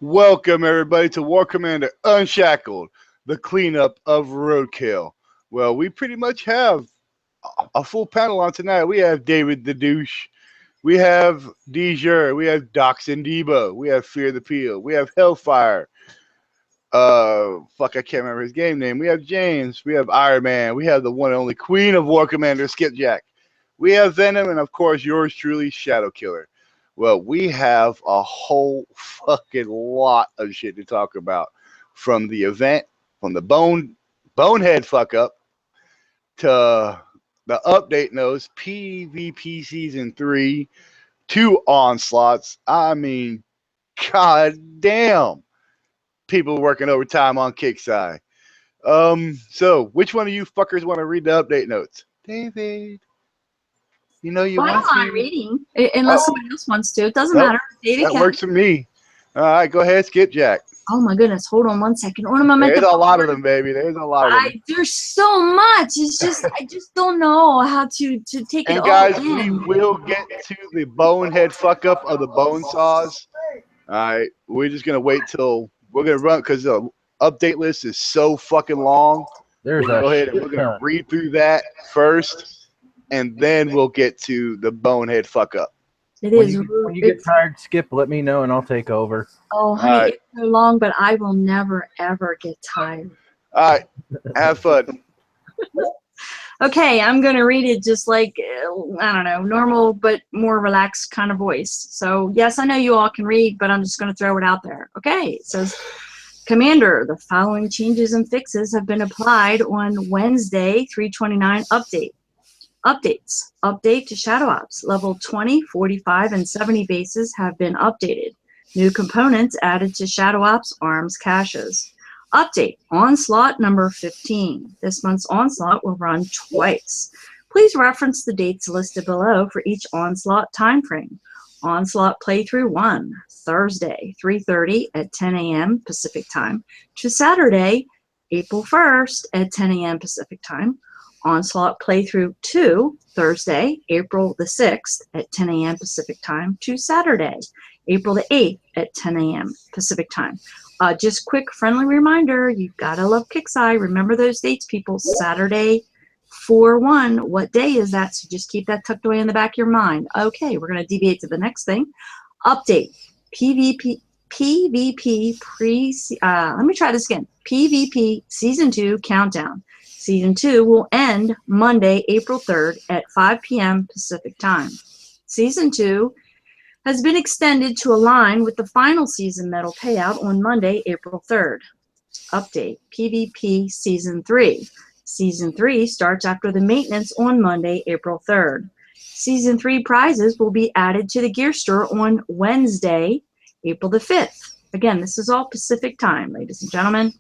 Welcome everybody to War Commander Unshackled, the cleanup of Roadkill. Well, we pretty much have a full panel on tonight. We have David the Douche, we have Dejure, we have Dox and Debo, we have Fear the Peel, we have Hellfire. I can't remember his game name. We have James, we have Iron Man, we have the one and only Queen of War Commander Skipjack. We have Venom, and of course yours truly, Shadow Killer. Well, we have a whole fucking lot of shit to talk about, from the event, from the bonehead fuck up to the update notes, PvP season 3, 2 onslaughts. I mean, god damn, people working overtime on Kickside. So which one of you fuckers want to read the update notes? David. You know you Well, I want don't mind to. reading, unless somebody else wants to. It doesn't Nope, matter. David that can. works for me. All right, go ahead, Skipjack. Oh my goodness! Hold on one second. What am I meant There's to? a lot of them, baby. There's a lot of them. There's so much. It's just I just don't know how to take it And all guys, we in. will get to the bonehead fuck up of the bone saws. All right, we're just gonna wait till we're gonna run because the update list is so fucking long. There's We'll a go ahead and we're gonna read through that first, and then we'll get to the bonehead fuck up. It when is. when you get tired, Skip, let me know and I'll take over. Oh, honey, right. it's so long, but I will never ever get tired. All right, have fun. Okay, I'm going to read it just like, I don't know, normal but more relaxed kind of voice. So, yes, I know you all can read, but I'm just going to throw it out there. Okay, it says, Commander, the following changes and fixes have been applied on Wednesday, 3/29 update. Updates. Update to Shadow Ops. Level 20, 45, and 70 bases have been updated. New components added to Shadow Ops arms caches. Update. Onslaught number 15. This month's Onslaught will run twice. Please reference the dates listed below for each Onslaught timeframe. Onslaught Playthrough 1, Thursday, 3:30 at 10 a.m. Pacific Time to Saturday, April 1st at 10 a.m. Pacific Time. Onslaught Playthrough 2, Thursday, April the 6th at 10 a.m. Pacific Time to Saturday, April the 8th at 10 a.m. Pacific Time. Just quick friendly reminder, you've got to love Kickside. Remember those dates, people. Saturday, 4/1. What day is that? So just keep that tucked away in the back of your mind. Okay, we're going to deviate to the next thing. Update. PvP let me try this again. PvP Season 2 Countdown. Season 2 will end Monday, April 3rd at 5 p.m. Pacific Time. Season 2 has been extended to align with the final season medal payout on Monday, April 3rd. Update. PvP Season 3. Season 3 starts after the maintenance on Monday, April 3rd. Season 3 prizes will be added to the gear store on Wednesday, April the 5th. Again, this is all Pacific Time, ladies and gentlemen.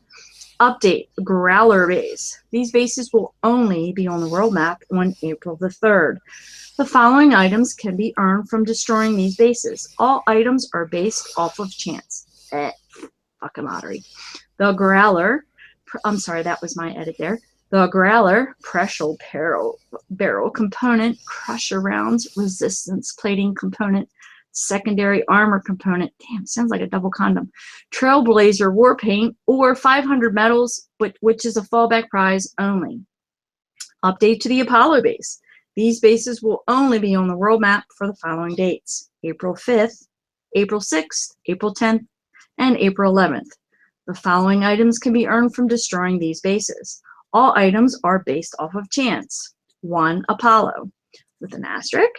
Update. Growler base. These bases will only be on the world map on April the 3rd. The following items can be earned from destroying these bases. All items are based off of chance. Fucking lottery. The Growler, I'm sorry, that was my edit there. The Growler, pressure barrel component, crusher rounds, resistance plating component, secondary armor component. Damn, sounds like a double condom. Trailblazer war paint, or 500 medals, which is a fallback prize only. Update to the Apollo base. These bases will only be on the world map for the following dates: April 5th, April 6th, April 10th, and April 11th. The following items can be earned from destroying these bases. All items are based off of chance. 1 Apollo, with an asterisk,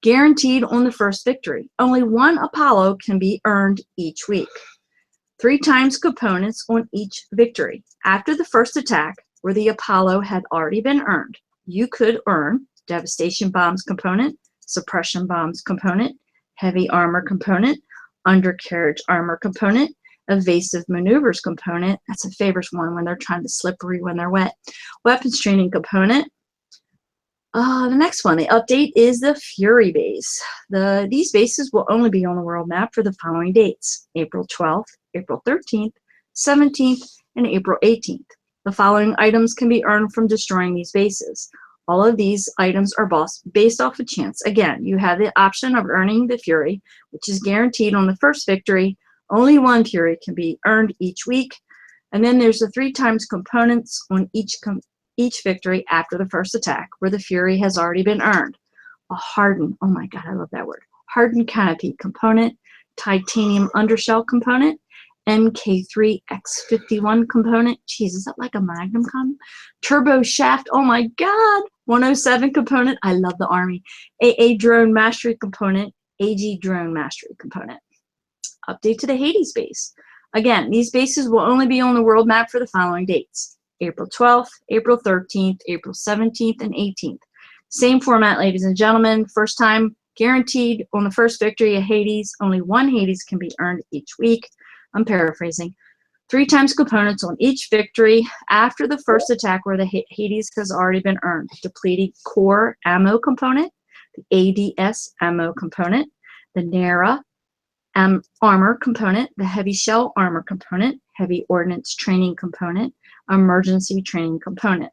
guaranteed on the first victory. Only 1 Apollo can be earned each week. 3 times components on each victory. After the first attack, where the Apollo had already been earned, you could earn Devastation Bombs component, Suppression Bombs component, Heavy Armor component, Undercarriage Armor component, Evasive Maneuvers component. That's a favorite one when they're trying to slippery when they're wet. Weapons Training component. The next one, the update, is the Fury base. These bases will only be on the world map for the following dates: April 12th, April 13th, 17th, and April 18th. The following items can be earned from destroying these bases. All of these items are based off of chance. Again, you have the option of earning the Fury, which is guaranteed on the first victory. Only one Fury can be earned each week. And then there's the 3 times components on each victory after the first attack, where the Fury has already been earned. A hardened, oh my God, I love that word, hardened canopy component, titanium undershell component, MK3X51 component. Jeez, is that like a Magnum comp? Turbo shaft, oh my God. 107 component, I love the Army. AA drone mastery component, AG drone mastery component. Update to the Hades base. Again, these bases will only be on the world map for the following dates: April 12th, April 13th, April 17th, and 18th. Same format, ladies and gentlemen. First time guaranteed on the first victory of Hades. Only one Hades can be earned each week. I'm paraphrasing. 3 times components on each victory after the first attack where the Hades has already been earned. Depleted core ammo component, the ADS ammo component, the NARA armor component, the heavy shell armor component, heavy ordnance training component, emergency training component.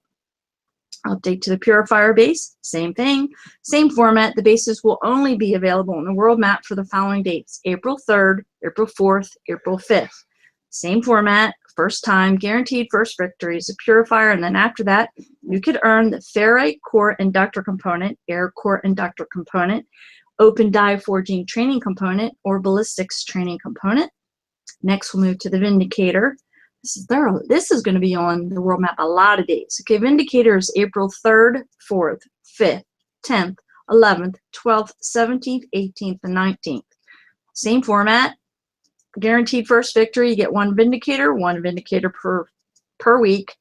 Update to the Purifier base, same thing, same format. The bases will only be available on the world map for the following dates: April 3rd, April 4th, April 5th. Same format, first time, guaranteed first victory is a Purifier, and then after that, you could earn the Ferrite Core Inductor component, Air Core Inductor component, Open Die Forging Training component, or Ballistics Training component. Next, we'll move to the Vindicator. This is going to be on the world map a lot of days. Okay, Vindicator is April 3rd, 4th, 5th, 10th, 11th, 12th, 17th, 18th, and 19th. Same format. Guaranteed first victory. You get one Vindicator per week.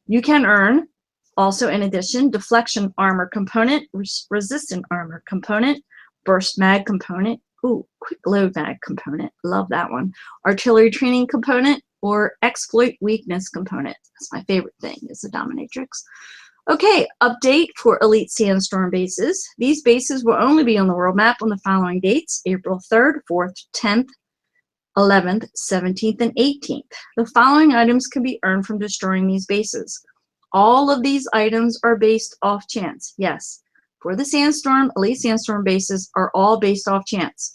You can earn, also in addition, Deflection Armor component, Resistant Armor component, Burst Mag component, ooh, Quick Load Mag component, love that one, Artillery Training component, or Exploit Weakness component. That's my favorite thing, is the Dominatrix. Okay, update for Elite Sandstorm bases. These bases will only be on the world map on the following dates: April 3rd, 4th, 10th, 11th, 17th, and 18th. The following items can be earned from destroying these bases. All of these items are based off chance. Yes, for the Sandstorm, Elite Sandstorm bases are all based off chance.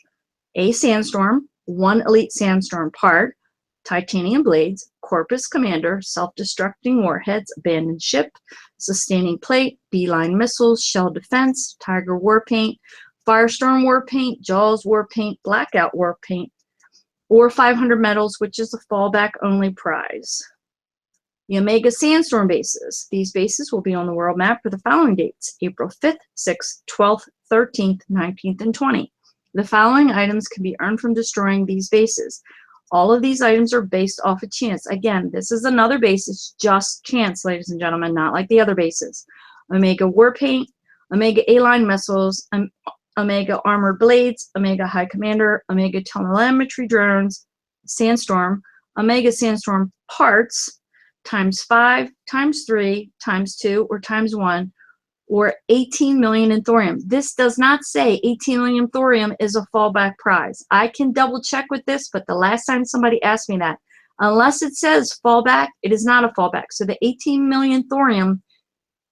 A Sandstorm, 1 Elite Sandstorm part, titanium blades, Corpus Commander, self-destructing warheads, abandoned ship, sustaining plate, beeline missiles, shell defense, Tiger war paint, Firestorm war paint, Jaws war paint, Blackout war paint, or 500 medals, which is a fallback only prize. The Omega Sandstorm bases. These bases will be on the world map for the following dates: April 5th, 6th, 12th, 13th, 19th, and 20th. The following items can be earned from destroying these bases. All of these items are based off of chance. Again, this is another base. It's just chance, ladies and gentlemen, not like the other bases. Omega war paint, Omega A-line missiles, Omega armored blades, Omega high commander, Omega telemetry drones, Sandstorm, Omega Sandstorm parts, ×5, ×3, ×2, or ×1, or 18 million in thorium. This does not say 18 million thorium is a fallback prize. I can double check with this, but the last time somebody asked me that, unless it says fallback, it is not a fallback. So the 18 million thorium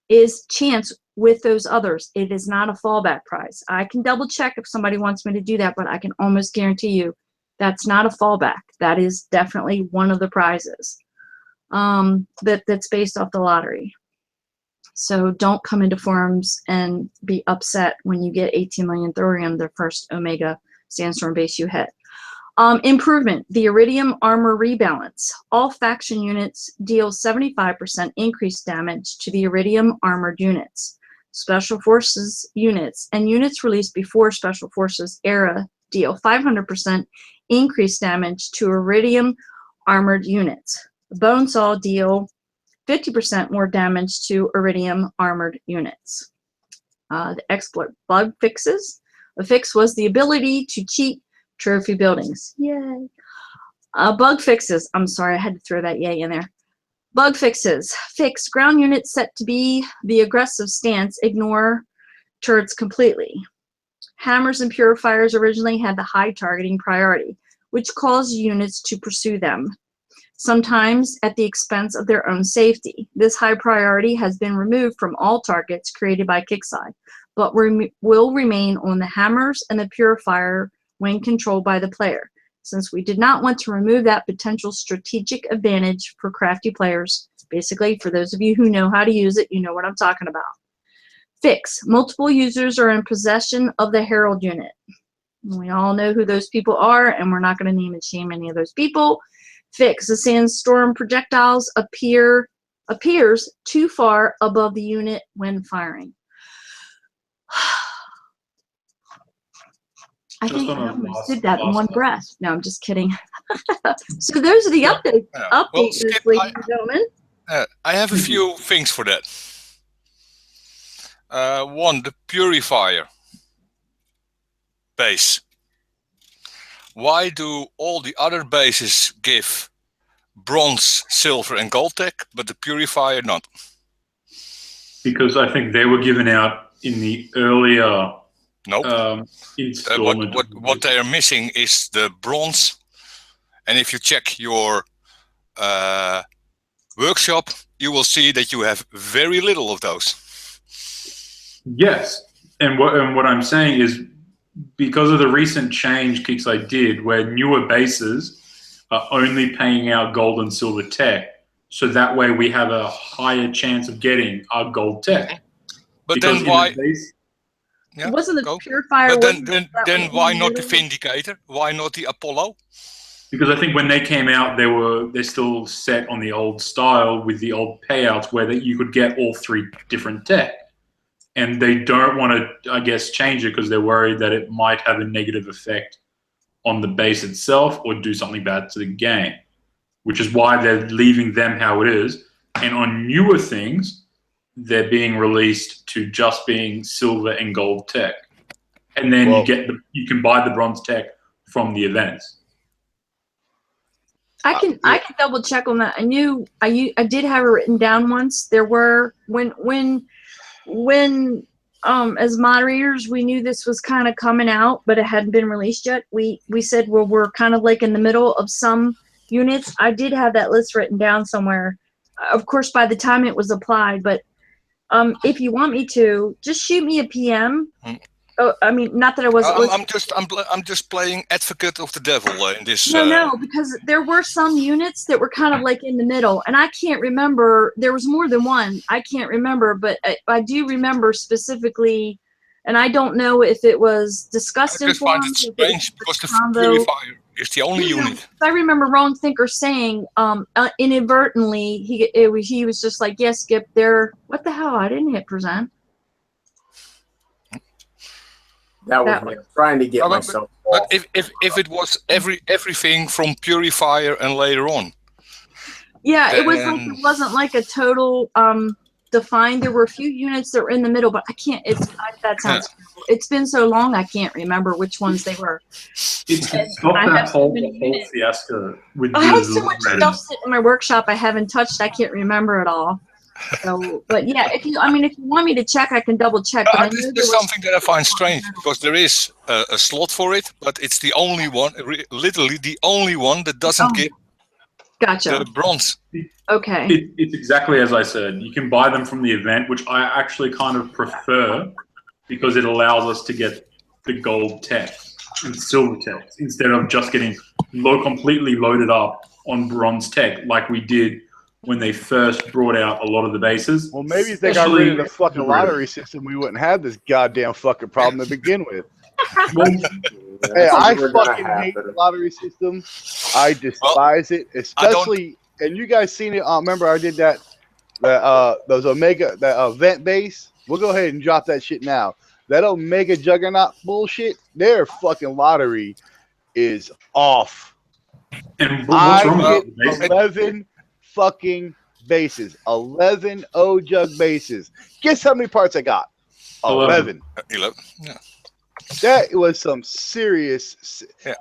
is chance with those others. It is not a fallback prize. I can double check if somebody wants me to do that, but I can almost guarantee you that's not a fallback. That is definitely one of the prizes that's based off the lottery. So don't come into forums and be upset when you get 18 million thorium, the first Omega Sandstorm base you hit. Improvement, the Iridium Armor Rebalance. All faction units deal 75% increased damage to the Iridium armored units. Special Forces units and units released before Special Forces era deal 500% increased damage to Iridium armored units. Bonesaw deal 50% more damage to Iridium armored units. The exploit bug fixes. A fix was the ability to cheat trophy buildings. Yay. Bug fixes. I'm sorry, I had to throw that yay in there. Bug fixes. Fix ground units set to be the aggressive stance. Ignore turrets completely. Hammers and purifiers originally had the high targeting priority, which caused units to pursue them, sometimes at the expense of their own safety. This high priority has been removed from all targets created by Kickside, but will remain on the hammers and the purifier when controlled by the player. since we did not want to remove that potential strategic advantage for crafty players. Basically, for those of you who know how to use it, you know what I'm talking about. Fix. Multiple users are in possession of the Herald unit. We all know who those people are, and we're not going to name and shame any of those people. Fix. The sandstorm projectiles appears too far above the unit when firing. I think I almost did that in one breath. No, I'm just kidding. So those are the updates. Well, Skip, ladies and gentlemen. I have a few things for that. One, the purifier base. Why do all the other bases give bronze, silver, and gold tech, but the purifier not? Because I think they were given out in the earlier installment. What they are missing is the bronze. And if you check your workshop, you will see that you have very little of those. Yes, and what I'm saying is, because of the recent change Kixeye did, where newer bases are only paying out gold and silver tech, so that way we have a higher chance of getting our gold tech. But because then why? Yeah, wasn't the purifier? But then why not the Vindicator? Why not the Apollo? Because I think when they came out, they're still set on the old style with the old payouts where you could get all three different tech. And they don't want to, I guess, change it because they're worried that it might have a negative effect on the base itself or do something bad to the game, which is why they're leaving them how it is. And on newer things, they're being released to just being silver and gold tech. And then you can buy the bronze tech from the events. I can double check on that. I did have it written down once. There were when as moderators we knew this was kind of coming out, but it hadn't been released yet. We said, well, we're kind of like in the middle of some units. I did have that list written down somewhere. Of course, by the time it was applied, but if you want me to, just shoot me a PM. Oh, I mean, not that I wasn't. I'm just playing advocate of the devil in this. No, because there were some units that were kind of like in the middle, and I can't remember. There was more than one. I can't remember, but I do remember specifically, and I don't know if it was discussed in forums. I just find it strange because the purifier is the only unit. I remember Wrong Thinker saying, inadvertently, he was just like, "Yes, Skip, there." What the hell? I didn't hit present. That was me trying to get myself. But if it was everything from purifier and later on. Yeah, it wasn't like a total defined. There were a few units that were in the middle, but I can't. That sounds. Yeah. It's been so long, I can't remember which ones they were. It's that whole fiasco. I have so much stuff sitting in my workshop I haven't touched. I can't remember it all. So, but yeah, if you want me to check, I can double check. But this is something that I find strange because there is a slot for it, but it's the only one, literally the only one that doesn't get the bronze. Okay. It's exactly as I said. You can buy them from the event, which I actually kind of prefer because it allows us to get the gold tech and silver tech instead of just getting completely loaded up on bronze tech like we did when they first brought out a lot of the bases. Well, maybe if they got rid of the fucking lottery system, we wouldn't have this goddamn fucking problem to begin with. Hey, I fucking hate the lottery system. I despise it, especially. And you guys seen it? Remember, I did that those Omega event base. We'll go ahead and drop that shit now. That Omega Juggernaut bullshit. Their fucking lottery is off. And what's wrong with it? 11 fucking bases. 11 O-Jug bases. Guess how many parts I got? 11. 11. Yeah. That was some serious. Yeah.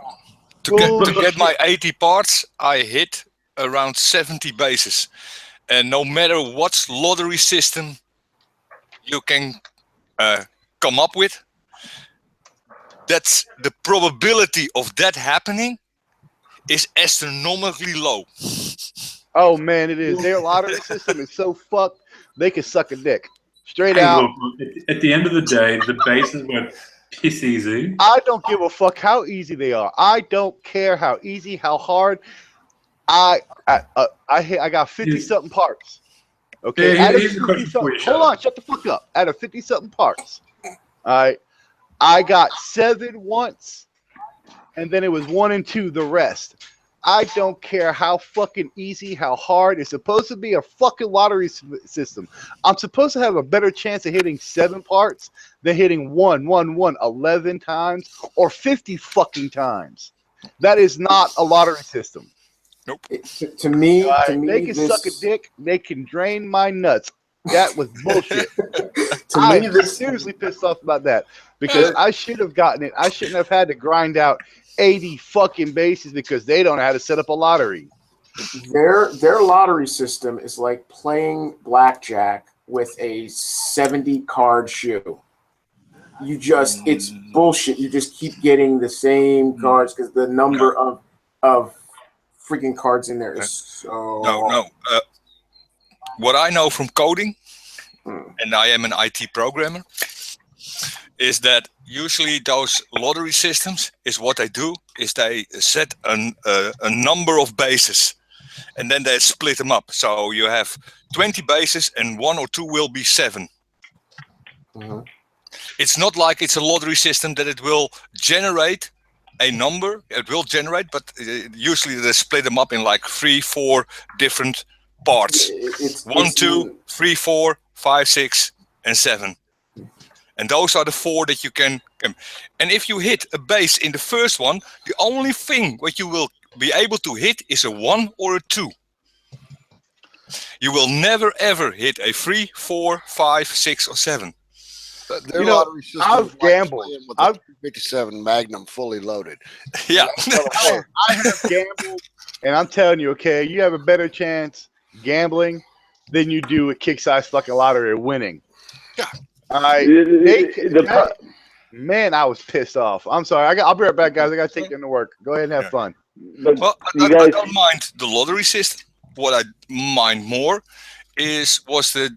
To get my 80 parts, I hit around 70 bases. And no matter what lottery system you can come up with, that's the probability of that happening is astronomically low. Oh man, it is. Their lottery system is so fucked. They can suck a dick straight out. Look, at the end of the day, the bases were Piss easy. I don't give a fuck how easy they are. I don't care how easy, how hard. I got 50 something parts. Okay, Yeah, out of here's a 50 question for something. you, Hold Shadow. on, shut the fuck up. Out of 50 something parts, I got 7 once, and then it was 1 and 2 the rest. I don't care how fucking easy, how hard. It's supposed to be a fucking lottery system. I'm supposed to have a better chance of hitting 7 parts than hitting 11 times or 50 fucking times. That is not a lottery system. Nope. To me, They can suck a dick. They can drain my nuts. That was bullshit. I'm seriously pissed off about that because I should have gotten it. I shouldn't have had to grind out 80 fucking bases because they don't know how to set up a lottery. Their lottery system is like playing blackjack with a 70 card shoe. It's bullshit. You just keep getting the same cards because the number of freaking cards in there is so. No. What I know from coding, and I am an IT programmer, is that usually those lottery systems is what they do is they set a number of bases, and then they split them up. So you have 20 bases, and 1 or 2 will be 7. Mm-hmm. It's not like it's a lottery system that it will generate a number. It will generate, but usually they split them up in like 3, 4 different parts. 1, 2, 3, 4, 5, 6, and 7. And those are the 4 that you can. And if you hit a base in the first one, the only thing what you will be able to hit is a 1 or a 2. You will never ever hit a 3, 4, 5, 6, or 7. Their lottery system I've gambled. With a 57 Magnum fully loaded. Yeah. I have gambled, and I'm telling you, okay, you have a better chance gambling than you do a kick-size fucking lottery or winning. Yeah. Man, I was pissed off. I'm sorry. I'll be right back, guys. I got to take them to work. Go ahead and have fun. Well, I don't mind the lottery system. What I mind more was the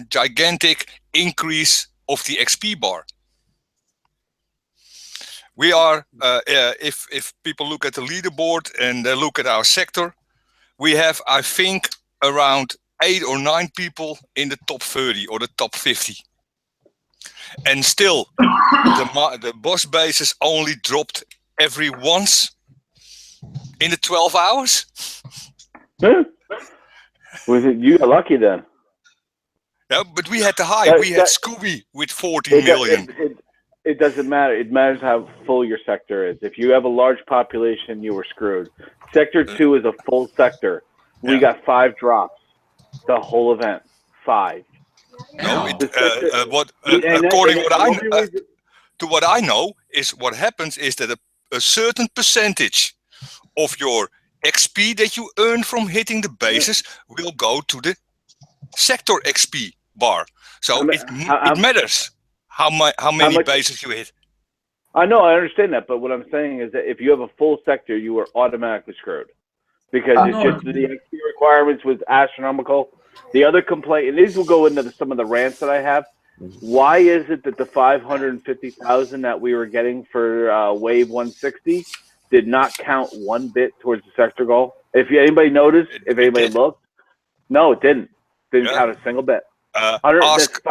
gigantic increase of the XP bar. We are, if people look at the leaderboard and they look at our sector, we have, I think, around 8 or 9 people in the top 30 or the top 50. And still, the boss bases only dropped every once in the 12 hours. Was it you got lucky then? Yeah, but we had the high. We had Scooby with 14 million. It doesn't matter. It matters how full your sector is. If you have a large population, you were screwed. Sector 2 is a full sector. We got 5 drops the whole event. 5. No, according to what I know, is what happens is that a certain percentage of your XP that you earn from hitting the bases will go to the sector XP bar. So it matters how many bases you hit. I know, I understand that, but what I'm saying is that if you have a full sector, you are automatically screwed because it's just the XP requirements was astronomical. The other complaint, and these will go into some of the rants that I have. Why is it that the 550,000 that we were getting for Wave 160 did not count one bit towards the sector goal? If anybody noticed, if anybody looked, no, it didn't. Didn't count a single bit. Ask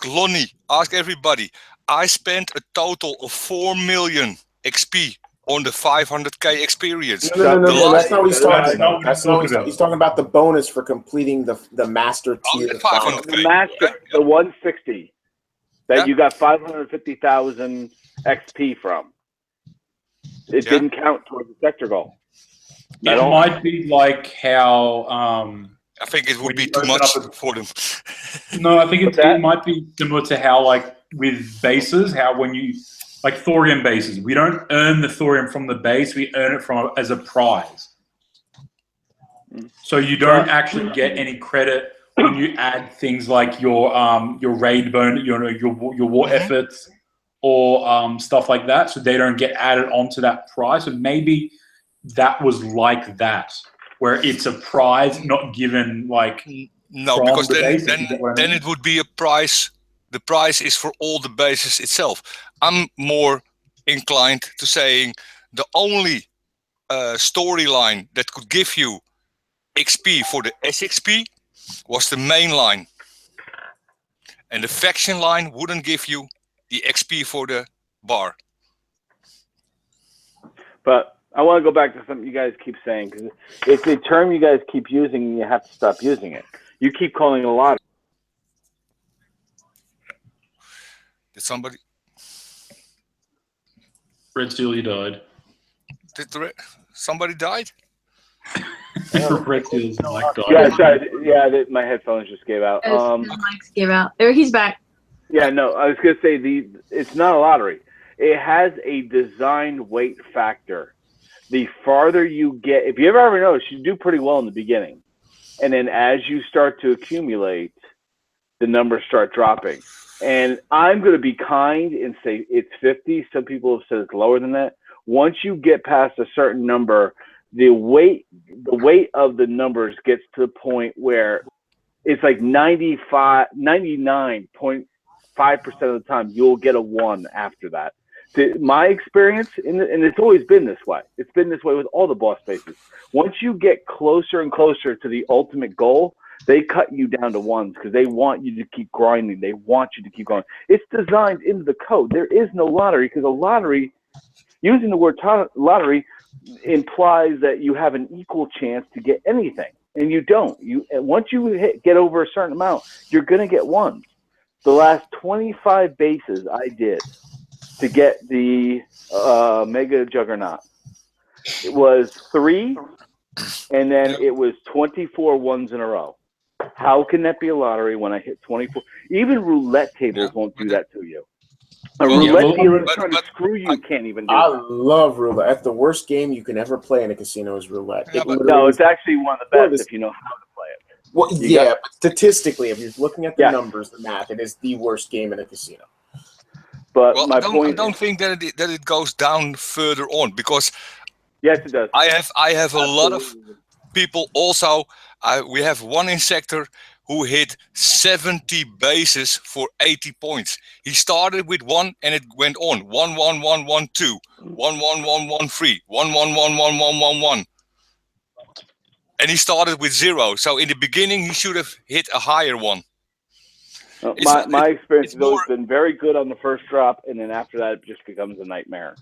Lonnie, ask everybody. I spent a total of 4 million XP on the 500k experience. No, that's not what he's talking about. That's not what he's talking about. The bonus for completing the master tier. The 160 that you got 550,000 XP from. It didn't count towards the sector goal. It might be like how. I think it would be too much for them. No, I think it might be similar to how, like, with bases, how when you, like thorium bases, we don't earn the thorium from the base, we earn it from as a prize. So you don't actually get any credit when you add things like your raid bonus, your war efforts, or stuff like that. So they don't get added onto that prize. So maybe that was like that, where it's a prize, not given like. No, because then it would be a prize. the price is for all the bases itself. I'm more inclined to saying the only storyline that could give you XP for the SXP was the main line. And the faction line wouldn't give you the XP for the bar. But I want to go back to something you guys keep saying, because it's a term you guys keep using and you have to stop using it. You keep calling it a lottery. Did somebody? Red Steel, you died. Somebody died? Red Steel's mic died. Yeah, sorry. Yeah, my headphones just gave out. His mics gave out. There, he's back. Yeah, no, I was gonna say it's not a lottery. It has a design weight factor. The farther you get, if you ever notice, you do pretty well in the beginning, and then as you start to accumulate, the numbers start dropping. And I'm going to be kind and say it's 50. Some people have said it's lower than that. Once you get past a certain number, the weight of the numbers gets to the point where it's like 99.5% of the time you'll get a 1 after that. My experience, and it's always been this way. It's been this way with all the boss bases. Once you get closer and closer to the ultimate goal, they cut you down to 1s because they want you to keep grinding. They want you to keep going. It's designed into the code. There is no lottery because a lottery, using the word lottery, implies that you have an equal chance to get anything, and you don't. Once you get over a certain amount, you're going to get 1s. The last 25 bases I did to get the Mega Juggernaut, it was 3, and then it was 24 1s in a row. How can that be a lottery when I hit 24? Even roulette tables won't do that to you. A roulette dealer trying to screw you can't even do it. I love roulette. That's the worst game you can ever play in a casino is roulette. No, it's actually one of the best if you know how to play it. Well, but statistically, if you're looking at the numbers, the math, it is the worst game in a casino. But well, my I point don't think that it goes down further on, because yes, it does. I have a lot of people also. We have one insector who hit 70 bases for 80 points. He started with 1 and it went on 1 1 1 1 2 1 1 1 1 3 1 1 1 1 1 1 1. And he started with 0. So in the beginning he should have hit a higher one. My experience has always been very good on the first drop, and then after that it just becomes a nightmare.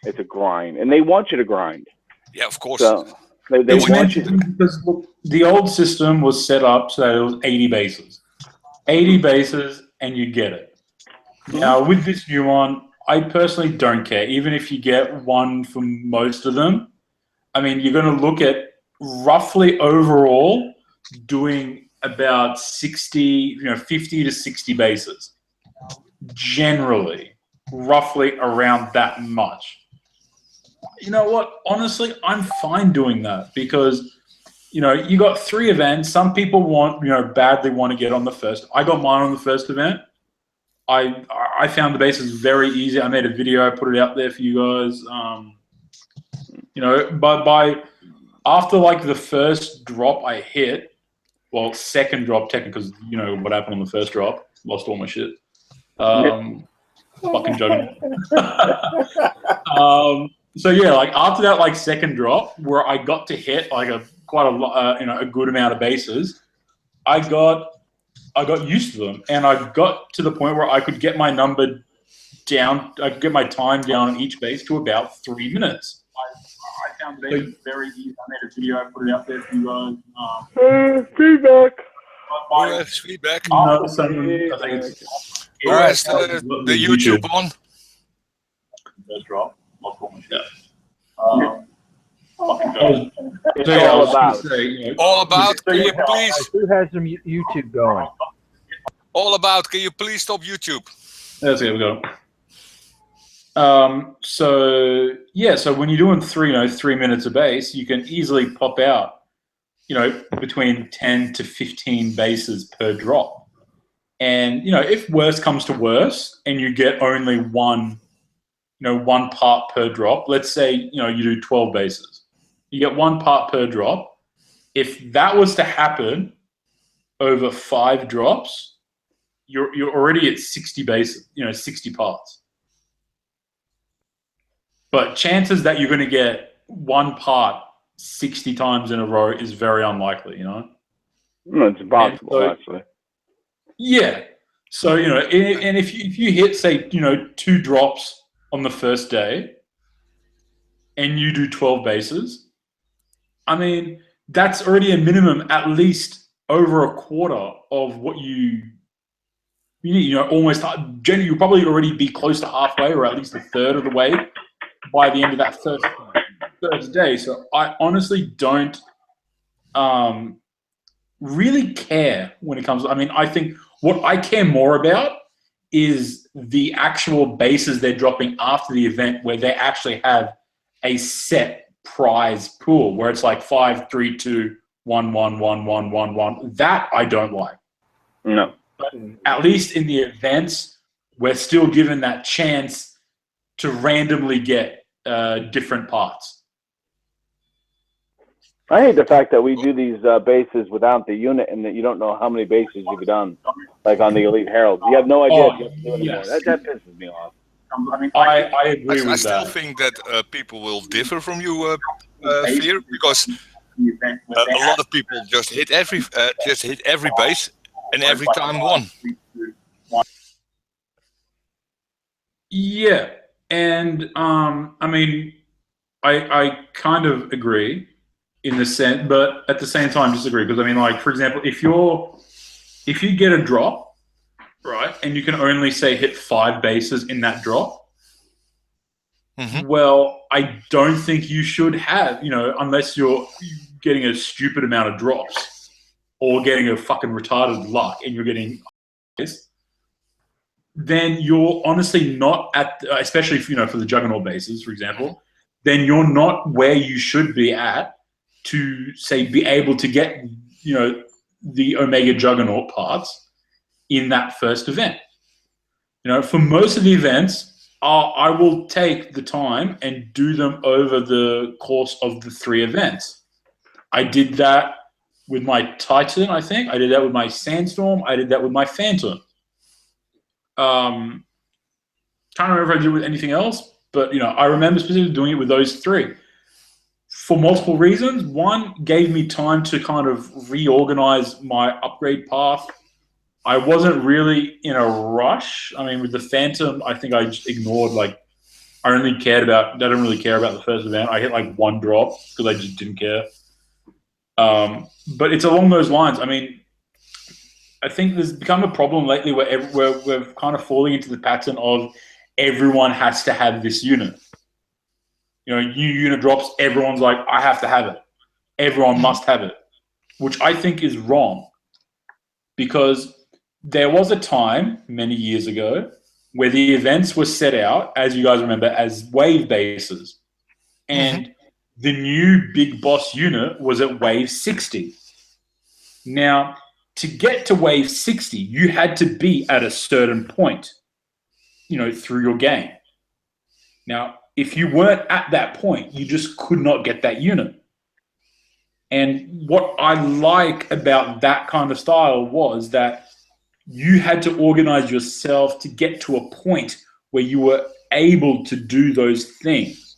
It's a grind, and they want you to grind. Yeah, of course. So they want you to. Because the old system was set up so that it was 80 bases. 80 bases, and you get it. Now, with this new one, I personally don't care. Even if you get 1 for most of them, I mean, you're going to look at roughly overall doing about 50 to 60 bases. Generally, roughly around that much. You know what? Honestly, I'm fine doing that because, you got 3 events. Some people badly want to get on the first. I got mine on the first event. I found the bases very easy. I made a video. I put it out there for you guys. But by after like the first drop I hit, well, second drop technically, because what happened on the first drop, lost all my shit. Fucking juggernaut. So yeah, like after that, like second drop where I got to hit like a good amount of bases, I got used to them, and I got to the point where I could get my number down. I could get my time down on each base to about 3 minutes. I found the base very easy. I made a video. I put it out there for you guys. Feedback. Feedback. All right, the YouTube on. First drop. It's all about. All about. Can you please? Who has some YouTube going? All about. Can you please stop YouTube? That's it. We got it. So when you're doing 3 minutes a base, you can easily pop out, between 10 to 15 bases per drop. And, if worse comes to worse and you get only one part per drop, let's say, you do 12 bases, you get 1 part per drop. If that was to happen over 5 drops, you're already at 60 bases, 60 parts. But chances that you're going to get one part 60 times in a row is very unlikely, No, it's impossible, so, actually. Yeah. So, and if you hit, say, 2 drops on the first day and you do 12 bases, I mean, that's already a minimum at least over a quarter of what you need, almost, generally, you'll probably already be close to halfway or at least a third of the way by the end of that first day. So I honestly don't really care when it comes. I mean, I think what I care more about is the actual bases they're dropping after the event, where they actually have a set prize pool where it's like 5, 3, 2, 1, 1, 1, 1, 1, 1. That I don't like. No. But at least in the events, we're still given that chance to randomly get different parts. I hate the fact that we do these bases without the unit and that you don't know how many bases you've done, like on the Elite Herald. You have no idea if you have to do anymore. Yes. That pisses me off. I mean, I agree with I still that. think that people will differ from you, Fear, because a lot of people just hit every base and every time one. Yeah, and I mean, I kind of agree in the sense, but at the same time disagree, because I mean, like, for example, if you get a drop, right, and you can only say hit 5 bases in that drop, well, I don't think you should have, unless you're getting a stupid amount of drops or getting a fucking retarded luck and you're getting this, then you're honestly not at, especially if, for the Juggernaut bases, for example, then you're not where you should be at to, say, be able to get, the Omega Juggernaut parts in that first event. For most of the events, I will take the time and do them over the course of the 3 events. I did that with my Titan, I think. I did that with my Sandstorm. I did that with my Phantom. Can't remember if I did it with anything else, but I remember specifically doing it with those 3 for multiple reasons. One, gave me time to kind of reorganize my upgrade path. I wasn't really in a rush. I mean, with the Phantom, I think I just ignored, I don't really care about the first event. I hit 1 drop because I just didn't care. But it's along those lines. I mean, I think there's become a problem lately where we're kind of falling into the pattern of everyone has to have this unit. New unit drops, everyone's like, I have to have it. Everyone must have it, which I think is wrong, because there was a time many years ago where the events were set out, as you guys remember, as wave bases. And the new big boss unit was at wave 60. Now, to get to wave 60, you had to be at a certain point, through your game. Now, if you weren't at that point, you just could not get that unit. And what I like about that kind of style was that you had to organize yourself to get to a point where you were able to do those things.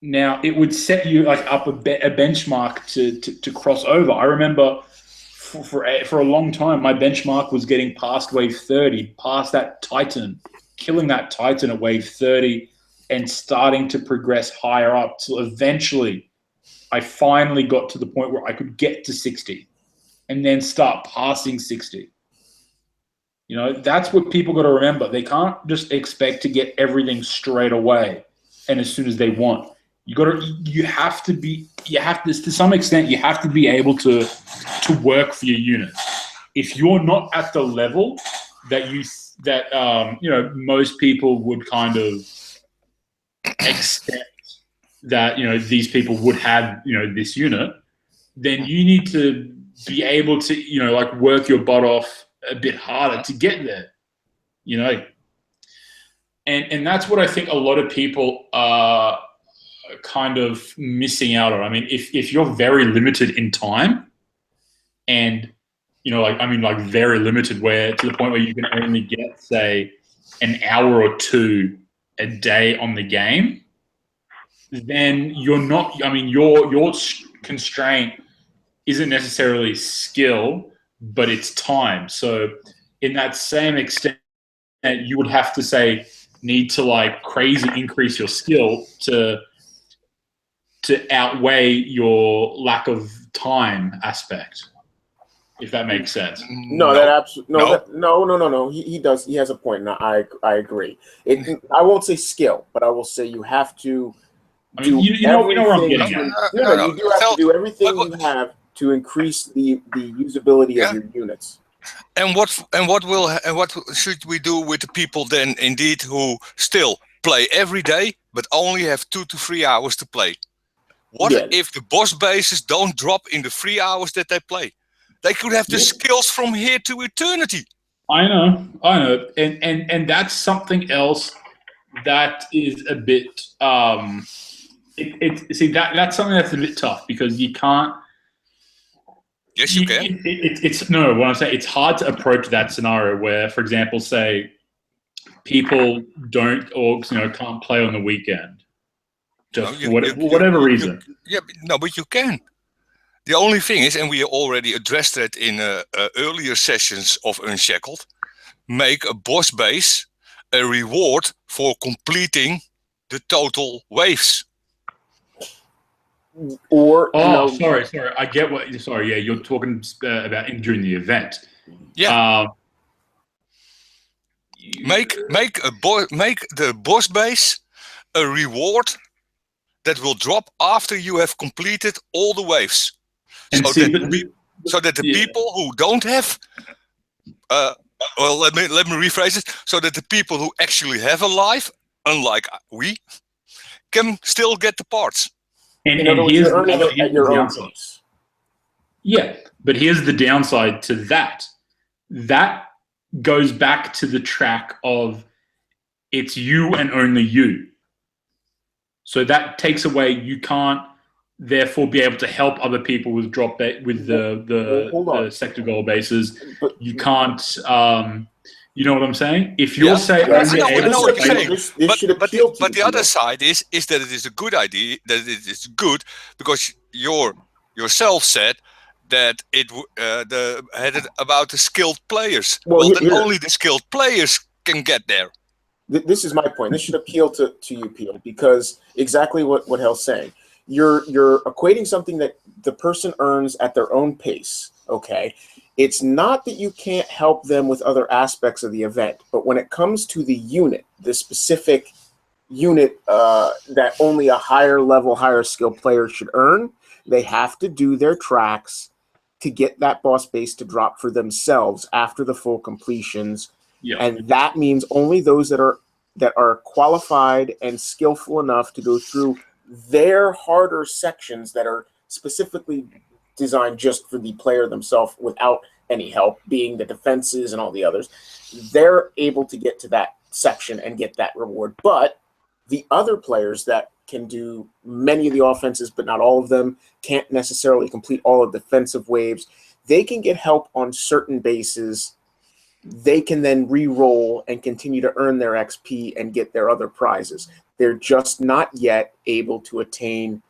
Now, it would set you up a benchmark to cross over. I remember for a long time, my benchmark was getting past wave 30, past that Titan, killing that Titan at wave 30 and starting to progress higher up till eventually I finally got to the point where I could get to 60 and then start passing 60. That's what people got to remember. They can't just expect to get everything straight away and as soon as they want. You have to, to some extent, you have to be able to work for your unit. If you're not at the level that most people would kind of accept that, these people would have, this unit, then you need to be able to, work your butt off a bit harder to get there, And that's what I think a lot of people are kind of missing out on. I mean, if you're very limited in time and, like very limited, where to the point where you can only get, say, an hour or two a day on the game, then you're not. I mean, your constraint isn't necessarily skill, but it's time. So, in that same extent, you would have to say need to like crazy increase your skill to outweigh your lack of time aspect, if that makes sense. No, that absolutely no. He does. He has a point, and I agree. I won't say skill, but I will say you have to. I mean, you know where I'm getting at. You do have to do everything you have to increase the usability of your units. And what should we do with the people then, indeed, who still play every day but only have 2 to 3 hours to play? What if the boss bases don't drop in the 3 hours that they play? They could have the skills from here to eternity. I know, and that's something else that is a bit. That's something that's a bit tough because you can't. Yes, you can. What I'm saying, it's hard to approach that scenario where, for example, say people don't or can't play on the weekend, just for whatever reason. But you can. The only thing is, and we already addressed it in earlier sessions of Unshackled, make a boss base a reward for completing the total waves. Or sorry, I get what. Sorry, yeah, you're talking about during the event. Yeah. Make the boss base a reward that will drop after you have completed all the waves. So that the people who don't have, let me rephrase it. So that the people who actually have a life, unlike we, can still get the parts. And here's the downside. Yeah, but here's the downside to that. That goes back to the track of it's you and only you. So that takes away. You can't therefore be able to help other people with the sector goal bases. You can't. You know what I'm saying? If you're saying, I know what you're saying. But the other side is that it is a good idea. That it is good because yourself said that had it about the skilled players. Well, then only the skilled players can get there. This is my point. This should appeal to you, Peel, because exactly what Hell's saying. You're equating something that the person earns at their own pace. Okay. It's not that you can't help them with other aspects of the event, but when it comes to the unit, the specific unit that only a higher level, higher skill player should earn, they have to do their tracks to get that boss base to drop for themselves after the full completions. Yeah. And that means only those that are qualified and skillful enough to go through their harder sections that are specifically designed just for the player themselves without any help, being the defenses and all the others. They're able to get to that section and get that reward. But the other players that can do many of the offenses, but not all of them, can't necessarily complete all of the defensive waves. They can get help on certain bases. They can then re-roll and continue to earn their XP and get their other prizes. They're just not yet able to attain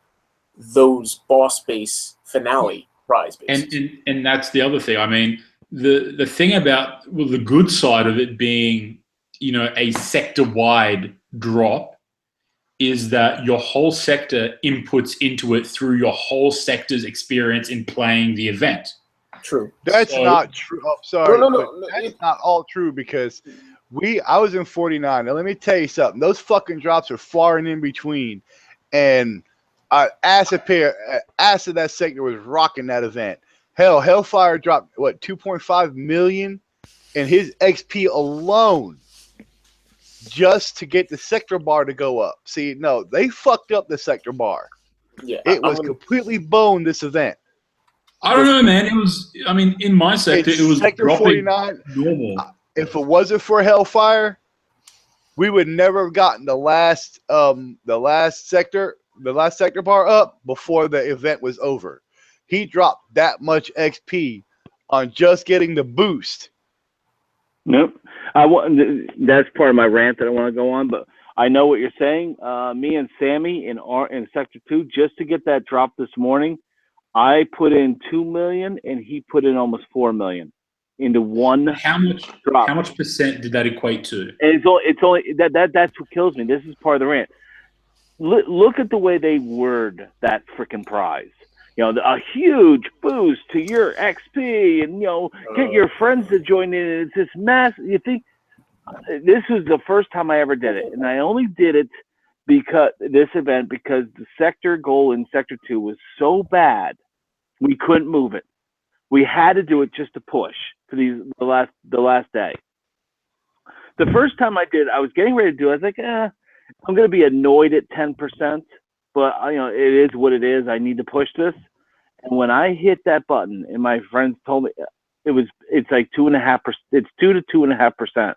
those boss base finale prize bases. And that's the other thing. I mean, the thing about the good side of it being, a sector-wide drop is that your whole sector inputs into it through your whole sector's experience in playing the event. True. That's not true. Oh, sorry. No. That's not all true because I was in 49. Now, let me tell you something. Those fucking drops are far and in between. And Acid that sector was rocking that event. Hell, Hellfire dropped, 2.5 million in his XP alone just to get the sector bar to go up. See, no, they fucked up the sector bar. Yeah, it was completely boned this event. I don't know, man. It was, in my sector, it was sector dropping 49. Normal. If it wasn't for Hellfire, we would never have gotten the last sector bar up before the event was over. He dropped that much XP on just getting the boost. Nope. That's part of my rant that I want to go on, but I know what you're saying. Me and Sammy in Sector 2, just to get that drop this morning, I put in 2 million and he put in almost 4 million into one drop. How much percent did that equate to? And it's only that's what kills me. This is part of the rant. Look at the way they word that freaking prize. A huge boost to your XP, and get your friends to join in. It's this mass. You think this was the first time I ever did it, and I only did it because the sector goal in Sector 2 was so bad, we couldn't move it. We had to do it just to push for the last day. The first time I did, I was getting ready to do it. I was like, I'm going to be annoyed at 10%, but it is what it is. I need to push this. And when I hit that button, and my friends told me it's like 2.5%. It's 2 to 2.5%.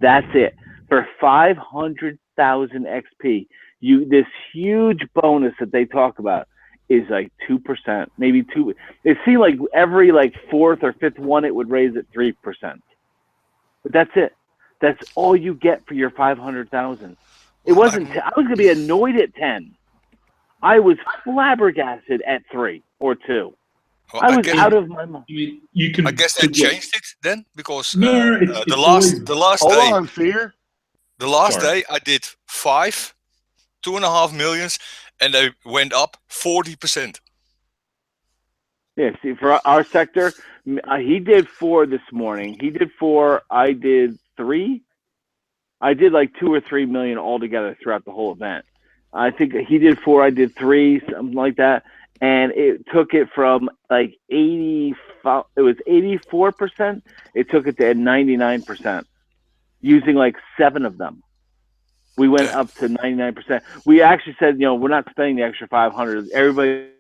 That's it for 500,000 XP. This huge bonus that they talk about is like 2%, maybe 2. It seemed like every fourth or fifth one it would raise at 3%. But that's it. That's all you get for your 500,000. It wasn't. I was gonna be annoyed at 10. I was flabbergasted at 3 or 2. Well, I was out of my mind. I guess they changed it then because it's the last Hold day. on, Fear. The last Sorry. day I did 2.5 millions, and they went up 40%. Yeah, see, for our sector, he did 4 this morning. He did 4. I did 3. I did like 2 or 3 million altogether throughout the whole event. I think he did 4. I did 3, something like that. And it took it from like 85. It was 84%. It took it to 99% using like 7 of them. We went up to 99%. We actually said, we're not spending the extra 500. Everybody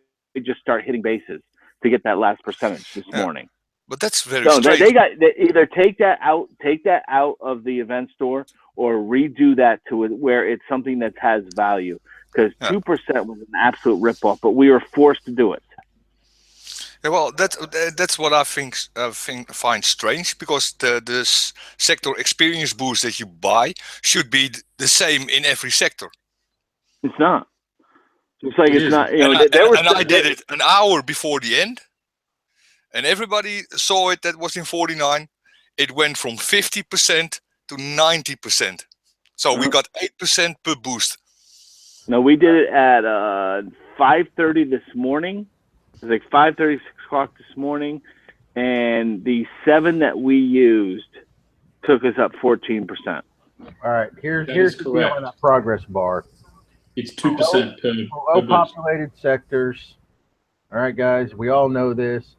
just start hitting bases to get that last percentage this morning. But that's very So strange. they either take that out of the event store or redo that to where it's something that has value. Because 2% was an absolute ripoff, but we were forced to do it. Yeah, well, that's what I find strange, because the sector experience boost that you buy should be the same in every sector. It's not. It's like it's not. I did it an hour before the end, and everybody saw it. That was in 49. It went from 50% to 90%. So we got 8% per boost. No, we did it at 5:30 this morning. It was like 5:30, 6 o'clock this morning, and the 7 that we used took us up 14%. All right, here's the deal on that progress bar. It's 2% per low populated sectors. All right, guys, we all know this.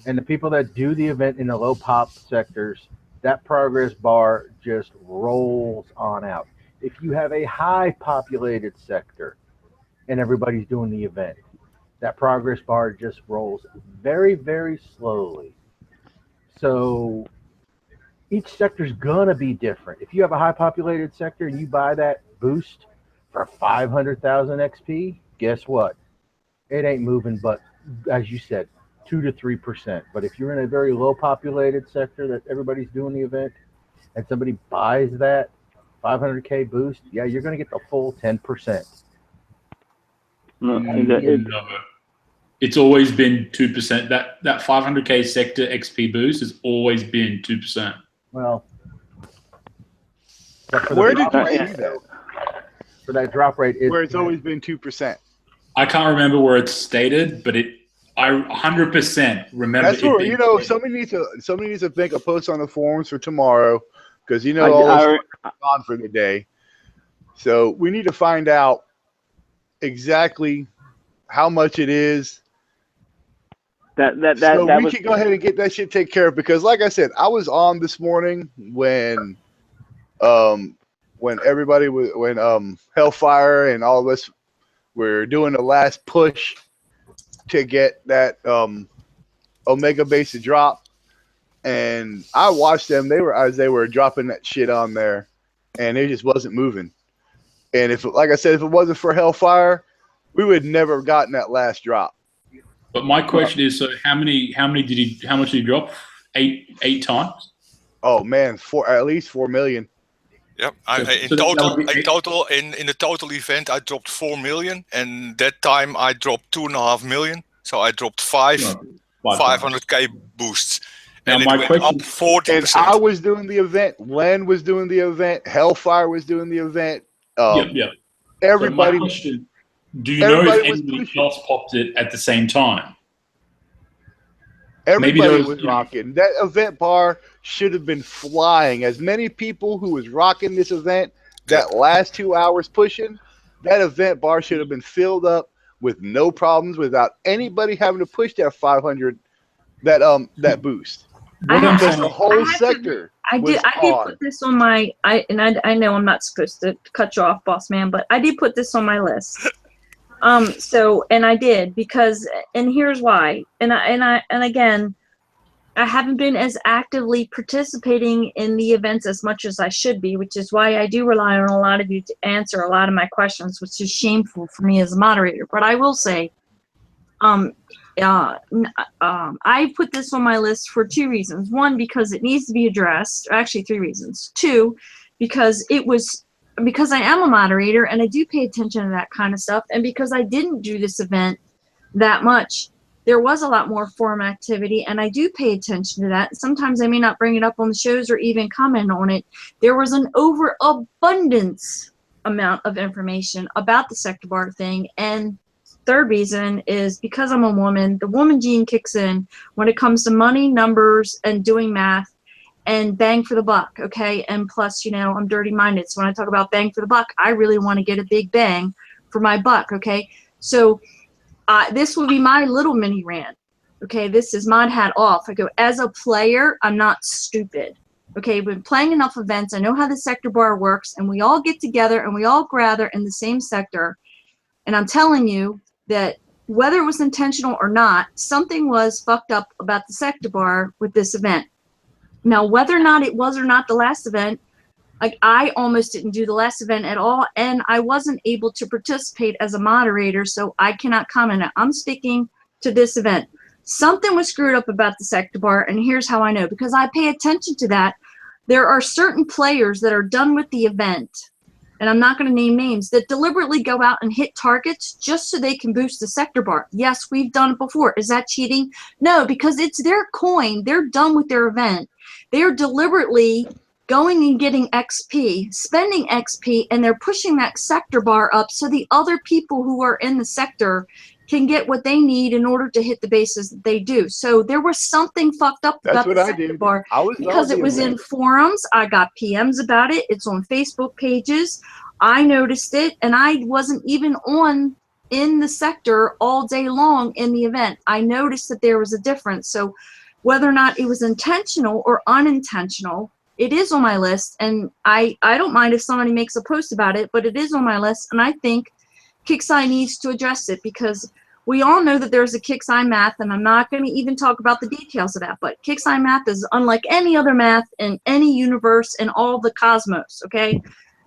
And the people that do the event in the low pop sectors, that progress bar just rolls on out. If you have a high populated sector and everybody's doing the event, that progress bar just rolls very, very slowly. So each sector's gonna be different. If you have a high populated sector and you buy that boost for 500,000 XP, guess what? It ain't moving, but as you said, 2 to 3%. But if you're in a very low populated sector that everybody's doing the event and somebody buys that 500K boost, yeah, you're going to get the full 10%. No. It's always been 2%. That 500K sector XP boost has always been 2%. Well, where did you see that? For that drop rate, where it's always been 2%. I can't remember where it's stated, but I 100% remember. That's where somebody needs to make a post on the forums for tomorrow, because all this on for the day. So we need to find out exactly how much it is. So we can go ahead and get that shit taken care of, because like I said, I was on this morning when everybody was Hellfire and all of us were doing the last push to get that Omega base to drop, and I watched them. They were dropping that shit on there, and it just wasn't moving. And if it wasn't for Hellfire, we would never have gotten that last drop. But my question is, so how much did he drop? Eight times? Oh man, at least 4 million. Yep. In So that total, would be in the total event, I dropped 4 million, and that time I dropped 2.5 million. So I dropped 500k boosts, Now and my it went question, up 40%. And I was doing the event. Len was doing the event. Hellfire was doing the event. yeah. So my Everybody, question, do you know if everybody was anybody pushing. else popped it at the same time? Everybody there was was, rocking. That event bar should have been flying. As many people who was rocking this event, that last 2 hours pushing, that event bar should have been filled up with no problems, without anybody having to push that 500, that boost. What I'm Because saying, the whole sector I did put this on my I know I'm not supposed to cut you off, boss man, but I did put this on my list. So, and I did, because, and here's why. And again, I haven't been as actively participating in the events as much as I should be, which is why I do rely on a lot of you to answer a lot of my questions, which is shameful for me as a moderator. But I will say, I put this on my list for 2 reasons. 1, because it needs to be addressed. Or actually 3 reasons. 2, because I am a moderator and I do pay attention to that kind of stuff, and because I didn't do this event that much, there was a lot more forum activity, and I do pay attention to that. Sometimes I may not bring it up on the shows or even comment on it. There was an overabundance amount of information about the sector bar thing, and 3rd reason is because I'm a woman, the woman gene kicks in when it comes to money, numbers, and doing math, and bang for the buck, okay? And plus, I'm dirty-minded, so when I talk about bang for the buck, I really want to get a big bang for my buck, okay? So this will be my little mini rant, okay? This is mod hat off. I go, as a player, I'm not stupid, okay? I've been playing enough events. I know how the sector bar works, and we all get together, and we all gather in the same sector, and I'm telling you that whether it was intentional or not, something was fucked up about the sector bar with this event. Now, whether or not it was or not the last event, like, I almost didn't do the last event at all, and I wasn't able to participate as a moderator, so I cannot comment. I'm sticking to this event. Something was screwed up about the sector bar, and here's how I know. Because I pay attention to that. There are certain players that are done with the event, and I'm not going to name names, that deliberately go out and hit targets just so they can boost the sector bar. Yes, we've done it before. Is that cheating? No, because it's their coin. They're done with their event. They're deliberately going and getting XP, spending XP, and they're pushing that sector bar up so the other people who are in the sector can get what they need in order to hit the bases that they do. So there was something fucked up about the sector bar because it was in forums. I got PMs about it. It's on Facebook pages. I noticed it, and I wasn't even in the sector all day long in the event. I noticed that there was a difference. So whether or not it was intentional or unintentional, it is on my list, and I don't mind if somebody makes a post about it, but it is on my list, and I think Kixeye needs to address it, because we all know that there's a Kixeye math, and I'm not going to even talk about the details of that, but Kixeye math is unlike any other math in any universe in all the cosmos, okay?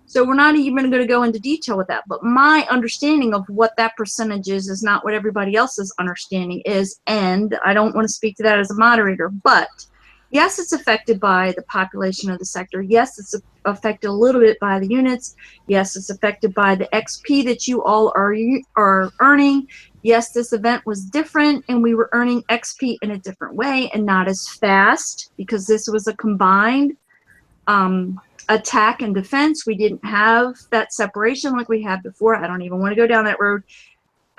So we're not even going to go into detail with that, but my understanding of what that percentage is not what everybody else's understanding is, and I don't want to speak to that as a moderator, but yes, it's affected by the population of the sector. Yes, it's affected a little bit by the units. Yes, it's affected by the XP that you all are earning. Yes, this event was different, and we were earning XP in a different way and not as fast, because this was a combined attack and defense. We didn't have that separation like we had before. I don't even want to go down that road.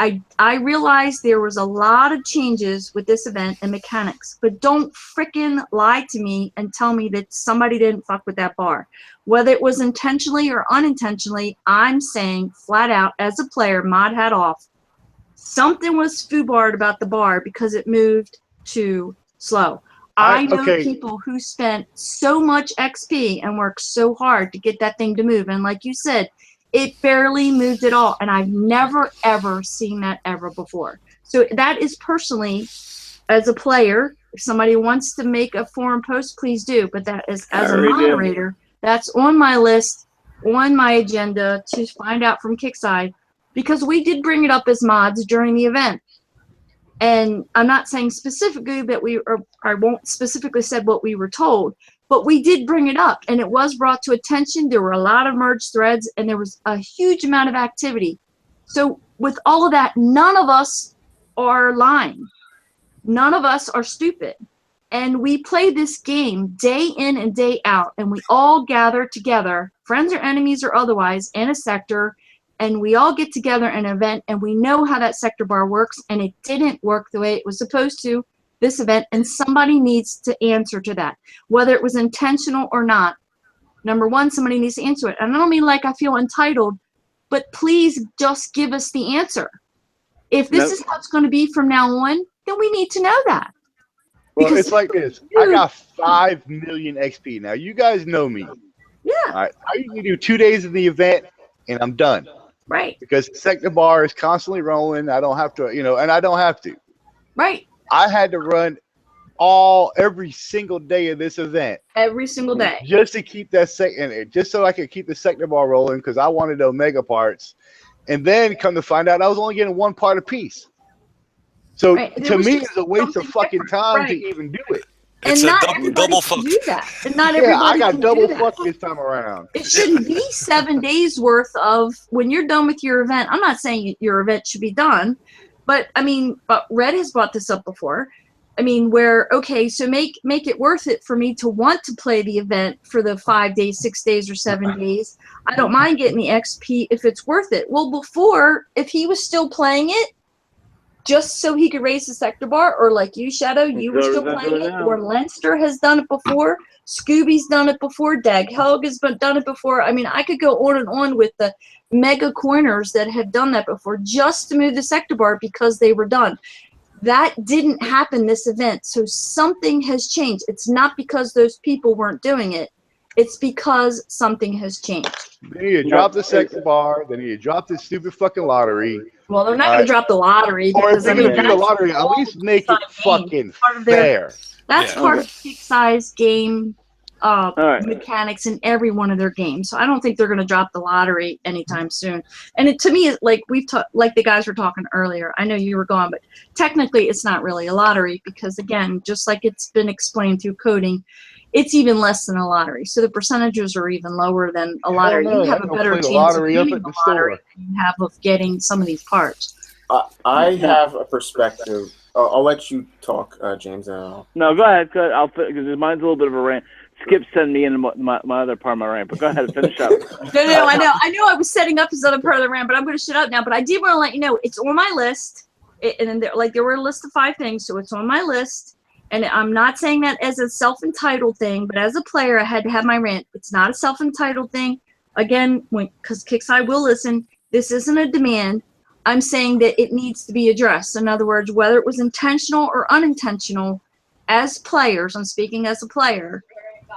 I realized there was a lot of changes with this event and mechanics, but don't frickin' lie to me and tell me that somebody didn't fuck with that bar. Whether it was intentionally or unintentionally, I'm saying flat out, as a player, mod hat off, something was foobarred about the bar because it moved too slow. I know people who spent so much XP and worked so hard to get that thing to move, and like you said, it barely moved at all, and I've never, ever seen that ever before. So that is personally, as a player, if somebody wants to make a forum post, please do. But that is, as a moderator, that's on my list, on my agenda to find out from Kixeye, because we did bring it up as mods during the event. And I'm not saying specifically that I won't specifically said what we were told, but we did bring it up, and it was brought to attention. There were a lot of merged threads, and there was a huge amount of activity. So with all of that, none of us are lying. None of us are stupid. And we play this game day in and day out, and we all gather together, friends or enemies or otherwise, in a sector, and we all get together in an event, and we know how that sector bar works, and it didn't work the way it was supposed to, this event, and somebody needs to answer to that, whether it was intentional or not. Number one, somebody needs to answer it. And I don't mean like I feel entitled, but please just give us the answer. If this is how it's going to be from now on, then we need to know that. Well, it's like this. I got 5 million XP. Now, you guys know me. Yeah. All right. I usually do 2 days of the event, and I'm done. Right. Because sector bar is constantly rolling. I don't have to, and I don't have to. Right. I had to run every single day of this event. Every single day. Just to keep that just so I could keep the sector bar rolling, because I wanted those mega parts. And then come to find out I was only getting 1 part apiece. So to me, it's a waste of fucking time to even do it. It's and a not everybody double can fuck. do that. And not everybody I got can double do that. fuck this time around. It shouldn't be 7 days worth of when you're done with your event. I'm not saying your event should be done, but I mean, but Red has brought this up before. I mean, where, okay, so make it worth it for me to want to play the event for the 5 days, 6 days, or 7 days. I don't mind getting the XP if it's worth it. Well, before, if he was still playing it, just so he could raise the sector bar, or like you, Shadow, you were still playing it, or Leinster has done it before, Scooby's done it before, Dag Helg has done it before. I mean, I could go on and on with the mega coiners that have done that before just to move the sector bar because they were done. That didn't happen this event, so something has changed. It's not because those people weren't doing it. It's because something has changed. They need to drop the sector bar. They need to drop this stupid fucking lottery. Well, they're not going to drop the lottery. Or if Because, they're going to do the lottery, at least make it fucking fair. That's part of kick size game mechanics in every one of their games. So I don't think they're going to drop the lottery anytime soon. And it, to me, like like the guys were talking earlier. I know you were gone, but technically it's not really a lottery because, again, just like it's been explained through coding, it's even less than a lottery. So the percentages are even lower than a lottery. You have a better chance of winning the lottery than you have of getting some of these parts. I have a perspective. I'll let you talk, James. No, go ahead. I'll because mine's a little bit of a rant. Skip send me in my other part of my rant, but go ahead and finish up. No, I know I was setting up his other part of the rant, but I'm going to shut up now. But I did want to let you know it's on my list, and then there were a list of 5 things, so it's on my list. And I'm not saying that as a self-entitled thing, but as a player, I had to have my rant. It's not a self-entitled thing. Again, because Kickside will listen, this isn't a demand. I'm saying that it needs to be addressed. In other words, whether it was intentional or unintentional, as players, I'm speaking as a player,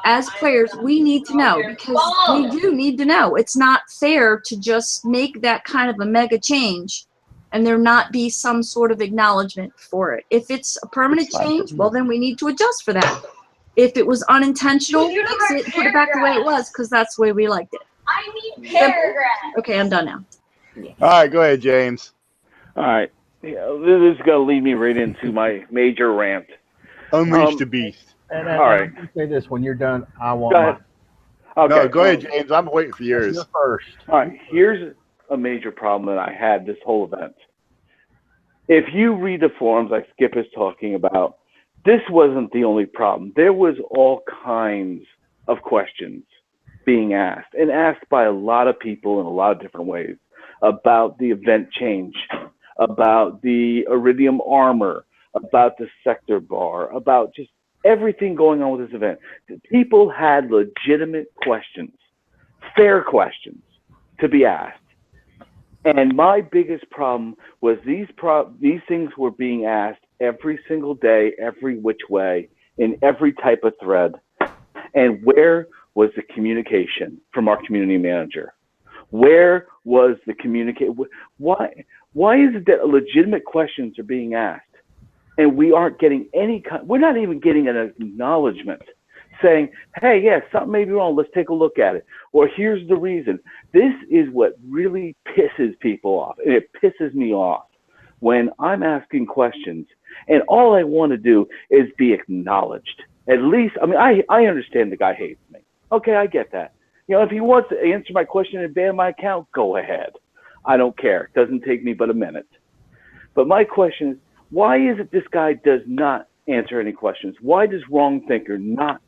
as players, we need to know because we do need to know. It's not fair to just make that kind of a mega change and there not be some sort of acknowledgement for it. If it's a permanent change, well, then we need to adjust for that. If it was unintentional, fix it, put it back the way it was because that's the way we liked it. I need paragraph. Okay, I'm done now. All right, go ahead, James. All right. Yeah, this is going to lead me right into my major rant. Unleash the beast. And all right. Let me say this: when you're done, I want. Go ahead. Okay. No, go ahead, James. I'm waiting for yours. You're first. All right. Here's a major problem that I had this whole event. If you read the forums like Skip is talking about, this wasn't the only problem. There was all kinds of questions being asked, and asked by a lot of people in a lot of different ways, about the event change, about the iridium armor, about the sector bar, about just everything going on with this event. People had legitimate questions, fair questions to be asked. And my biggest problem was these things were being asked every single day, every which way, in every type of thread. And where was the communication from our community manager? Where was the communication? Why is it that legitimate questions are being asked and we aren't getting we're not even getting an acknowledgement saying, hey, yeah, something may be wrong. Let's take a look at it. Or here's the reason. This is what really pisses people off, and it pisses me off. when I'm asking questions and all I want to do is be acknowledged. At least, I mean, I understand the guy hates me. Okay, I get that. You know, if he wants to answer my question and ban my account, go ahead. I don't care. It doesn't take me but a minute. But my question is, why is it this guy does not answer any questions? Why does Wrong Thinker not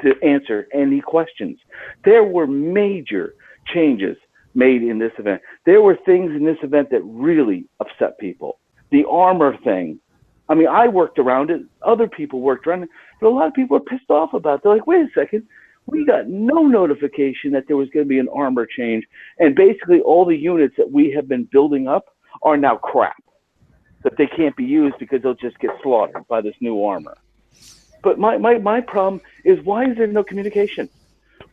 to answer any questions? There were major changes made in this event. There were things in this event that really upset people. The armor thing. I mean, I worked around it. Other people worked around it. But a lot of people are pissed off about it. They're like, wait a second. We got no notification that there was going to be an armor change. And basically all the units that we have been building up are now crap. That they can't be used because they'll just get slaughtered by this new armor. But my problem is, why is there no communication?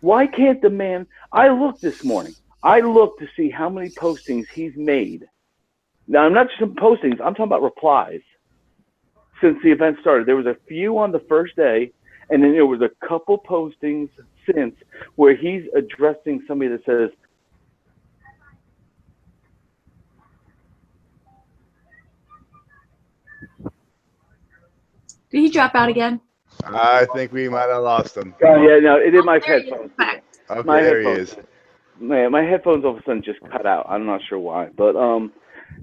Why can't the man, I looked this morning. I looked to see how many postings he's made. Now, I'm not just postings. I'm talking about replies. Since the event started, there was a few on the first day, and then there was a couple postings since where he's addressing somebody that says, Did he drop out again? I think we might have lost him. oh, yeah, no, it is my headphones. Okay, My there he headphones. is. Man, my headphones all of a sudden just cut out. I'm not sure why, but you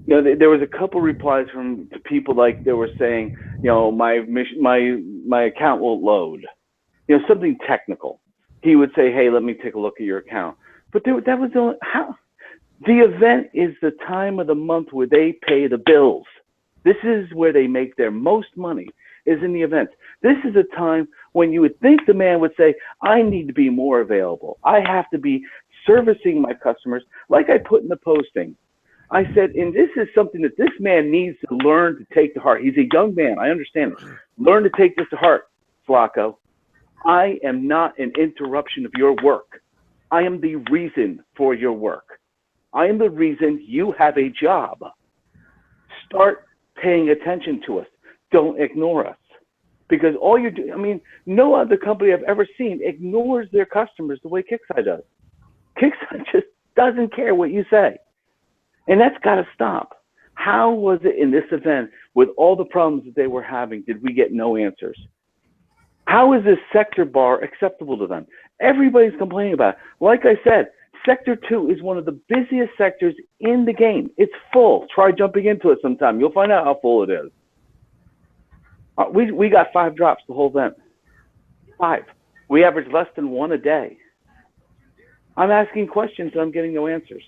know, there was a couple replies from people like they were saying, you know, my account won't load, you know, something technical. He would say, hey, let me take a look at your account. But that was the only, how. The event is the time of the month where they pay the bills. This is where they make their most money, is in the event. This is a time when you would think the man would say, I need to be more available. I have to be servicing my customers, like I put in the posting. I said, and this is something that this man needs to learn to take to heart. He's a young man. I understand it. Learn to take this to heart, Flacco. I am not an interruption of your work. I am the reason for your work. I am the reason you have a job. Start paying attention to us. Don't ignore us. Because all you're doing, I mean, no other company I've ever seen ignores their customers the way Kickside does. Kickside just doesn't care what you say. And that's got to stop. How was it in this event, with all the problems that they were having, did we get no answers? How is this sector bar acceptable to them? Everybody's complaining about it. Like I said, Sector 2 is one of the busiest sectors in the game. It's full. Try jumping into it sometime. You'll find out how full it is. We got 5 drops the whole event. 5. We average less than 1 a day. I'm asking questions and I'm getting no answers.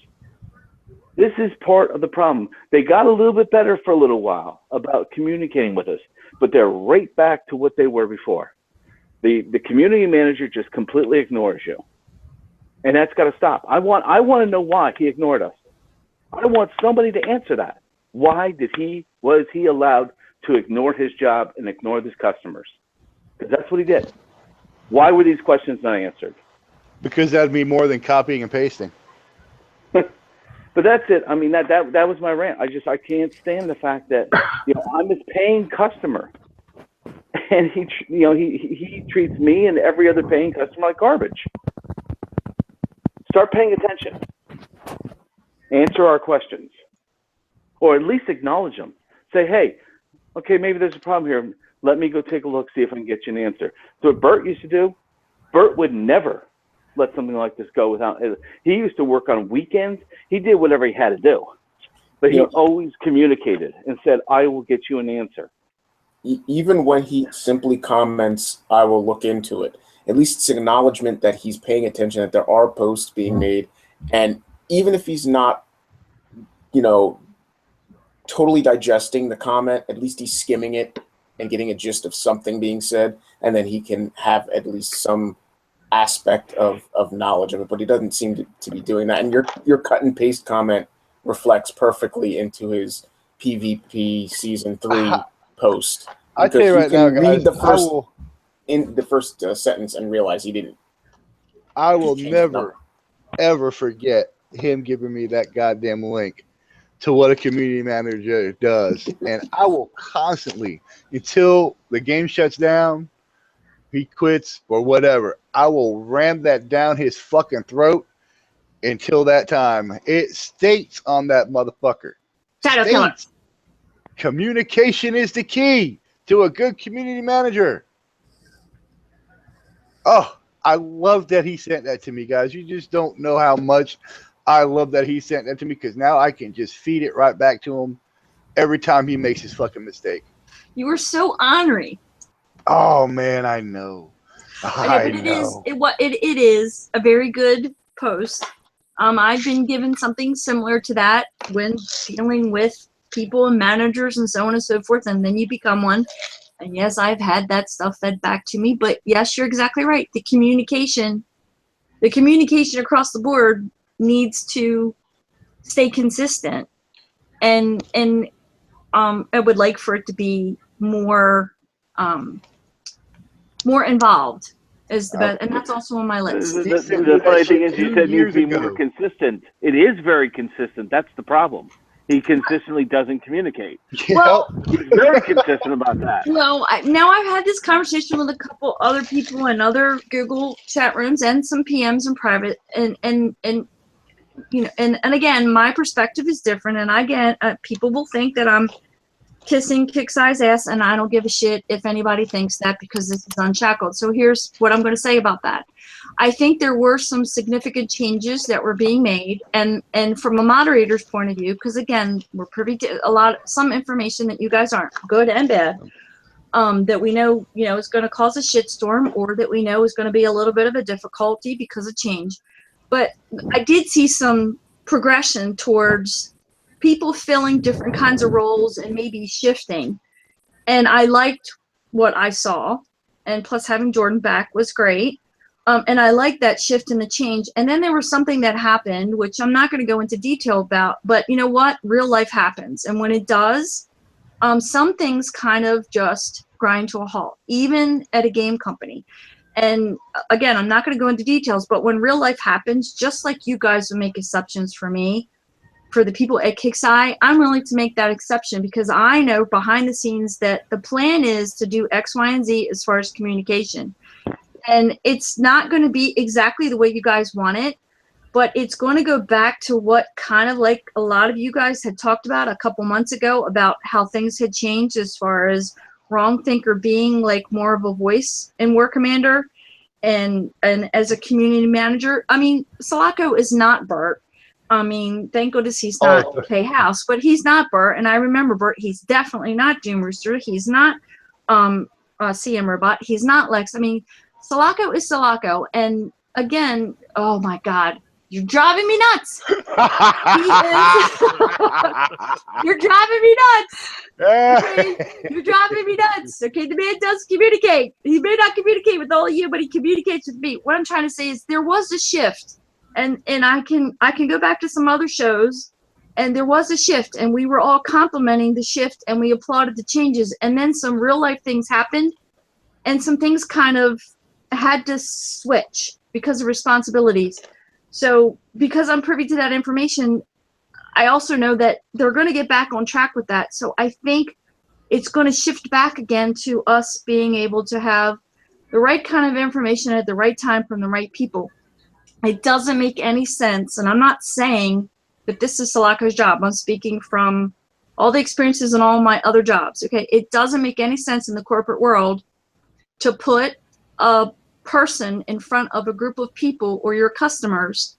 This is part of the problem. They got a little bit better for a little while about communicating with us, but they're right back to what they were before. The community manager just completely ignores you. And that's got to stop. I want to know why he ignored us. I want somebody to answer that. Why was he allowed to ignore his job and ignore his customers? Because that's what he did. Why were these questions not answered? Because that'd be more than copying and pasting. But that's it. I mean, that was my rant. I can't stand the fact that, you know, I'm his paying customer, and he treats me and every other paying customer like garbage. Start paying attention. Answer our questions, or at least acknowledge them. Say, hey, okay, maybe there's a problem here. Let me go take a look, see if I can get you an answer. So what Bert used to do, Bert would never let something like this go without. He used to work on weekends. He did whatever he had to do, but he always communicated and said, I will get you an answer. Even when he simply comments, I will look into it. At least it's acknowledgement that he's paying attention, that there are posts being made. And even if he's not, you know, totally digesting the comment, at least he's skimming it and getting a gist of something being said. And then he can have at least some aspect of knowledge of it, but he doesn't seem to be doing that. And your cut and paste comment reflects perfectly into his PvP Season 3 post. I tell you right now, guys, in the first sentence and realize he didn't. I will never, ever forget him giving me that goddamn link to what a community manager does. And I will constantly, until the game shuts down, he quits or whatever, I will ram that down his fucking throat until that time. It states on that motherfucker. Shadow Killer. Communication is the key to a good community manager. Oh, I love that he sent that to me, guys. You just don't know how much I love that he sent that to me because now I can just feed it right back to him every time he makes his fucking mistake. You were so ornery. Oh man, I know. I But know. it is a very good post. I've been given something similar to that when dealing with people and managers and so on and so forth, and then you become one. And yes, I've had that stuff fed back to me. But yes, you're exactly right. The communication across the board needs to stay consistent, and I would like for it to be more involved. Is the best, and that's also on my list. The funny thing is, you said it needs to be more consistent. It is very consistent. That's the problem. He consistently doesn't communicate. Well, he's very consistent about that. Well, now I've had this conversation with a couple other people in other Google chat rooms and some PMs in private, and you know, and again, my perspective is different, and again, people will think that I'm kissing Kick-Size ass, and I don't give a shit if anybody thinks that because this is Unshackled. So here's what I'm going to say about that. I think there were some significant changes that were being made, and from a moderator's point of view, because again, we're privy to some information that you guys aren't, good and bad, that we know, is going to cause a shitstorm, or that we know is going to be a little bit of a difficulty because of change. But I did see some progression towards people filling different kinds of roles and maybe shifting. And I liked what I saw. And plus having Jordan back was great. And I liked that shift and the change. And then there was something that happened, which I'm not going to go into detail about, but you know what? Real life happens. And when it does, some things kind of just grind to a halt, even at a game company. And again, I'm not going to go into details, but when real life happens, just like you guys would make exceptions for me, for the people at Kick-Size, I'm willing to make that exception because I know behind the scenes that the plan is to do X, Y, and Z as far as communication. And it's not going to be exactly the way you guys want it, but it's going to go back to what kind of like a lot of you guys had talked about a couple months ago about how things had changed as far as Wrong Thinker being like more of a voice in War Commander and as a community manager. I mean, Salako is not Bert. I mean, thank goodness he's not K House, but he's not Bert. And I remember Bert, he's definitely not Doom Rooster. He's not CM Robot. He's not Lex. I mean, Salako is Salako. And again, oh my God, you're driving me nuts. You're driving me nuts. Okay? You're driving me nuts. Okay, the man does communicate. He may not communicate with all of you, but he communicates with me. What I'm trying to say is there was a shift. And I can go back to some other shows, and there was a shift, and we were all complimenting the shift, and we applauded the changes. And then some real life things happened, and some things kind of had to switch because of responsibilities. So because I'm privy to that information, I also know that they're going to get back on track with that. So I think it's going to shift back again to us being able to have the right kind of information at the right time from the right people. It doesn't make any sense, and I'm not saying that this is Salako's job. I'm speaking from all the experiences and all my other jobs. Okay, it doesn't make any sense in the corporate world to put a person in front of a group of people or your customers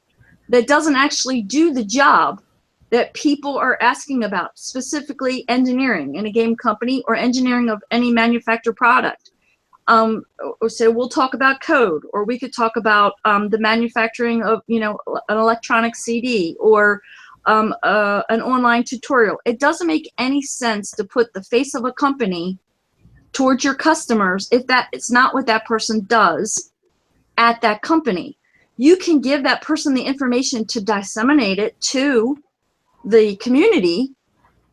that doesn't actually do the job that people are asking about, specifically engineering in a game company or engineering of any manufactured product. So we'll talk about code, or we could talk about the manufacturing of, an electronic CD or an online tutorial. It doesn't make any sense to put the face of a company towards your customers if it's not what that person does at that company. You can give that person the information to disseminate it to the community,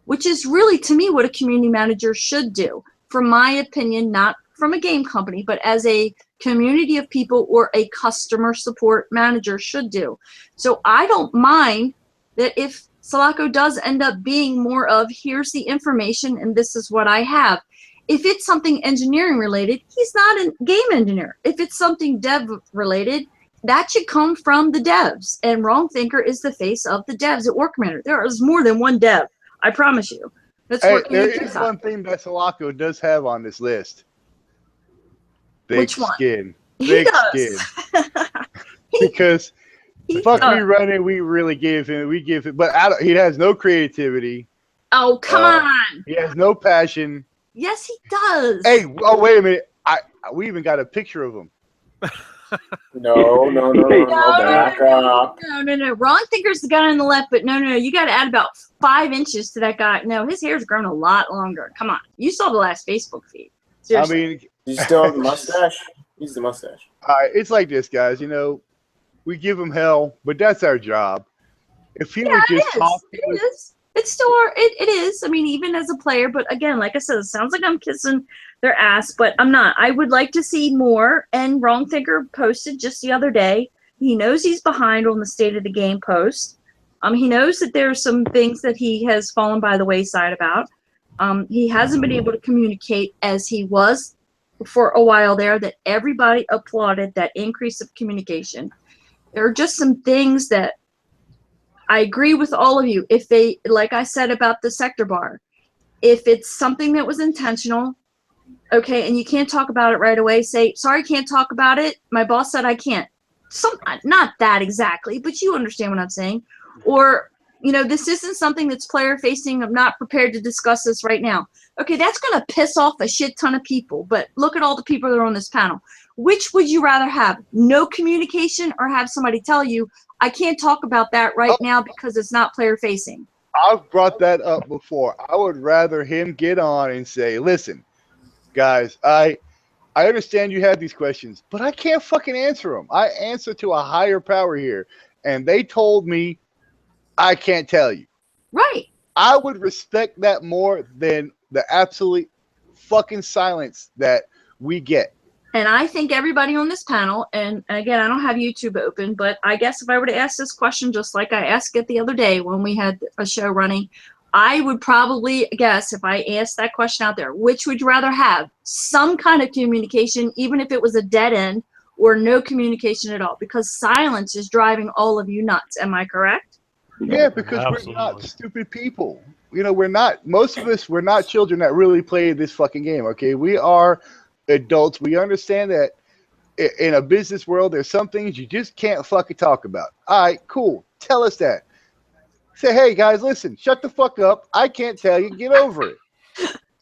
which is really, to me, what a community manager should do. From my opinion, not from a game company, but as a community of people or a customer support manager should do. So I don't mind that if Salako does end up being more of, here's the information and this is what I have. If it's something engineering related, he's not a game engineer. If it's something dev related, that should come from the devs. And Wrong Thinker is the face of the devs at War Commander. There is more than one dev, I promise you. Let's Hey, work there you is one thing that Sulaco does have on this list. Thick Which one? skin. He Thick does. skin. Because He fuck does. me running, we really give him. We give him, but he has no creativity. Oh, come on. He has no passion. Yes, he does. Hey, oh wait a minute. We even got a picture of him. No, back up. No. Wrong thinker's the guy on the left, but no. You got to add about 5 inches to that guy. No, his hair's grown a lot longer. Come on. You saw the last Facebook feed. Seriously. I mean, You still have the mustache? He's the mustache. it's like this, guys. You know, we give him hell, but that's our job. If he would just talk, it is. It's still it is. I mean, even as a player, but again, like I said, it sounds like I'm kissing their ass, but I'm not. I would like to see more. And Wrong Thinker posted just the other day. He knows he's behind on the state of the game post. He knows that there's some things that he has fallen by the wayside about. He hasn't been able to communicate as he was for a while there. That everybody applauded that increase of communication. There are just some things that I agree with all of you. If they, like I said about the sector bar, if it's something that was intentional, okay, and you can't talk about it right away, say, sorry, can't talk about it. My boss said I can't. Not that exactly, but you understand what I'm saying. Or, this isn't something that's player facing. I'm not prepared to discuss this right now. Okay, that's going to piss off a shit ton of people. But look at all the people that are on this panel. Which would you rather have? No communication or have somebody tell you, I can't talk about that right now because it's not player facing? I've brought that up before. I would rather him get on and say, listen, guys, I understand you have these questions, but I can't fucking answer them. I answer to a higher power here, and they told me I can't tell you. Right. I would respect that more than the absolute fucking silence that we get. And I think everybody on this panel, and again, I don't have YouTube open, but I guess if I were to ask this question just like I asked it the other day when we had a show running, I would probably guess if I asked that question out there, which would you rather have? Some kind of communication, even if it was a dead end, or no communication at all? Because silence is driving all of you nuts. Am I correct? Yeah, because we're not stupid people. We're not, most of us, we're not children that really play this fucking game, okay? We are adults. We understand that in a business world, there's some things you just can't fucking talk about. All right, cool. Tell us that. Say, hey, guys, listen, shut the fuck up. I can't tell you. Get over it.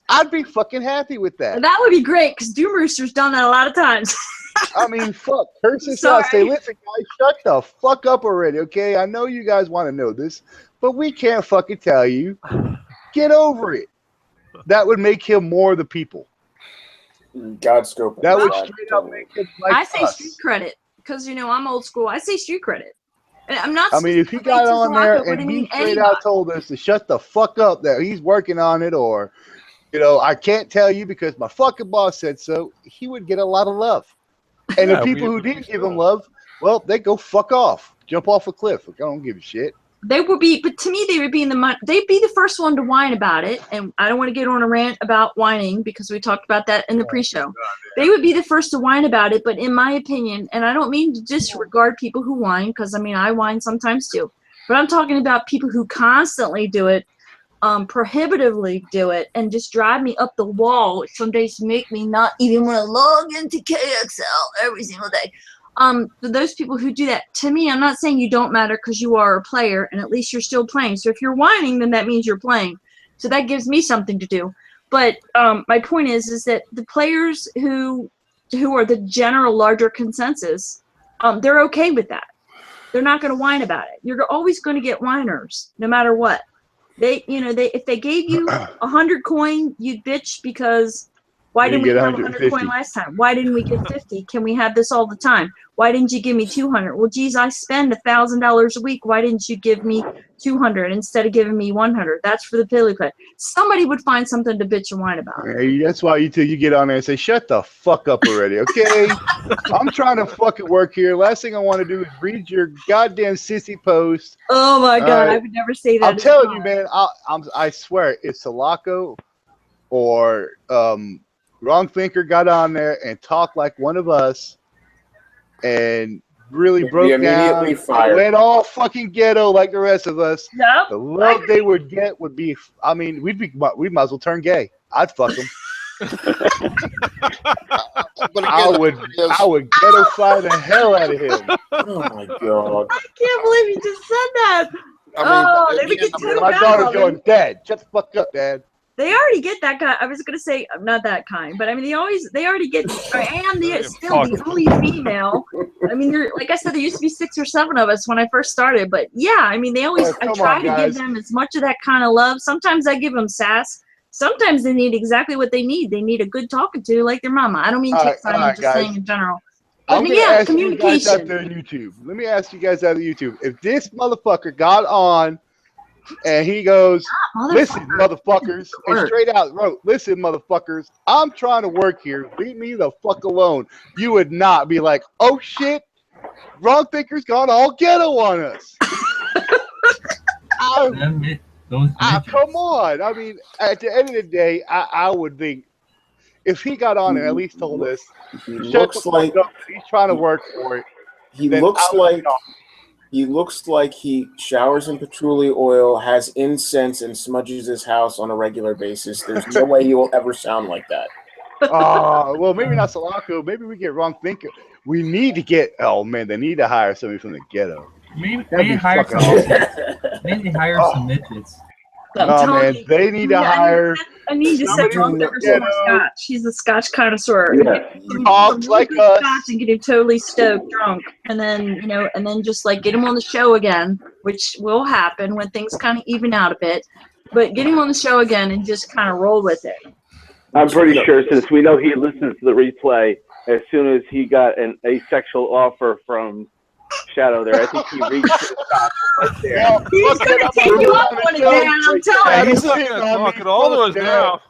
I'd be fucking happy with that. That would be great, because Doom Rooster's done that a lot of times. I mean, fuck. Curse us out. Say, listen, guys, shut the fuck up already, okay? I know you guys want to know this, but we can't fucking tell you. Get over it. That would make him more the people. God scope. That would straight up make him like I say us. street credit, because, I'm old school. I say street credit. And I'm not. I mean, if he got on there and he straight out told us to shut the fuck up, that he's working on it, or, I can't tell you because my fucking boss said so, he would get a lot of love. And the people who didn't give him love, well, they go fuck off, jump off a cliff. I don't give a shit. They would be, but to me, they would be they'd be the first one to whine about it. And I don't want to get on a rant about whining because we talked about that in the pre-show. They would be the first to whine about it. But in my opinion, and I don't mean to disregard people who whine, because I whine sometimes too. But I'm talking about people who constantly do it, prohibitively do it, and just drive me up the wall. Some days make me not even want to log into KXL every single day. For those people who do that, to me, I'm not saying you don't matter because you are a player and at least you're still playing. So if you're whining, then that means you're playing. So that gives me something to do. But my point is that the players who are the general larger consensus, they're okay with that. They're not going to whine about it. You're always going to get whiners, no matter what. If they gave you 100 coin, you'd bitch because why didn't we have 100 coin last time? Why didn't we get 50? Can we have this all the time? Why didn't you give me 200? Well, geez, I spend $1,000 a week. Why didn't you give me 200 instead of giving me 100? That's for the Pilly Play. Somebody would find something to bitch and whine about. Hey, that's why you get on there and say, shut the fuck up already, okay? I'm trying to fucking work here. Last thing I want to do is read your goddamn sissy post. Oh my God, I would never say that. I'm telling you, man, I swear, if Sulaco or Wrong Thinker got on there and talked like one of us, and really They'd be broke down, immediately fired. went all fucking ghetto like the rest of us, Yep. the love they would get would be, I mean, we might as well turn gay. I'd fuck them. But I again, would ghetto-fy the hell out of him. Oh my god. I can't believe you just said that. I mean, They would get again, too My bad daughter's on going, them. Dad, shut the fuck up, Dad. They already get that kind. I was gonna say not that kind, but I mean they already get. I am still the only female. I mean, like I said, there used to be 6 or 7 of us when I first started, but yeah, I mean they always. I Come try on, to give guys. them as much of that kind of love. Sometimes I give them sass. Sometimes they need exactly what they need. They need a good talking to, like their mama. I don't mean All text. right, I'm just guys. saying in general. I'm But gonna yeah, ask you guys out communication. there on YouTube. Let me ask you guys out of YouTube. If this motherfucker got on and he goes, listen, motherfuckers, and straight out wrote, listen, motherfuckers, I'm trying to work here. Leave me the fuck alone. You would not be like, oh shit, wrong thinker's gone all ghetto on us. Come on. I mean, at the end of the day, I would think if he got on and at least told us, He shut the looks fuck like up, he's trying to work for it. he then looks I would like be off. he looks like he showers in patchouli oil, has incense, and smudges his house on a regular basis. There's no way he will ever sound like that. Well, maybe not Solanco. Maybe we get wrong thinker. We need to get. Oh man, they need to hire somebody from the ghetto. Maybe hire some midgets. Oh man, they need to hire. I need to set Drunk Thinker some more scotch. He's a scotch connoisseur. Yeah. Some Hogs really like good us. scotch and get him totally stoked drunk, and then and then just like get him on the show again, which will happen when things kind of even out a bit. But get him on the show again and just kind of roll with it. I'm pretty sure, since we know he listens to the replay, as soon as he got an asexual offer from Shadow there, I think he reached the top right there. He's gonna take you up on it, man. I'm telling you. He's not gonna talk at all to us now.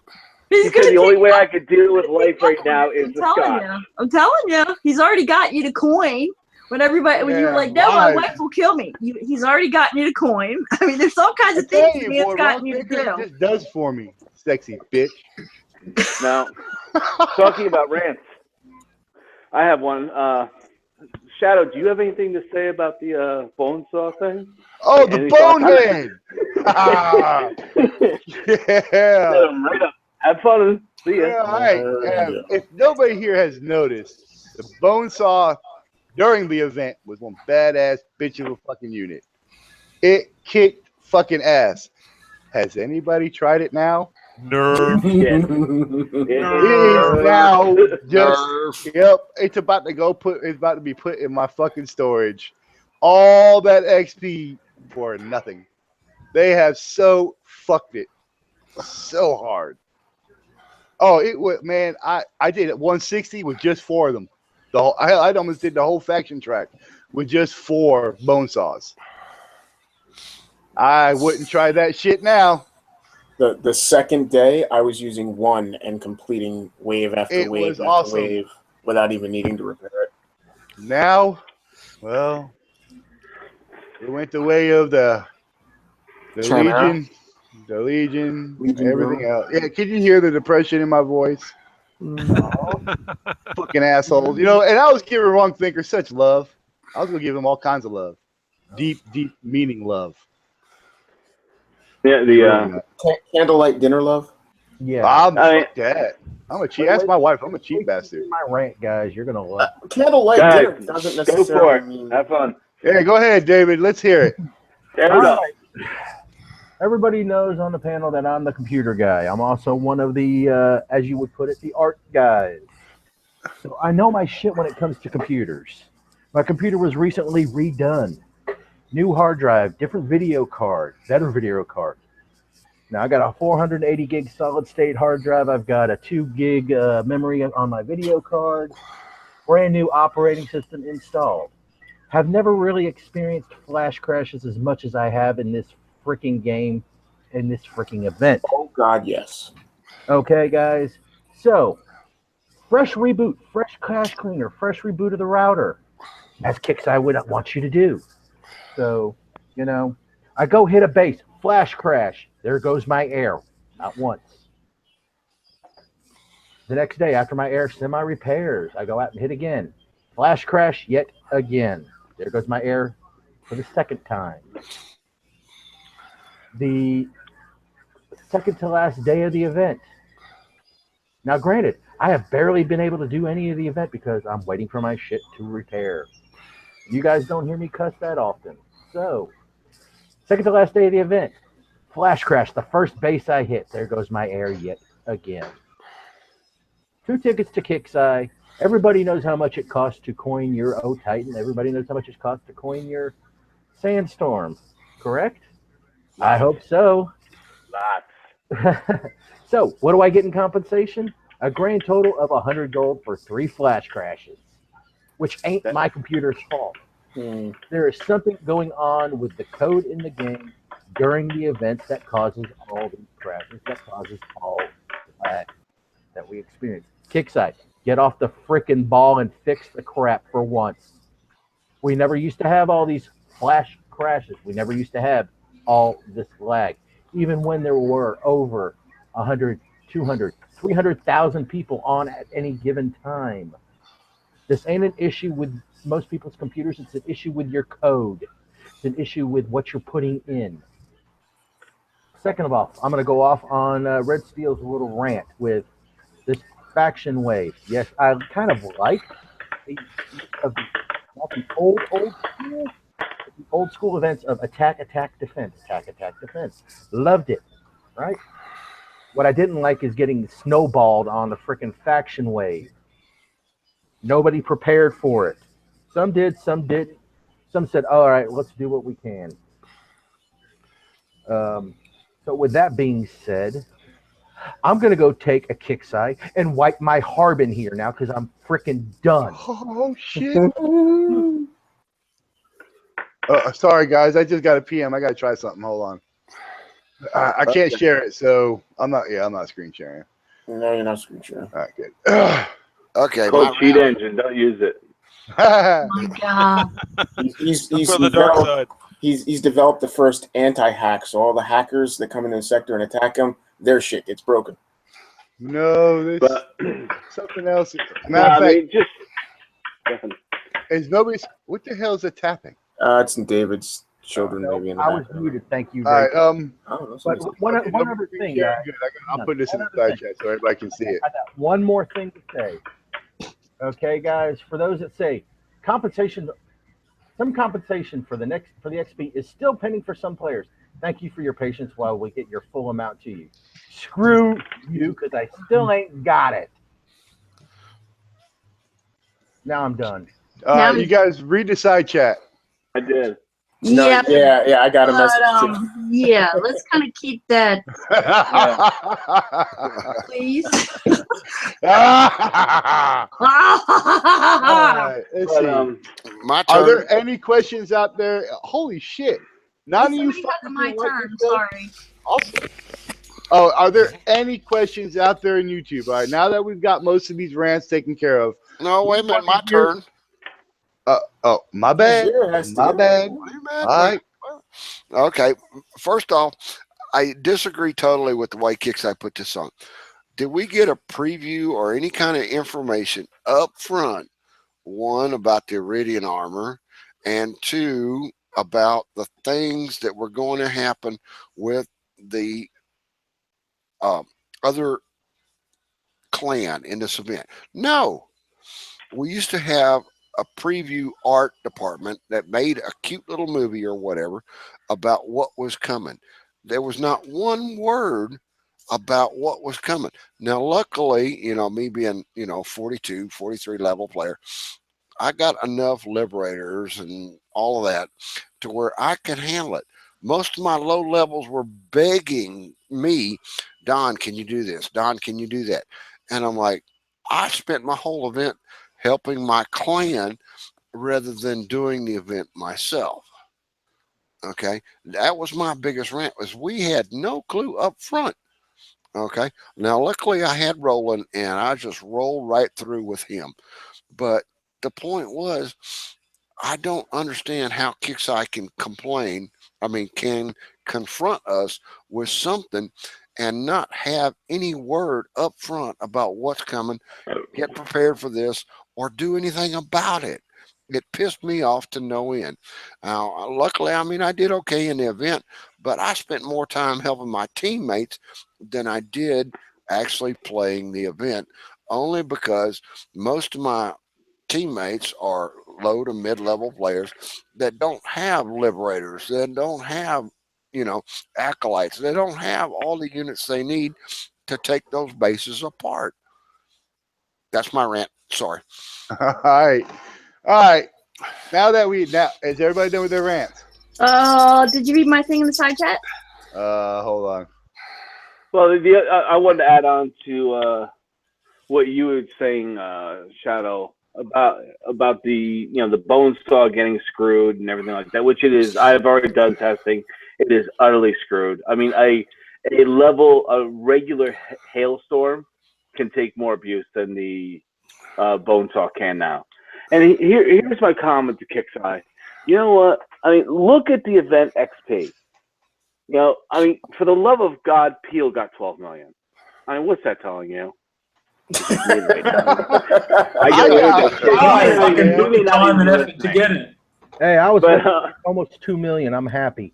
He said the only way I could deal with life right now is the scotch. I'm telling you, he's already got you to coin. When you were like, no, my wife will kill me. He's already gotten you to coin. I mean, there's all kinds of things the man's gotten you to do. Just does for me, sexy bitch. Now, talking about rants, I have one. Shadow, do you have anything to say about the bone saw thing? Oh, the bonehead! Yeah. Right up. Have fun. See ya. Yeah, all right. If nobody here has noticed, the bone saw during the event was one badass bitch of a fucking unit. It kicked fucking ass. Has anybody tried it now? Nerve. It is now just it's about to be put in my fucking storage. All that XP for nothing. They have so fucked it so hard. Oh, it was, man, I did it 160 with just 4 of them. I almost did the whole faction track with just 4 bone saws. I wouldn't try that shit now. The second day, I was using 1 and completing wave after wave after wave without even needing to repair it. Now, well, it went the way of the Legion, everything else. Yeah, can you hear the depression in my voice? Fucking assholes, and I was giving Wrong Thinker such love. I was gonna give him all kinds of love, deep meaning love. Yeah, the candlelight dinner love. Yeah, I'm that. I'm a cheat. Ask my wife. I'm a cheat bastard. My rant, guys. You're gonna love. Candlelight dinner doesn't necessarily mean. Have fun. Yeah, go ahead, David. Let's hear it. Everybody knows on the panel that I'm the computer guy. I'm also one of the, as you would put it, the art guys. So I know my shit when it comes to computers. My computer was recently redone. New hard drive, different video card, better video card. Now I got a 480 gig solid state hard drive. I've got a 2 gig memory on my video card. Brand new operating system installed. Have never really experienced flash crashes as much as I have in this freaking game, in this freaking event. Oh God, yes. Okay, guys. So, fresh reboot, fresh cache cleaner, fresh reboot of the router. That's kicks I would want you to do. So, I go hit a base, flash crash. There goes my air. Not once. The next day, after my air semi-repairs, I go out and hit again. Flash crash yet again. There goes my air for the second time. The second to last day of the event. Now, granted, I have barely been able to do any of the event because I'm waiting for my shit to repair. You guys don't hear me cuss that often. So, second to last day of the event. Flash crash, the first base I hit. There goes my air yet again. 2 tickets to Kixeye. Everybody knows how much it costs to coin your O-Titan. Everybody knows how much it costs to coin your Sandstorm. Correct? I hope so. Lots. So, what do I get in compensation? A grand total of 100 gold for 3 flash crashes, which ain't my computer's fault. There is something going on with the code in the game during the event that causes all these crashes, that causes all the lag that we experience. Kickside, get off the frickin' ball and fix the crap for once. We never used to have all these flash crashes. We never used to have all this lag. Even when there were over 100, 200, 300,000 people on at any given time. This ain't an issue with most people's computers. It's an issue with your code. It's an issue with what you're putting in. Second of all, I'm going to go off on Red Steel's little rant with this faction wave. Yes, I kind of like the old school events of attack, defense, attack, defense. Loved it, right? What I didn't like is getting snowballed on the freaking faction wave. Nobody prepared for it. Some did, some didn't. Some said, all right, let's do what we can. So with that being said, I'm going to go take a Kixeye and wipe my Harbin here now because I'm freaking done. Oh, shit. Sorry, guys. I just got a PM. I got to try something. Hold on. I can't share it, so I'm not screen sharing. No, you're not screen sharing. All right, good. Okay. It's called cheat engine. Don't use it. Oh my God. He's For the dark side. He's developed the first anti-hack, so all the hackers that come into the sector and attack him, their shit gets broken. No, there's But something else. no, Matter of I fact, mean, just is nobody's. What the hell is it tapping? It's in David's children, maybe. In the I was background. muted. Thank you. All right. But one other thing, guys. Good. I'll put this in the side chat so everybody can see it. I got one more thing to say. Okay, guys. For those that say compensation, some compensation for the XP is still pending for some players. Thank you for your patience while we get your full amount to you. Screw you, because I still ain't got it. Now I'm done. You guys read the side chat. I did. No, yeah, I got a message too. Yeah, let's kind of keep that, please. All right, let's see. My turn. Are there any questions out there? Holy shit! None of you. Somebody had my fucking turn. Sorry. Awesome. Oh, are there any questions out there in YouTube? All right, now that we've got most of these rants taken care of. No, wait a minute. My turn. Oh, my bad. My bad. All right. Okay. First off, I disagree totally with the way Kixeye put this on. Did we get a preview or any kind of information up front? One, about the Iridian armor, and two, about the things that were going to happen with the other clan in this event? No. We used to have a preview art department that made a cute little movie or whatever about what was coming. There was not one word about what was coming. Now, luckily, me being, 42, 43 level player, I got enough liberators and all of that to where I could handle it. Most of my low levels were begging me, Don, can you do this? Don, can you do that? And I'm like, I spent my whole event helping my clan rather than doing the event myself. Okay, that was my biggest rant, was we had no clue up front. Okay, now luckily I had Roland and I just rolled right through with him. But the point was, I don't understand how Kixeye can can confront us with something and not have any word up front about what's coming, get prepared for this, or do anything about it. It pissed me off to no end. Now, luckily, I mean, I did okay in the event, but I spent more time helping my teammates than I did actually playing the event, only because most of my teammates are low to mid-level players that don't have liberators, that don't have, acolytes, they don't have all the units they need to take those bases apart. That's my rant. Sorry. All right. All right. Now, is everybody done with their rants? Did you read my thing in the side chat? Hold on. Well, I wanted to add on to what you were saying, Shadow, about the the bone saw getting screwed and everything like that, which it is. I've already done testing. It is utterly screwed. I mean, a regular hailstorm can take more abuse than the bone saw can now. And here's my comment to Kickside. You know what? I mean, look at the event XP. I mean, for the love of God, Peel got 12 million. I mean, what's that telling you? I fucking put the time and effort to get it. Hey, I was almost 2 million. I'm happy.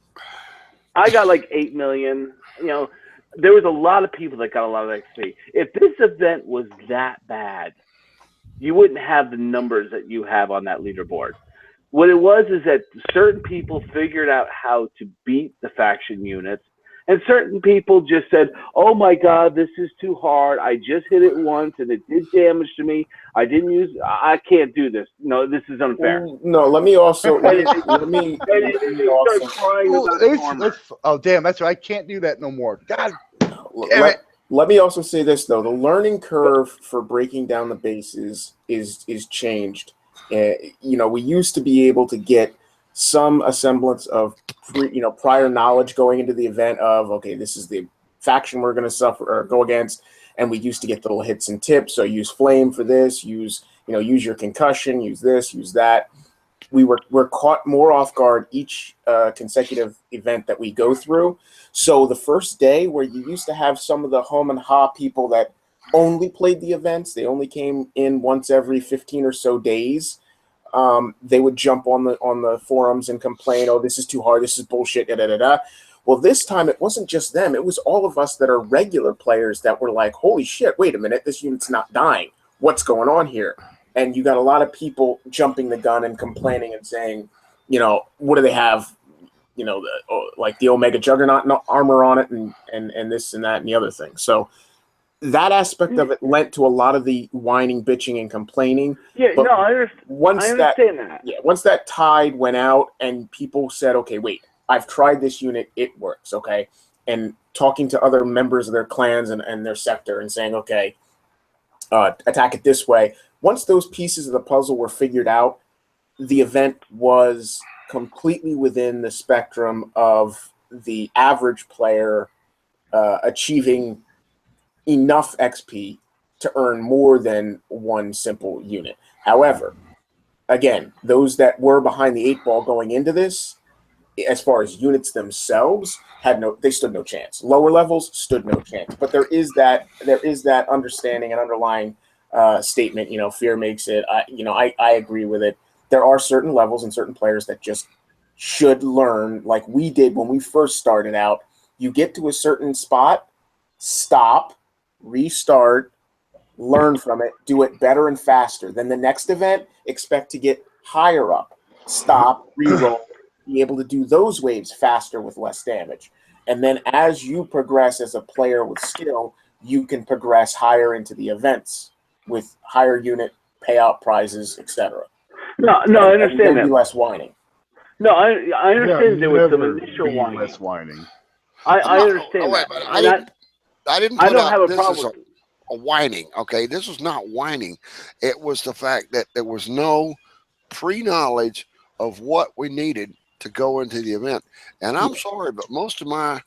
I got like 8 million. There was a lot of people that got a lot of XP. If this event was that bad, you wouldn't have the numbers that you have on that leaderboard. What it was is that certain people figured out how to beat the faction units, and certain people just said, "Oh my God, this is too hard. I just hit it once and it did damage to me. I can't do this. No, this is unfair." No, let me also oh damn, that's right. I can't do that no more. God damn it. Let me also say this though: the learning curve for breaking down the bases is changed. We used to be able to get some semblance of prior knowledge going into the event of, okay, this is the faction we're going to suffer or go against, and we used to get little hits and tips. So use flame for this, use your concussion, use this, use that. We're caught more off guard each consecutive event that we go through. So the first day where you used to have some of the home and ha people that only played the events, they only came in once every 15 or so days. They would jump on the forums and complain, "Oh, this is too hard. This is bullshit." Da, da, da, da. Well, this time it wasn't just them. It was all of us that are regular players that were like, "Holy shit! Wait a minute. This unit's not dying. What's going on here?" And you got a lot of people jumping the gun and complaining and saying, "What do they have? Like the Omega Juggernaut armor on it, and this and that and the other thing." So that aspect of it lent to a lot of the whining, bitching, and complaining. Yeah, but no, I understand that. Yeah, once that tide went out and people said, "Okay, wait, I've tried this unit, it works," okay, and talking to other members of their clans and their sector and saying, "Okay, attack it this way." Once those pieces of the puzzle were figured out, the event was completely within the spectrum of the average player achieving enough XP to earn more than one simple unit. However, again, those that were behind the 8 ball going into this, as far as units themselves, they stood no chance. Lower levels stood no chance. But there is that understanding and underlying statement. Fear makes it. I agree with it. There are certain levels and certain players that just should learn, like we did when we first started out. You get to a certain spot, stop, restart, learn from it, do it better and faster. Then the next event, expect to get higher up, stop, reroll, be able to do those waves faster with less damage. And then as you progress as a player with skill, you can progress higher into the events with higher unit payout prizes, etc. No, I understand that. Be less whining. No, I understand there was some initial whining. Less whining. I understand that. I didn't. I don't have a problem with a whining. Okay, this was not whining. It was the fact that there was no pre-knowledge of what we needed to go into the event. And I'm sorry, but most of my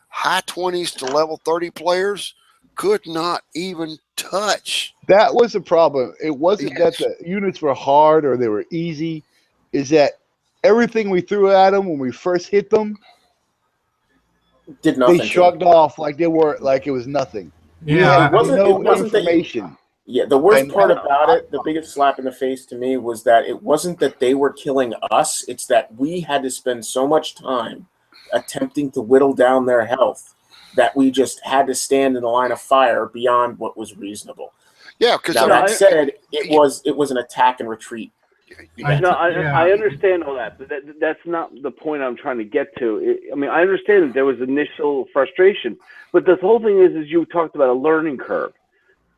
high 20s to level 30 players could not even touch. That was the problem. It wasn't that the units were hard or they were easy. Is that everything we threw at them when we first hit them, did nothing. They shrugged off like it was nothing. Yeah, it wasn't information. Yeah, the worst And- part about it, the biggest slap in the face to me was that it wasn't that they were killing us, it's that we had to spend so much time attempting to whittle down their health that we just had to stand in the line of fire beyond what was reasonable. Yeah, because Now that said, it was an attack and retreat. I understand all that, but that's not the point I'm trying to get to. I mean, I understand that there was initial frustration, but the whole thing is you talked about a learning curve.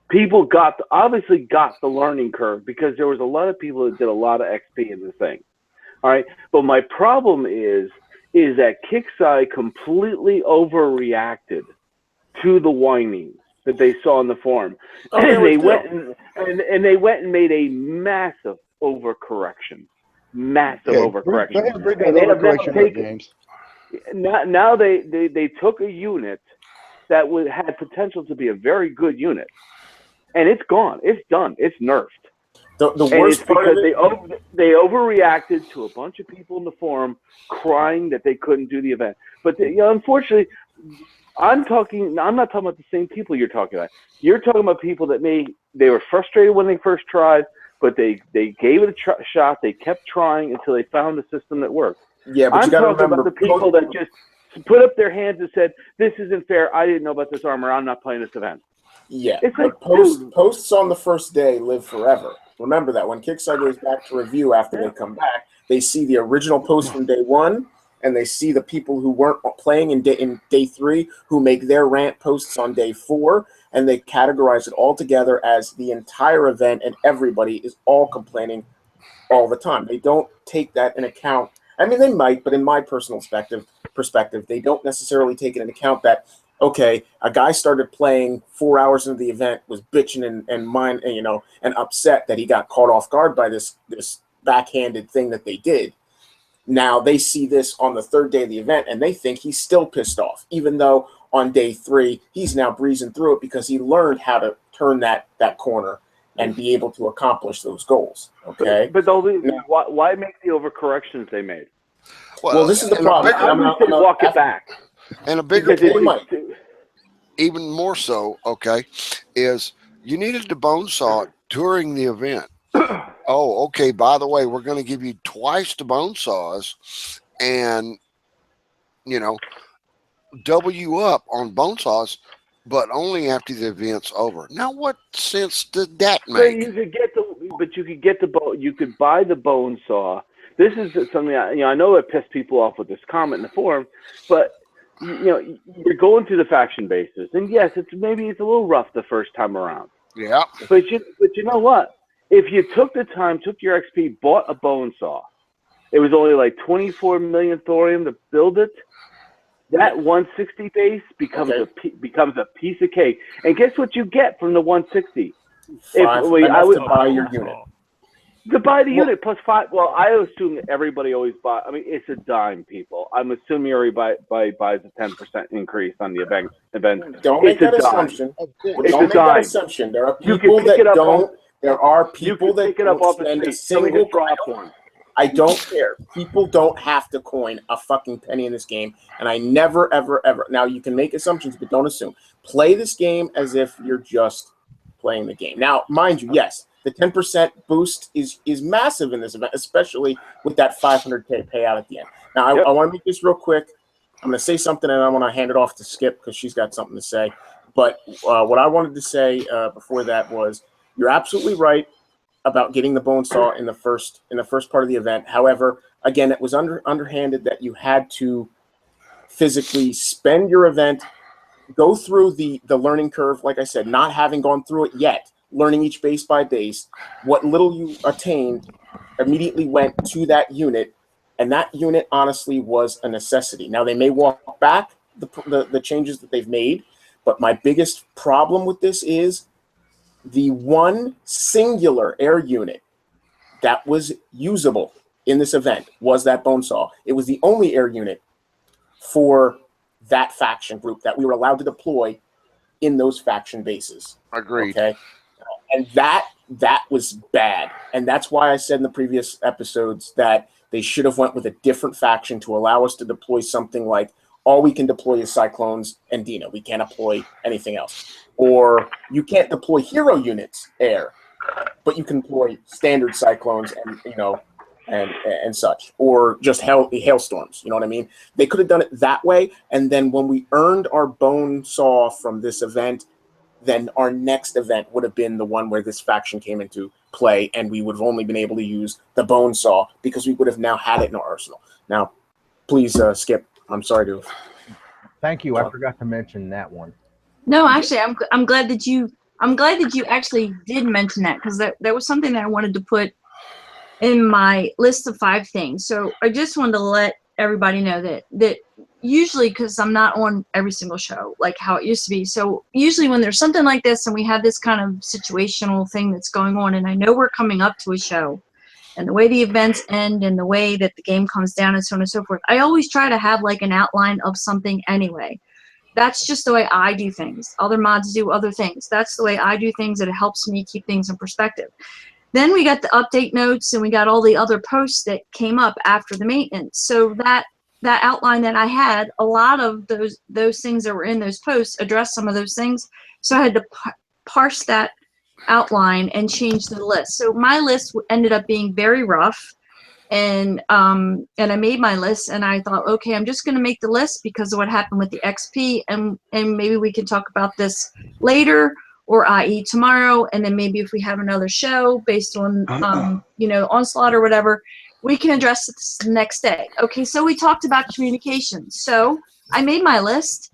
People obviously got the learning curve because there was a lot of people that did a lot of XP in this thing. All right, but my problem is that Kixeye completely overreacted to the whinings that they saw in the forum, and they went and made a massive overcorrection. Overcorrection. Go ahead and bring that overcorrection up, James. Now they took a unit that had potential to be a very good unit, and it's gone. It's done. It's nerfed. The worst part because of it, they overreacted to a bunch of people in the forum crying that they couldn't do the event. But unfortunately, I'm not talking about the same people you're talking about. You're talking about people that they were frustrated when they first tried, but they gave it a shot. They kept trying until they found a system that worked. Yeah, but I'm you got to talking remember about the people that just put up their hands and said, "This isn't fair. I didn't know about this armor. I'm not playing this event." Yeah, it's like posts on the first day live forever. Remember that when Kickstarter goes back to review after they come back, they see the original post from day one, and they see the people who weren't playing in day 3 who make their rant posts on day 4, and they categorize it all together as the entire event, and everybody is all complaining all the time. They don't take that in account. I mean, they might, but in my personal perspective, they don't necessarily take it into account that, okay, a guy started playing 4 hours into the event, was bitching and upset that he got caught off guard by this backhanded thing that they did. Now they see this on the 3rd day of the event, and they think he's still pissed off, even though on day 3 he's now breezing through it because he learned how to turn that corner and be able to accomplish those goals. Okay, but why make the overcorrections they made? Well, this is the problem. I'm going to walk it back. And a bigger point, even more so, okay, is you needed to bone saw during the event. Oh, okay, by the way, we're going to give you twice the bone saws and, double you up on bone saws, but only after the event's over. Now, what sense did that make? So you could buy the bone saw. This is something I know it pissed people off with this comment in the forum, but you're going through the faction bases, and yes, it's a little rough the first time around. Yeah. But you know what? If you took the time, took your XP, bought a bone saw, it was only like 24 million thorium to build it. That 160 base becomes a piece of cake. And guess what you get from the 160? To buy your unit. To buy the unit plus 5. Well, I assume that everybody always buys. I mean, it's a dime, people. I'm assuming everybody buys a 10% increase on the event. Don't make that assumption. Don't make that assumption. There are people that don't. There are people that don't spend a single coin. I don't care. People don't have to coin a fucking penny in this game, and I never, ever, ever. Now, you can make assumptions, but don't assume. Play this game as if you're just playing the game. Now, mind you, yes, the 10% boost is massive in this event, especially with that 500K payout at the end. Now, I want to make this real quick. I'm going to say something, and I want to hand it off to Skip because she's got something to say. But what I wanted to say before that was you're absolutely right about getting the bone saw in the first part of the event. However, again, it was underhanded that you had to physically spend your event, go through the learning curve, like I said, not having gone through it yet, learning each base by base. What little you attained immediately went to that unit, and that unit honestly was a necessity. Now, they may walk back the changes that they've made, but my biggest problem with this is the one singular air unit that was usable in this event was that bone saw. It was the only air unit for that faction group that we were allowed to deploy in those faction bases. Agreed. Okay, and that was bad, and that's why I said in the previous episodes that they should have went with a different faction to allow us to deploy something like all we can deploy is Cyclones and Dino. We can't deploy anything else. Or you can't deploy hero units air, but you can deploy standard Cyclones and, you know, and such, or just hailstorms. You know what I mean? They could have done it that way. And then when we earned our bone saw from this event, then our next event would have been the one where this faction came into play, and we would have only been able to use the bone saw because we would have now had it in our arsenal. Now, please, Skip. I'm sorry to. Thank you. I forgot to mention that one. No, actually, I'm glad that you actually did mention that, because that was something that I wanted to put in my list of 5 things. So I just wanted to let everybody know that usually, because I'm not on every single show like how it used to be, so usually when there's something like this and we have this kind of situational thing that's going on, and I know we're coming up to a show, and the way the events end and the way that the game comes down and so on and so forth, I always try to have like an outline of something anyway. That's just the way I do things. Other mods do other things. That's the way I do things, and it helps me keep things in perspective. Then we got the update notes, and we got all the other posts that came up after the maintenance. So that outline that I had, a lot of those things that were in those posts addressed some of those things. So I had to parse that outline and change the list. So my list ended up being very rough, and I made my list, and I thought, okay, I'm just going to make the list because of what happened with the XP, and maybe we can talk about this later, or i.e. tomorrow, and then maybe if we have another show based on you know, Onslaught or whatever, we can address this the next day. Okay, so we talked about communication. So I made my list,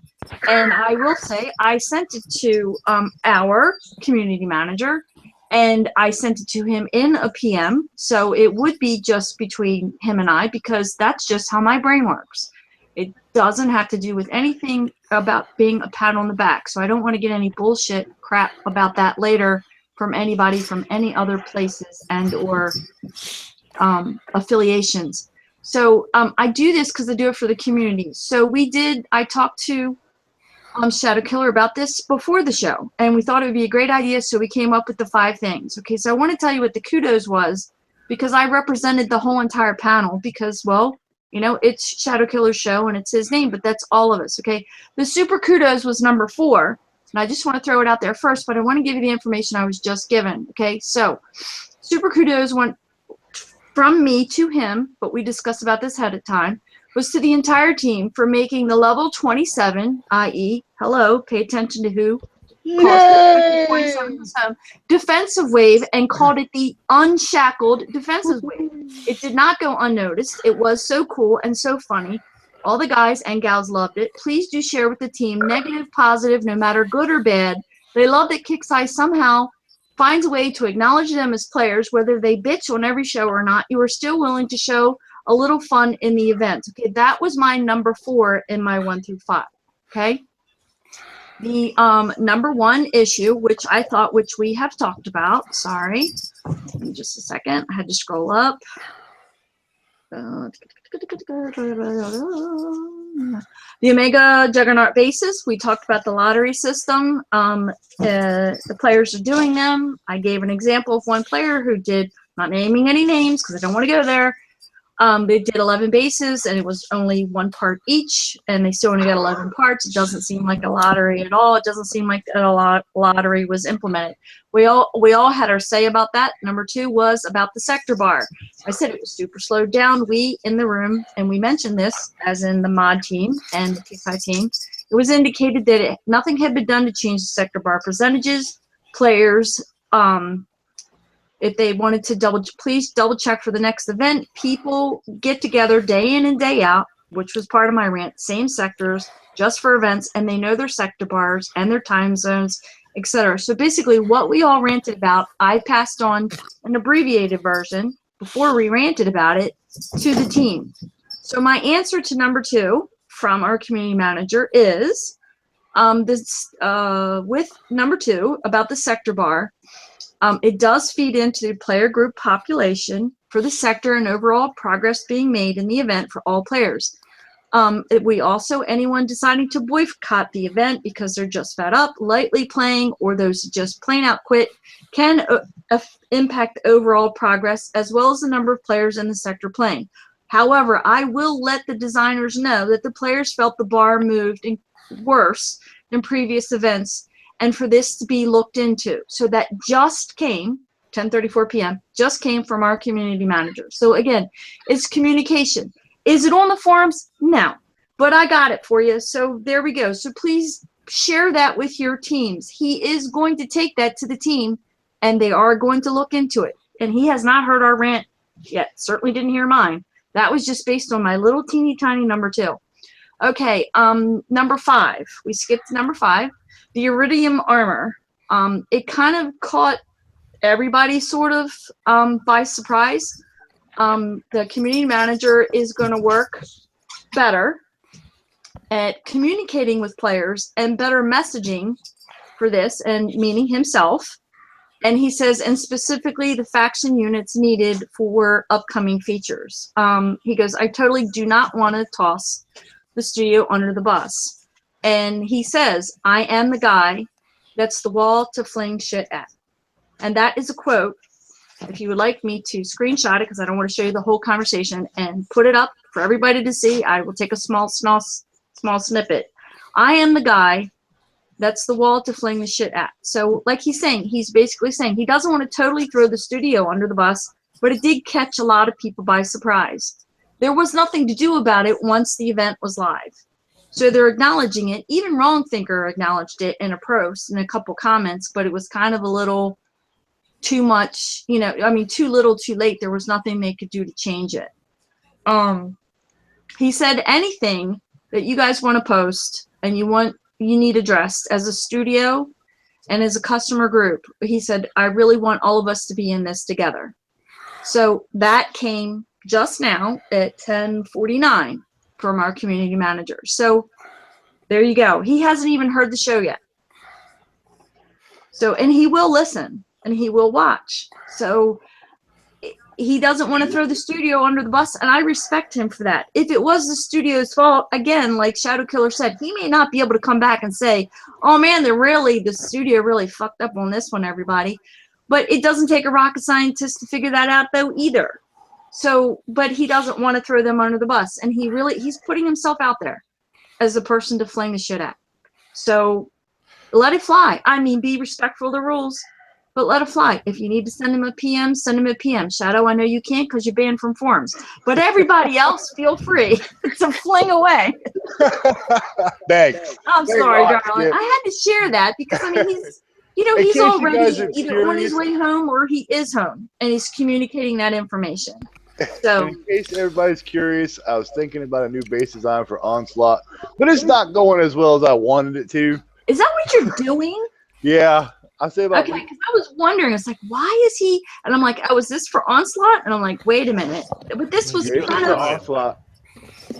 and I will say I sent it to our community manager, and I sent it to him in a PM, so it would be just between him and I, because that's just how my brain works. It doesn't have to do with anything about being a pat on the back, so I don't want to get any bullshit crap about that later from anybody from any other places and or affiliations. So I do this because I do it for the community. So I talked to Shadow Killer about this before the show, and we thought it would be a great idea, so we came up with the 5 things. Okay, so I want to tell you what the kudos was, because I represented the whole entire panel, because, well, you know, it's Shadow Killer's show and it's his name, but that's all of us, okay? The super kudos was number 4, and I just want to throw it out there first, but I want to give you the information I was just given, okay? So super kudos went from me to him, but we discussed about this ahead of time, was to the entire team for making the level 27, i.e., hello, pay attention to who Yay! 27 defensive wave, and called it the Unshackled defensive wave. It did not go unnoticed. It was so cool and so funny. All the guys and gals loved it. Please do share with the team, negative, positive, no matter good or bad. They love that Kixeye somehow finds a way to acknowledge them as players, whether they bitch on every show or not. You are still willing to show a little fun in the event. Okay, that was my number 4 in my 1 through 5. Okay. The number 1 issue, which we have talked about. Sorry, give me just a second. I had to scroll up. The Omega Juggernaut bases. We talked about the lottery system. The players are doing them. I gave an example of one player who did, not naming any names because I don't want to go there. They did 11 bases, and it was only 1 part each, and they still only got 11 parts. It doesn't seem like a lottery at all. It doesn't seem like a lottery was implemented. We all had our say about that. Number 2 was about the sector bar. I said it was super slowed down. We in the room, and we mentioned this, as in the mod team and the TSI team, it was indicated that nothing had been done to change the sector bar percentages. Players, if they wanted to please double check for the next event. People get together day in and day out, which was part of my rant, same sectors, just for events, and they know their sector bars and their time zones, etc. So basically what we all ranted about, I passed on an abbreviated version before we ranted about it to the team. So my answer to number 2 from our community manager is with number 2 about the sector bar. It does feed into the player group population for the sector and overall progress being made in the event for all players. We also, anyone deciding to boycott the event because they're just fed up, lightly playing, or those who just plain out quit, can impact overall progress as well as the number of players in the sector playing. However, I will let the designers know that the players felt the bar moved worse than previous events, and for this to be looked into. So that just came, 10:34 p.m., just came from our community manager. So again, it's communication. Is it on the forums? No, but I got it for you. So there we go. So please share that with your teams. He is going to take that to the team, and they are going to look into it. And he has not heard our rant yet. Certainly didn't hear mine. That was just based on my little teeny tiny number 2. Okay, number 5. We skipped to number 5. The iridium armor. It kind of caught everybody sort of by surprise. The community manager is going to work better at communicating with players and better messaging for this, and meaning himself. And he says, and specifically the faction units needed for upcoming features. He goes, I totally do not want to toss the studio under the bus. And he says, I am the guy that's the wall to fling shit at. And that is a quote. If you would like me to screenshot it, because I don't want to show you the whole conversation, and put it up for everybody to see, I will take a small snippet. I am the guy that's the wall to fling the shit at. So like he's saying, he's basically saying he doesn't want to totally throw the studio under the bus, but it did catch a lot of people by surprise. There was nothing to do about it once the event was live. So they're acknowledging it. Even Wrong Thinker acknowledged it in a post and a couple comments, but it was kind of a little too much, you know, I mean, too little, too late. There was nothing they could do to change it. He said anything that you guys want to post and you need addressed as a studio and as a customer group. He said, I really want all of us to be in this together. So that came just now at 10:49 from our community manager. So there you go. He hasn't even heard the show yet. So, and he will listen and he will watch. So he doesn't want to throw the studio under the bus, and I respect him for that. If it was the studio's fault, again, like Shadow Killer said, he may not be able to come back and say, oh man, the studio really fucked up on this one, everybody. But it doesn't take a rocket scientist to figure that out though either. So, but he doesn't want to throw them under the bus, and he's putting himself out there as a person to fling the shit at. So let it fly. I mean, be respectful of the rules, but let it fly. If you need to send him a PM, send him a PM. Shadow, I know you can't because you're banned from forums. But everybody else, feel free to fling away. Thanks. I'm sorry, darling. I had to share that because, I mean, he's already either on his way home or he is home, and he's communicating that information. So, in case everybody's curious, I was thinking about a new base design for Onslaught, but it's not going as well as I wanted it to. Is that what you're doing? Yeah. I say about okay, because I was wondering, it's like, why is he? And I'm like, oh, is this for Onslaught? And I'm like, wait a minute, but this was kind of Onslaught.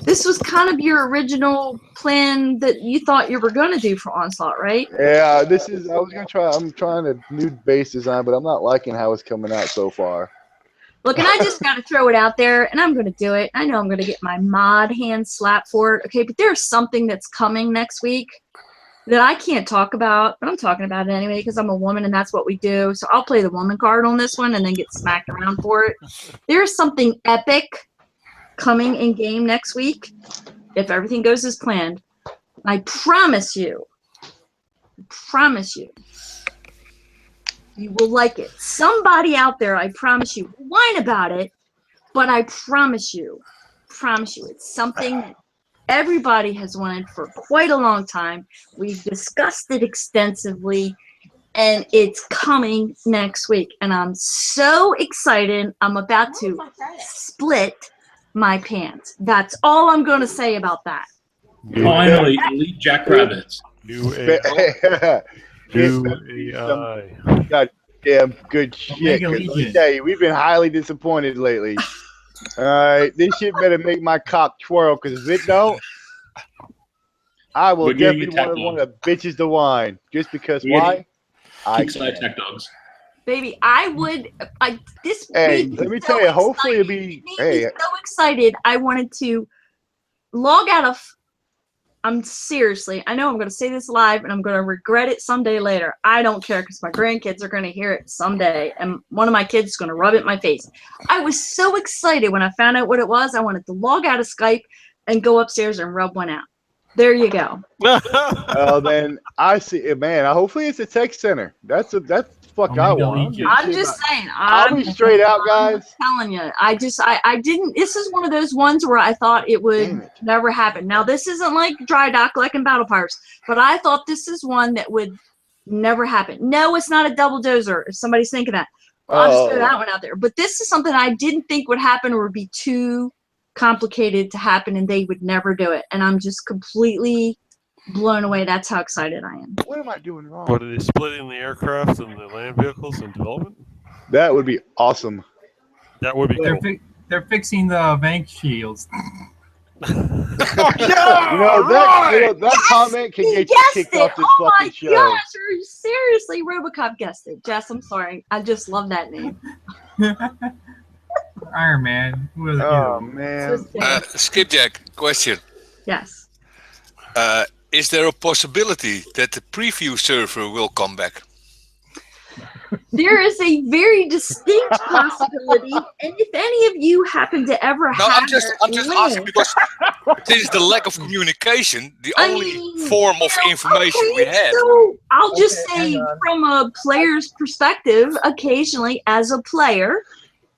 This was kind of your original plan that you thought you were going to do for Onslaught, right? Yeah, I'm trying a new base design, but I'm not liking how it's coming out so far. Look, and I just got to throw it out there, and I'm going to do it. I know I'm going to get my mod hand slapped for it, okay? But there's something that's coming next week that I can't talk about, but I'm talking about it anyway because I'm a woman and that's what we do. So I'll play the woman card on this one and then get smacked around for it. There's something epic coming in game next week if everything goes as planned. I promise you, you will like it. Somebody out there, I promise you, whine about it, but I promise you, it's something that everybody has wanted for quite a long time. We've discussed it extensively, and it's coming next week. And I'm so excited. I'm about to split my pants. That's all I'm going to say about that. Finally, elite jackrabbits. New AI. God damn good shit. 'Cause let me tell you, we've been highly disappointed lately. All right, this shit better make my cock twirl, because if it don't, I will definitely want one of the bitches to whine. Just because why? I Kickside tech dogs. Baby, I would. This. Hey, let me tell you. Hopefully, it'll be. Hey, so excited! I wanted to log out of I'm seriously, I know I'm going to say this live and I'm going to regret it someday later. I don't care because my grandkids are going to hear it someday and one of my kids is going to rub it in my face. I was so excited when I found out what it was. I wanted to log out of Skype and go upstairs and rub one out. There you go. Oh man, I see it, man. Hopefully it's a tech center. That's the fuck I want. I'm just saying. I'll be straight out, guys. I'm telling you. I didn't. This is one of those ones where I thought it would never happen. Now this isn't like Dry Dock, like in Battle Pirates, but I thought this is one that would never happen. No, it's not a double dozer. If somebody's thinking that, I'll just throw that one out there. But this is something I didn't think would happen or would be too complicated to happen, and they would never do it. And I'm just completely blown away. That's how excited I am. What am I doing wrong? What, are they splitting the aircraft and the land vehicles in development? That would be awesome. That would be cool. They're fixing the bank shields. That comment can get you kicked off this fucking show. Oh my gosh, seriously, Robocop guessed it. Jess, I'm sorry. I just love that name. Iron Man. Oh man. Skipjack, question. Yes. Is there a possibility that the preview server will come back? There is a very distinct possibility, and if any of you happen to ever have I'm just asking because since the lack of communication, the only form of information we had. So I'll just say, from a player's perspective, occasionally as a player,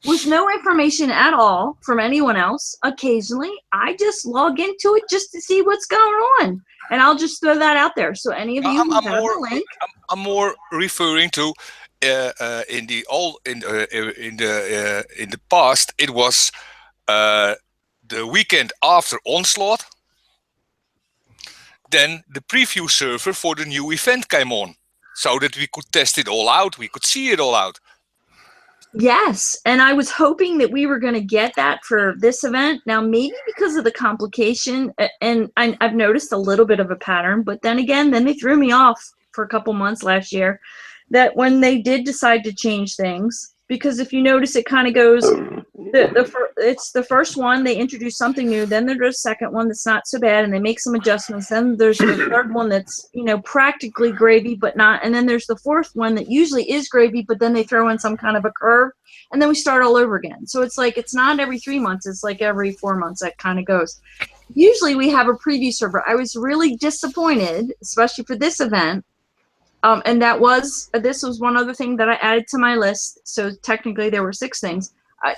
with no information at all from anyone else, occasionally I just log into it just to see what's going on, and I'll just throw that out there. So any of you who have a link, I'm more referring to in the past. It was the weekend after Onslaught. Then the preview server for the new event came on, so that we could test it all out. We could see it all out. yes, and I was hoping that we were going to get that for this event. Now, maybe because of the complication, and I've noticed a little bit of a pattern, but then again, then they threw me off for a couple months last year, that when they did decide to change things, because if you notice, it kind of goes, it's the first one, they introduce something new, then there's a second one that's not so bad, and they make some adjustments, then there's the third one that's, practically gravy, but not, and then there's the fourth one that usually is gravy, but then they throw in some kind of a curve, and then we start all over again. So it's like, it's not every 3 months, it's like every 4 months that kind of goes. Usually we have a preview server. I was really disappointed, especially for this event, and this was one other thing that I added to my list. So technically there were 6 things.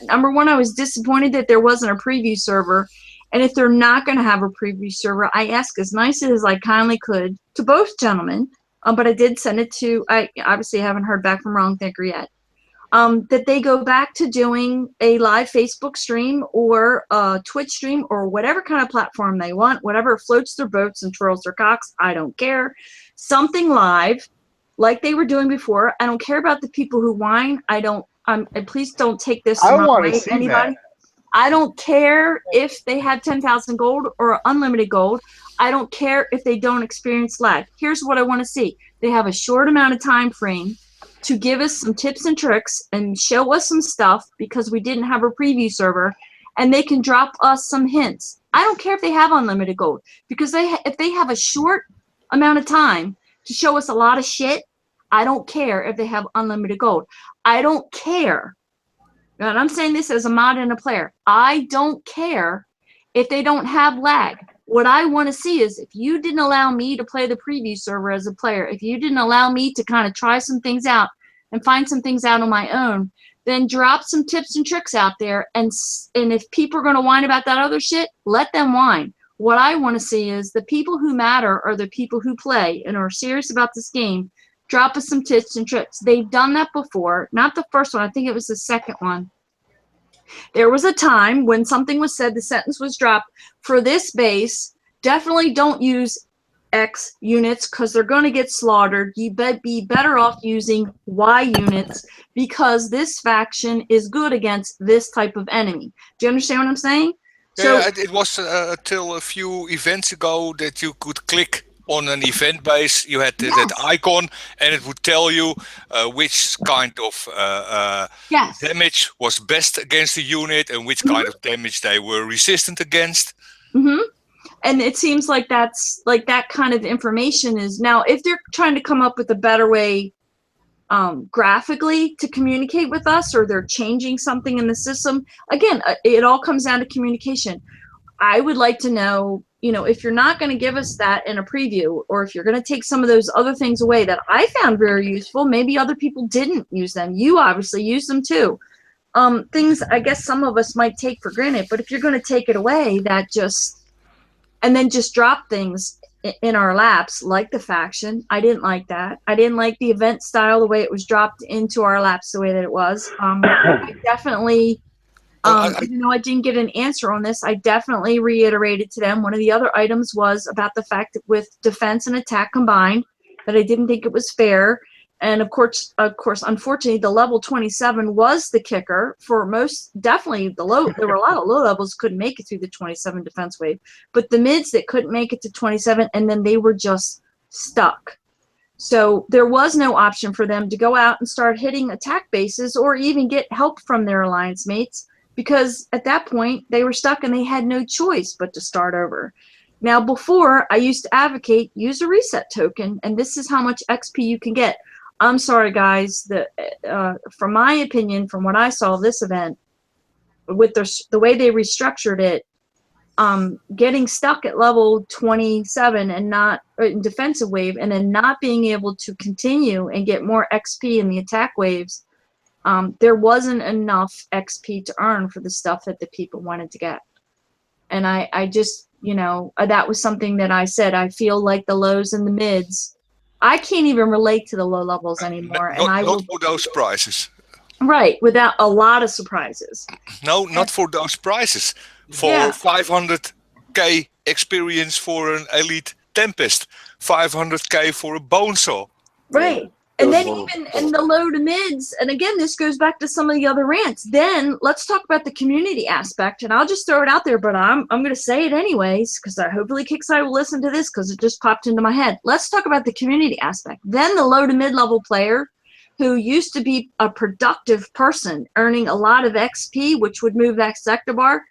Number one, I was disappointed that there wasn't a preview server. And if they're not going to have a preview server, I asked as nice as I kindly could to both gentlemen, but I did send it to, I obviously haven't heard back from Wrong Thinker yet, that they go back to doing a live Facebook stream or a Twitch stream or whatever kind of platform they want, whatever floats their boats and twirls their cocks, I don't care. Something live like they were doing before. I don't care about the people who whine. And please don't take this I the wrong want to way, see anybody. that. I don't care if they had 10,000 gold or unlimited gold. I don't care if they don't experience lag. Here's what I want to see. They have a short amount of time frame to give us some tips and tricks and show us some stuff because we didn't have a preview server, and they can drop us some hints. I don't care if they have unlimited gold, because if they have a short amount of time to show us a lot of shit, I don't care if they have unlimited gold. I don't care. And I'm saying this as a mod and a player. I don't care if they don't have lag. What I want to see is, if you didn't allow me to play the preview server as a player, if you didn't allow me to kind of try some things out and find some things out on my own, then drop some tips and tricks out there. And if people are going to whine about that other shit, let them whine. What I want to see is the people who matter are the people who play and are serious about this game. Drop us some tips and tricks. They've done that before. Not the first one. I think it was the second one. There was a time when something was said, the sentence was dropped, for this base, definitely don't use X units because they're going to get slaughtered. You be better off using Y units because this faction is good against this type of enemy. Do you understand what I'm saying? Yeah, it was till a few events ago that you could click on an event base. You had that icon, and it would tell you which kind of damage was best against the unit and which kind of damage they were resistant against. And it seems like that's like that kind of information is now, if they're trying to come up with a better way graphically to communicate with us, or they're changing something in the system, again, it all comes down to communication. I would like to know, you know, if you're not going to give us that in a preview, or if you're going to take some of those other things away that I found very useful, maybe other people didn't use them. You obviously used them too. Things I guess some of us might take for granted, but if you're going to take it away, that just, and then just drop things in our laps, like the faction. I didn't like that. I didn't like the event style, the way it was dropped into our laps, the way that it was. I definitely, even though I didn't get an answer on this, I definitely reiterated to them. One of the other items was about the fact that with defense and attack combined, that I didn't think it was fair. And of course, unfortunately, the level 27 was the kicker for most. Definitely, there were a lot of low levels couldn't make it through the 27 defense wave, but the mids that couldn't make it to 27, and then they were just stuck. So there was no option for them to go out and start hitting attack bases or even get help from their alliance mates, because at that point they were stuck and they had no choice but to start over. Now, before, I used to advocate use a reset token, and this is how much XP you can get. I'm sorry, guys. From my opinion, from what I saw of this event, with the way they restructured it, getting stuck at level 27 and not in defensive wave, and then not being able to continue and get more XP in the attack waves, there wasn't enough XP to earn for the stuff that the people wanted to get. And I just, you know, that was something that I said. I feel like the lows and the mids, I can't even relate to the low levels anymore. Not for those prices. Right, without a lot of surprises. No, not for those prices. For 500k experience for an Elite Tempest, 500k for a Bonesaw. Right. And then even in the low to mids, and again, this goes back to some of the other rants. Then let's talk about the community aspect, and I'll just throw it out there, but I'm going to say it anyways, because hopefully Kickside will listen to this, because it just popped into my head. Let's talk about the community aspect. Then the low to mid level player who used to be a productive person earning a lot of XP, which would move that sector bar,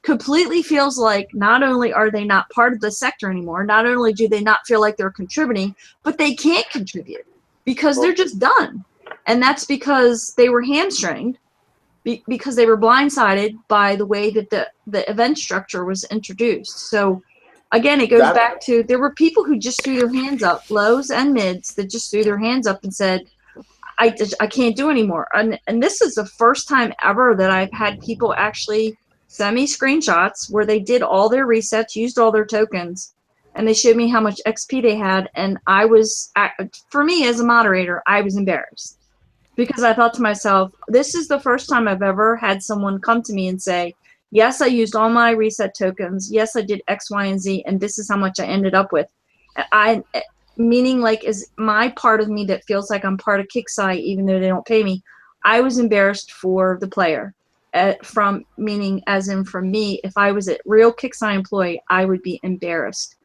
completely feels like not only are they not part of the sector anymore, not only do they not feel like they're contributing, but they can't contribute, because they're just done. And that's because they were hamstringed, because they were blindsided by the way that the event structure was introduced. So again, it goes back to, there were people who just threw their hands up, lows and mids, that just threw their hands up and said, I can't do anymore. And this is the first time ever that I've had people actually send me screenshots where they did all their resets, used all their tokens, and they showed me how much XP they had. And I was, for me as a moderator, I was embarrassed, because I thought to myself, this is the first time I've ever had someone come to me and say, yes, I used all my reset tokens. Yes, I did X, Y, and Z, and this is how much I ended up with. Meaning, like, is my part of me that feels like I'm part of Kickside, even though they don't pay me. I was embarrassed for the player. Meaning as in from me, if I was a real Kickside employee, I would be embarrassed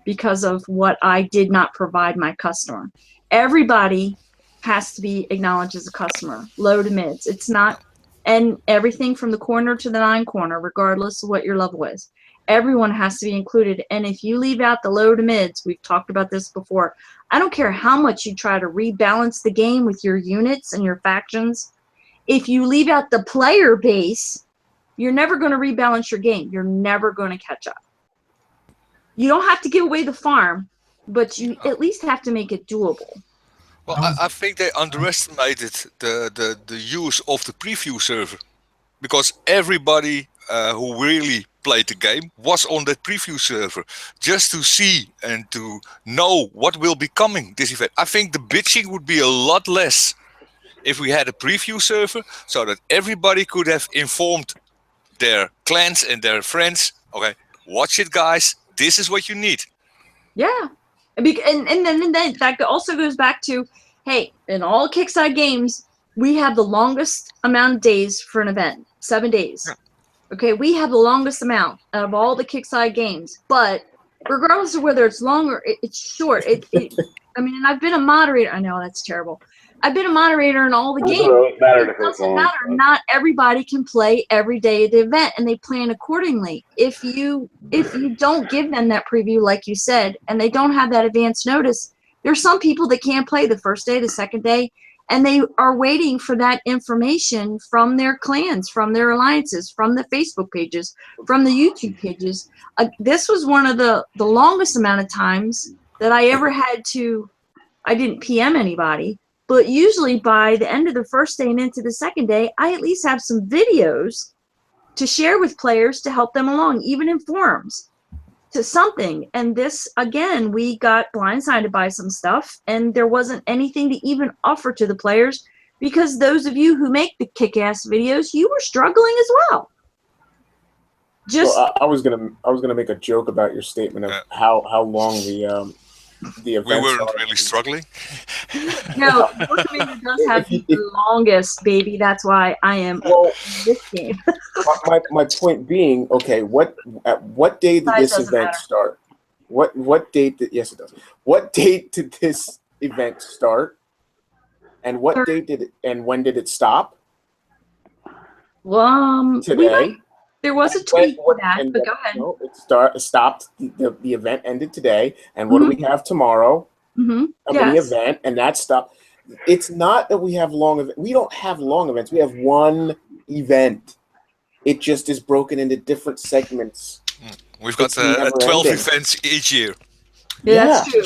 because of what I did not provide my customer. Everybody has to be acknowledged as a customer, low to mids. It's not, and everything from the corner to the 9 corner, regardless of what your level is. Everyone has to be included. And if you leave out the low to mids, we've talked about this before, I don't care how much you try to rebalance the game with your units and your factions. If you leave out the player base, you're never going to rebalance your game. You're never going to catch up. You don't have to give away the farm, but you at least have to make it doable. Well, I think they underestimated the use of the preview server, because everybody who really played the game was on that preview server just to see and to know what will be coming this event. I think the bitching would be a lot less if we had a preview server, so that everybody could have informed their clans and their friends, okay, watch it, guys, this is what you need. Yeah. And then that also goes back to, hey, in all Kickside games, we have the longest amount of days for an event, 7 days. Yeah. Okay, we have the longest amount out of all the Kickside games, but regardless of whether it's long or it's short, I mean, and I've been a moderator, I know that's terrible, I've been a moderator in all the games. It It doesn't matter. Not everybody can play every day at the event, and they plan accordingly. If you don't give them that preview, like you said, and they don't have that advance notice, there's some people that can't play the first day, the second day, and they are waiting for that information from their clans, from their alliances, from the Facebook pages, from the YouTube pages. This was one of the longest amount of times that I ever had to. I didn't PM anybody. But usually by the end of the first day and into the second day, I at least have some videos to share with players to help them along, even in forums, to something. And this, again, we got blindsided by some stuff, and there wasn't anything to even offer to the players because those of you who make the kick-ass videos, you were struggling as well. Well, I was gonna make a joke about your statement of how long the events we weren't are. really struggling. No, Warhammer does have the longest, baby. That's why I am in this game. my point being, okay, at what day did this event start? What date did yes it does. What date did this event start? And what date did it and when did it stop? Well, today. There was a tweet for that, but go ahead. No, it stopped. The event ended today, and what do we have tomorrow? A mini event, and that stopped. It's not that we have we don't have long events. We have one event. It just is broken into different segments. We've got 12 events each year. Yeah, that's true.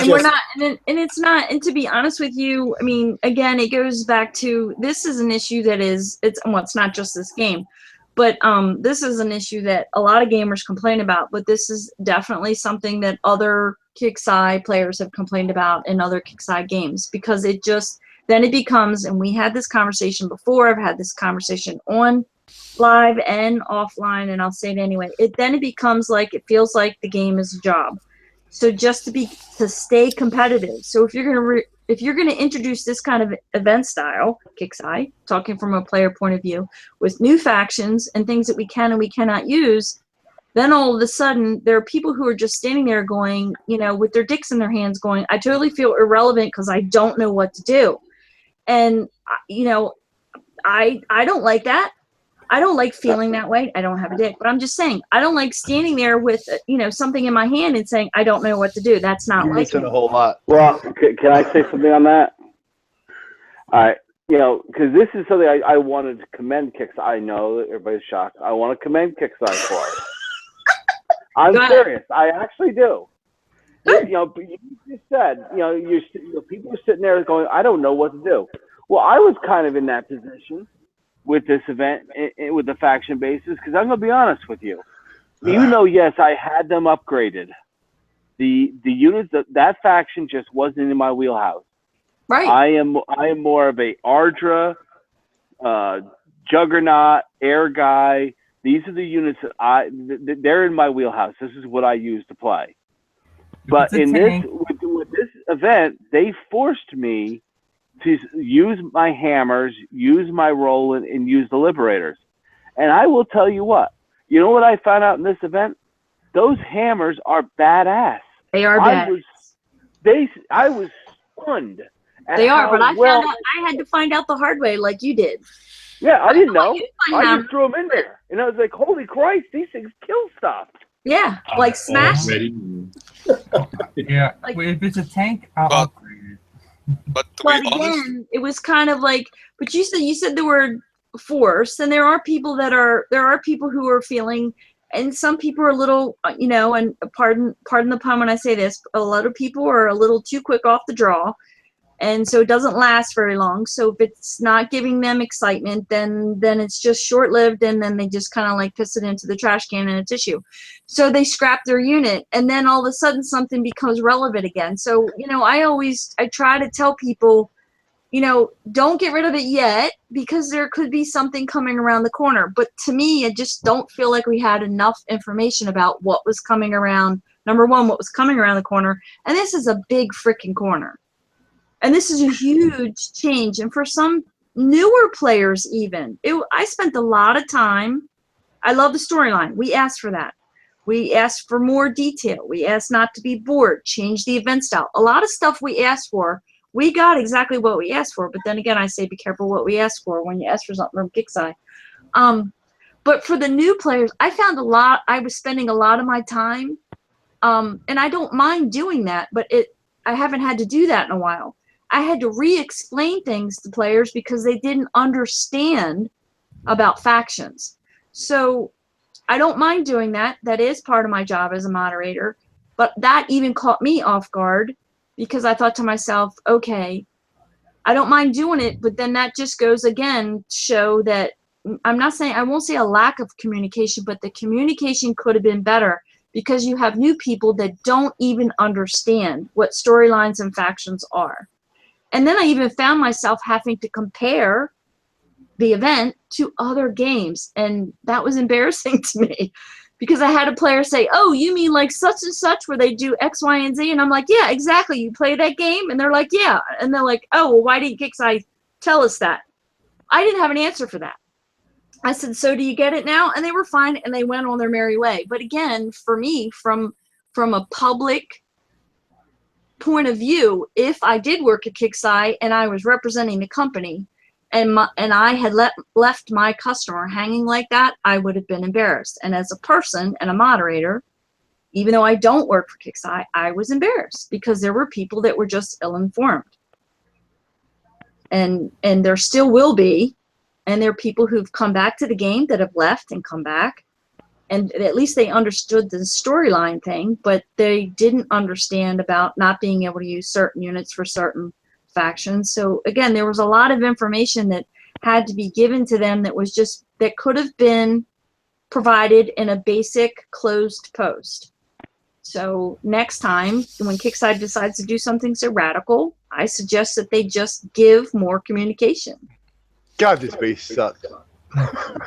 And we're not, and it's not, and to be honest with you, I mean, again, it goes back to, this is an issue that is, it's not just this game, but this is an issue that a lot of gamers complain about, but this is definitely something that other Kixeye players have complained about in other Kixeye games, because it just, then it becomes, and we had this conversation before, I've had this conversation on live and offline, and I'll say it anyway, then it becomes like, it feels like the game is a job. So just to stay competitive. So if you're gonna introduce this kind of event style, Kixeye, talking from a player point of view, with new factions and things that we can and we cannot use, then all of a sudden there are people who are just standing there going, you know, with their dicks in their hands going, I totally feel irrelevant because I don't know what to do. And you know, I don't like that. I don't like feeling that way. I don't have a dick, but I'm just saying, I don't like standing there with, you know, something in my hand and saying, I don't know what to do. That's not like a whole lot. Well, can I say something on that? All right. You know, because this is something I wanted to commend Kixeye. I know that everybody's shocked. I want to commend Kixeye for it. I'm serious. I actually do. You know, you just said, you know, people are sitting there going, I don't know what to do. Well, I was kind of in that position with this event, with the faction bases, because I'm going to be honest with you. You know, yes, I had them upgraded. The units, that faction just wasn't in my wheelhouse. Right. I am more of a Ardra, Juggernaut, Air Guy. These are the units that they're in my wheelhouse. This is what I use to play. But in this, with this event, they forced me to use my hammers, use my Roland, and use the Liberators. And I will tell you what. You know what I found out in this event? Those hammers are badass. They are badass. I was stunned. They are, but I had to find out the hard way like you did. Yeah, I didn't know. I just threw them in there. And I was like, holy Christ, these things kill stuff. Yeah, like smash. Yeah, like, if it's a tank, I'll upgrade it. But again, it was kind of like, but you said the word force, and there are people who are feeling, and some people are a little, you know, and pardon the pun when I say this, a lot of people are a little too quick off the draw, and so it doesn't last very long. So if it's not giving them excitement, then it's just short-lived, and then they just kind of like piss it into the trash can in a tissue. So they scrap their unit, and then all of a sudden something becomes relevant again. So, you know, I try to tell people, you know, don't get rid of it yet, because there could be something coming around the corner. But to me, I just don't feel like we had enough information about what was coming around. Number one, what was coming around the corner, and this is a big freaking corner. And this is a huge change. And for some newer players even, I spent a lot of time. I love the storyline. We asked for that. We asked for more detail. We asked not to be bored. Change the event style. A lot of stuff we asked for we got exactly what we asked for. But then again, I say be careful what we ask for when you ask for something from Kixeye. But for the new players, I found I was spending a lot of my time, and I don't mind doing that, but I haven't had to do that in a while. I had to re-explain things to players because they didn't understand about factions. So I don't mind doing that. That is part of my job as a moderator. But that even caught me off guard because I thought to myself, okay, I don't mind doing it, but then that just goes again to show that I won't say a lack of communication, but the communication could have been better because you have new people that don't even understand what storylines and factions are. And then I even found myself having to compare the event to other games, and that was embarrassing to me because I had a player say, oh, you mean like such and such where they do X, Y, and Z? And I'm like, yeah, exactly. You play that game? And they're like, yeah. And they're like, oh, well, why didn't Kixeye tell us that? I didn't have an answer for that. I said, so do you get it now? And they were fine, and they went on their merry way. But again, for me, from a public point of view, if I did work at Kixeye and I was representing the company and I had left my customer hanging like that, I would have been embarrassed. And as a person and a moderator, even though I don't work for Kixeye, I was embarrassed because there were people that were just ill-informed. And there still will be. And there are people who've come back to the game that have left and come back. And at least they understood the storyline thing, but they didn't understand about not being able to use certain units for certain factions. So again, there was a lot of information that had to be given to them that could have been provided in a basic closed post. So next time, when Kixeye decides to do something so radical, I suggest that they just give more communication. God, this base sucks.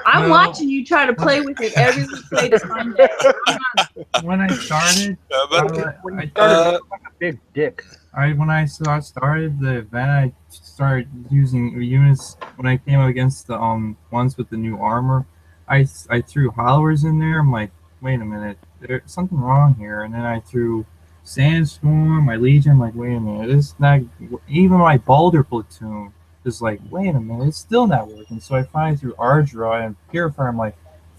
I'm watching you try to play with it every week to find out. When I started, When you started like a big dick. when I started the event, I started using units. When I came up against the ones with the new armor, I threw hollowers in there. I'm like, wait a minute, there's something wrong here. And then I threw Sandstorm, my Legion. I'm like, wait a minute, this is not even my Balder platoon. Just like, wait a minute, it's still not working. So I finally threw Ardra and Purifier. I'm like,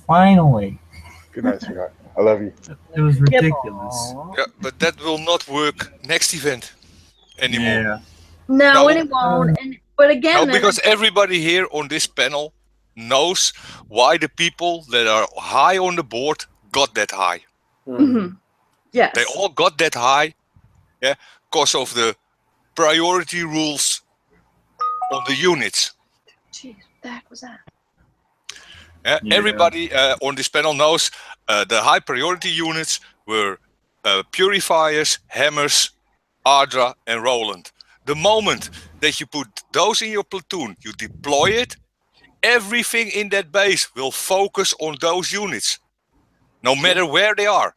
finally. Good night, sweetheart. I love you. It was ridiculous. Yeah, but that will not work next event anymore. Yeah. No, and it won't. But again, No, because everybody here on this panel knows why the people that are high on the board got that high. Mm-hmm. Yes. They all got that high, yeah, because of the priority rules on the units. Jeez, what the heck was that? Yeah. Everybody on this panel knows the high priority units were Purifiers, Hammers, Ardra, and Roland. The moment that you put those in your platoon, you deploy it, everything in that base will focus on those units, no matter where they are.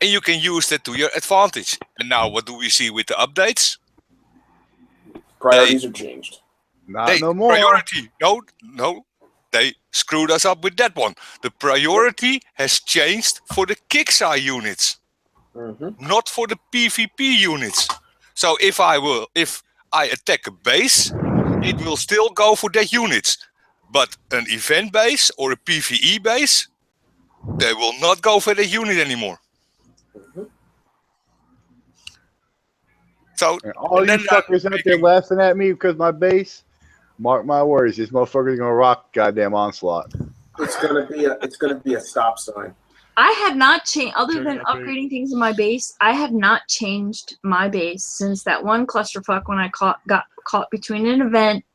And you can use that to your advantage. And now what do we see with the updates? Priorities are changed. Not no more. Priority. No. They screwed us up with that one. The priority has changed for the Kixeye units, not for the PvP units. So if I attack a base, it will still go for that units. But an event base or a PvE base, they will not go for that unit anymore. So and all you fuckers out there laughing at me because my base, mark my words, this motherfucker's gonna rock goddamn Onslaught. It's gonna be a stop sign. I have not changed, other than upgrading things in my base, I have not changed my base since that one clusterfuck when I got caught between an event,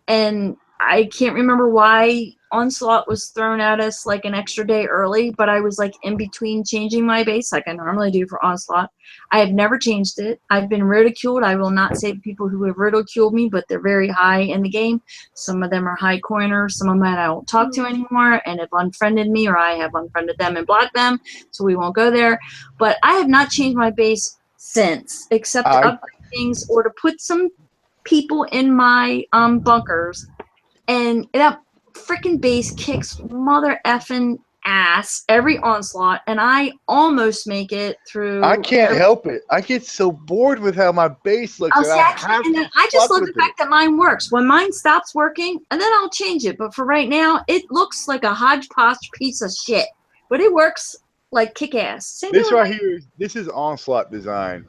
and I can't remember why Onslaught was thrown at us like an extra day early, but I was like in between changing my base like I normally do for Onslaught. I have never changed it. I've been ridiculed. I will not say the people who have ridiculed me, but they're very high in the game. Some of them are high coiners. Some of them I don't talk to anymore and have unfriended me, or I have unfriended them and blocked them, so we won't go there. But I have not changed my base since, except to upgrade things or to put some people in my bunkers. And that freaking base kicks mother effing ass every onslaught, and I almost make it through. I can't help it. I get so bored with how my base looks, and See, I have and to I just fuck love the with fact that mine works. When mine stops working, and then I'll change it. But for right now, it looks like a hodgepodge piece of shit. But it works like kick ass. This right here, this is Onslaught design.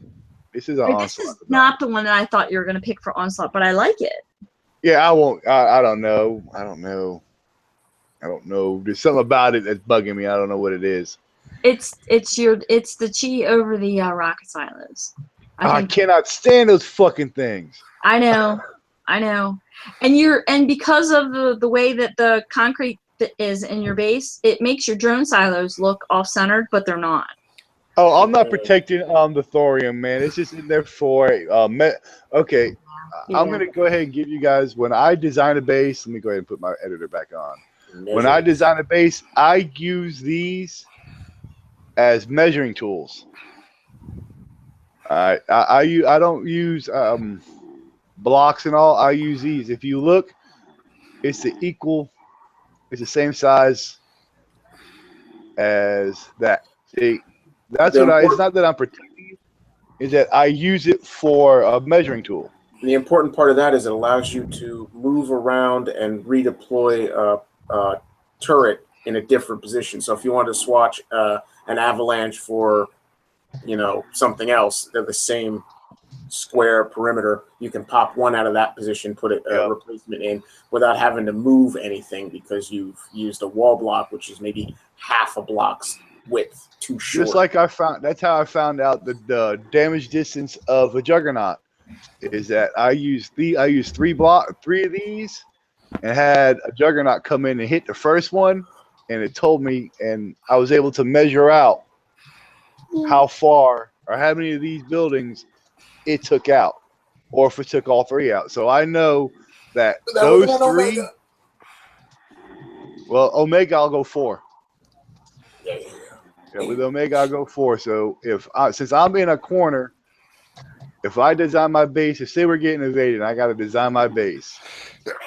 This is an Onslaught. This is not the one that I thought you were going to pick for Onslaught, but I like it. Yeah, I won't. I don't know. I don't know. There's something about it that's bugging me. I don't know what it is. It's the chi over the rocket silos. I cannot stand those fucking things. I know, and because of the way that the concrete is in your base, it makes your drone silos look off-centered, but they're not. Oh, I'm not protecting the thorium, man. It's just in there for okay. Yeah. I'm gonna go ahead and give you guys, when I design a base. Let me go ahead and put my editor back on. When I design a base, I use these as measuring tools. I don't use blocks and all. I use these. If you look, it's the same size as that. See, that's what it's not that I'm protecting it, is that I use it for a measuring tool. The important part of that is it allows you to move around and redeploy a turret in a different position. So if you want to swatch an avalanche for, something else, they're the same square perimeter. You can pop one out of that position, put a replacement in without having to move anything because you've used a wall block, which is maybe half a block's width too short. Just like that's how I found out the damage distance of a Juggernaut. Is that I used three of these, and had a Juggernaut come in and hit the first one, and it told me, and I was able to measure out how far or how many of these buildings it took out, or if it took all three out. So I know that those three. Omega. Well, Omega, I'll go 4. Yeah, with Omega, I'll go 4. So since I'm in a corner. If I design my base, if say we're getting invaded, I got to design my base.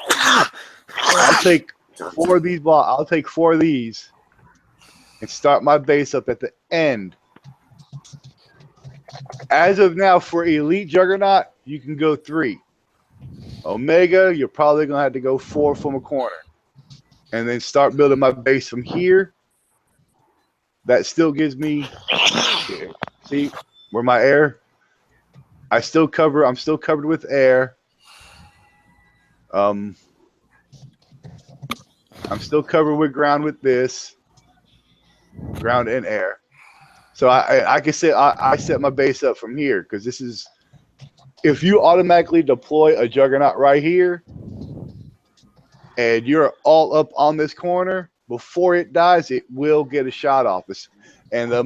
I'll take 4 of these blocks. I'll take 4 of these and start my base up at the end. As of now, for Elite Juggernaut, you can go 3. Omega, you're probably going to have to go 4 from a corner. And then start building my base from here. That still gives me, see, where my air. I'm still covered with air. I'm still covered with ground with this. Ground and air. So I can say I set my base up from here because this is, if you automatically deploy a Juggernaut right here and you're all up on this corner, before it dies, it will get a shot off. And the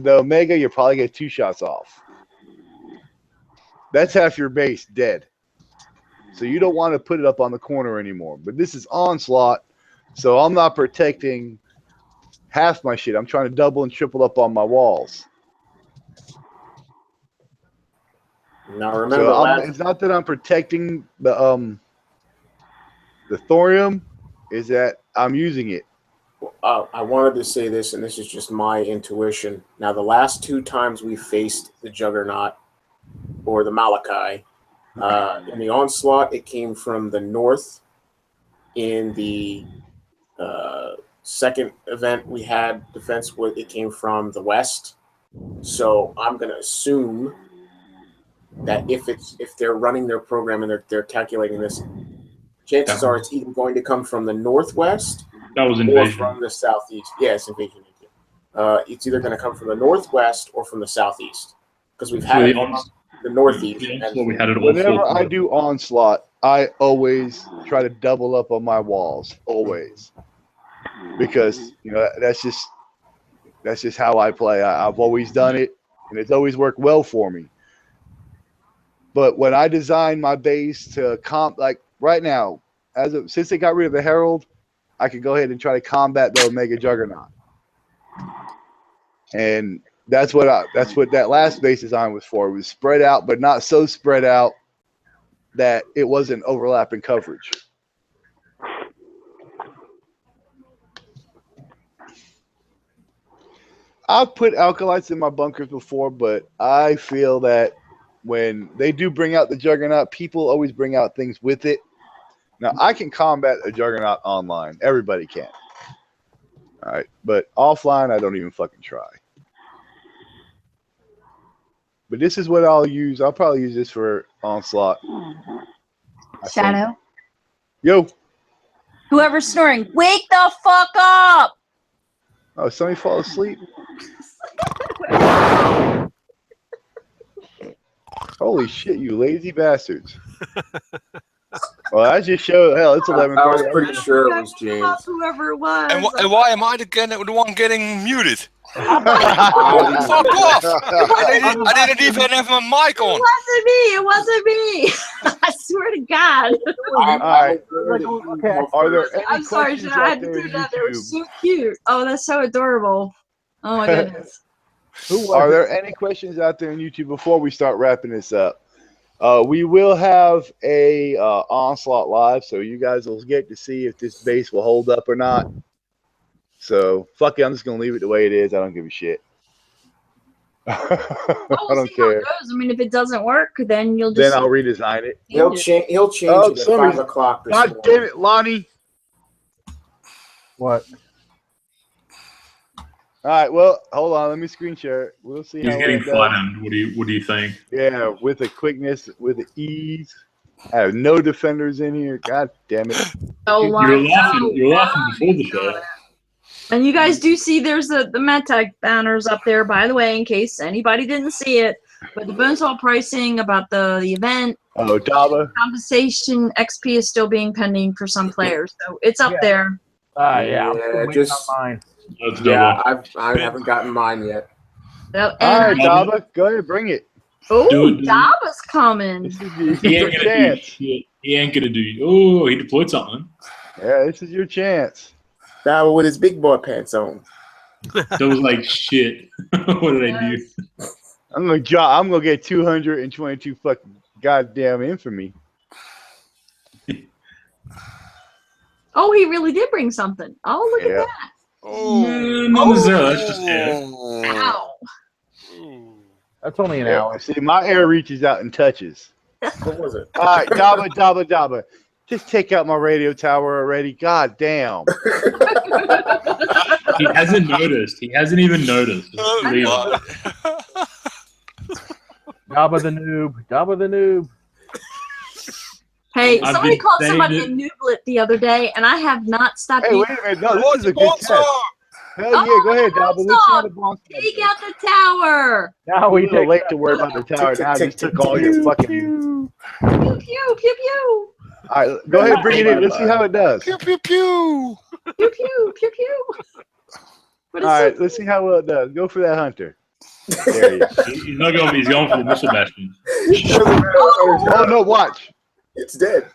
Omega, you'll probably get 2 shots off. That's half your base dead. So you don't want to put it up on the corner anymore. But this is Onslaught, so I'm not protecting half my shit. I'm trying to double and triple up on my walls. Now remember, it's not that I'm protecting the thorium, is that I'm using it. I wanted to say this, and this is just my intuition. Now, the last 2 times we faced the Juggernaut, or the Malachi. In the Onslaught, it came from the north. In the second event we had defense, it came from the west. So I'm going to assume that if they're running their program and they're calculating this, chances are it's either going to come from the northwest or from the southeast. Yes, invasion. It's either going to come from the northwest or from the southeast because we've had the northeast. Whenever I do Onslaught, I always try to double up on my walls, always, because that's just how I play. I've always done it, and it's always worked well for me. But when I design my base to like right now, since they got rid of the Herald, I could go ahead and try to combat the Omega Juggernaut, and that's what that last base design was for. It was spread out, but not so spread out that it wasn't overlapping coverage. I've put alkalites in my bunkers before, but I feel that when they do bring out the Juggernaut, people always bring out things with it. Now, I can combat a Juggernaut online. Everybody can. All right. But offline, I don't even fucking try. But this is what I'll use. I'll probably use this for Onslaught. Shadow. Yo. Whoever's snoring, wake the fuck up! Oh, somebody fall asleep? Holy shit, you lazy bastards. Well, I just showed, hell, it's 11:30. I was pretty sure it was James. Whoever it was. And why am I the one getting muted? Fuck off! I didn't even have my mic on. It wasn't me. I swear to God. All right. Okay. Are there any I'm sorry, questions Sean. I out had to there do in that. They were YouTube? so cute. Oh, that's so adorable. Oh my goodness. Are there any questions out there in YouTube before we start wrapping this up? We will have a Onslaught live, so you guys will get to see if this base will hold up or not. So, fuck it, I'm just going to leave it the way it is. I don't give a shit. I don't care. I mean, if it doesn't work, then you'll Then just. I'll redesign it. He'll change it at 5 o'clock this God morning. damn it, Lonnie. What? All right, well, hold on. Let me screen share it. We'll see He's how getting it does. flattened. What do you think? Yeah, with the quickness, with the ease. I have no defenders in here. God damn it. Oh, You're laughing before the show. And you guys do see there's the MedTech banners up there, by the way, in case anybody didn't see it. But the Bonesaw pricing about the event, Oh, Daba. compensation, XP is still being pending for some players. So it's up there. Yeah, I'm still waiting on mine. I haven't gotten mine yet. So, All right, and, Daba, go ahead, bring it. oh, Do it. Daba's coming. This is He your ain't gonna do chance. shit. He ain't gonna do. Oh, he deployed something. Yeah, this is your chance. Now with his big boy pants on. That was like shit. What did I do? I'm gonna get 222 fucking goddamn infamy. Oh, he really did bring something. Oh, look at that. Not necessarily. That's just air. Ow. That's only an Yeah, hour. see, my air reaches out and touches. What was it? All right, Daba. Just take out my radio tower already. God damn. He hasn't noticed. He hasn't even noticed. Just leave him. Daba the noob. Hey, I've somebody been called saying somebody it. a nooblet the other day, and I have not stopped Hey, wait using a minute. No, this is a good test. Hell yeah, go ahead, Daba. Let's see how the boss does. Take out the tower. Now We're we a little take late to worry about the tower. Now I just took all your fucking. Pew, pew, pew, pew. All right, go ahead and bring it in. Let's see how it does. Pew pew pew. Pew, pew, pew, pew. What All is right, it? let's see how well it does. Go for that hunter. There you go. He's not going. He's going for the missile bastion. Oh no! Watch. It's dead.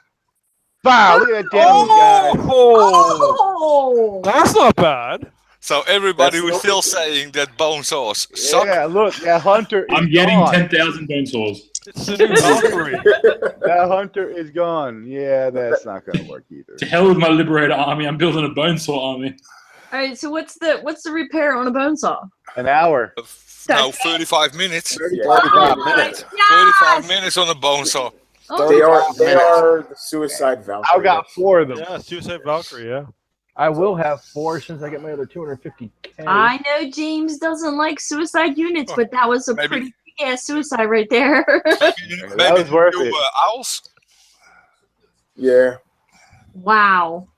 Wow! Look at that damage, guy. Oh! That's not bad. So everybody That's who's not- still saying that bone saws suck. Yeah, look, that hunter is I'm getting gone. 10,000 bone saws. It's the new Valkyrie. That hunter is gone. Yeah, that's not gonna work either. To hell with my liberator army. I'm building a bone saw army. All right, so what's the repair on a bone saw? An hour. No, 35 minutes. 35 minutes. 35 minutes on a bone saw. Oh, They are the suicide Valkyrie. I got 4 of them. Yeah, Suicide Valkyrie, yeah. I will have 4 since I get my other 250K. I know James doesn't like suicide units, but that was a Maybe. pretty big ass suicide right there. That was worth it. Owls? Yeah. Wow.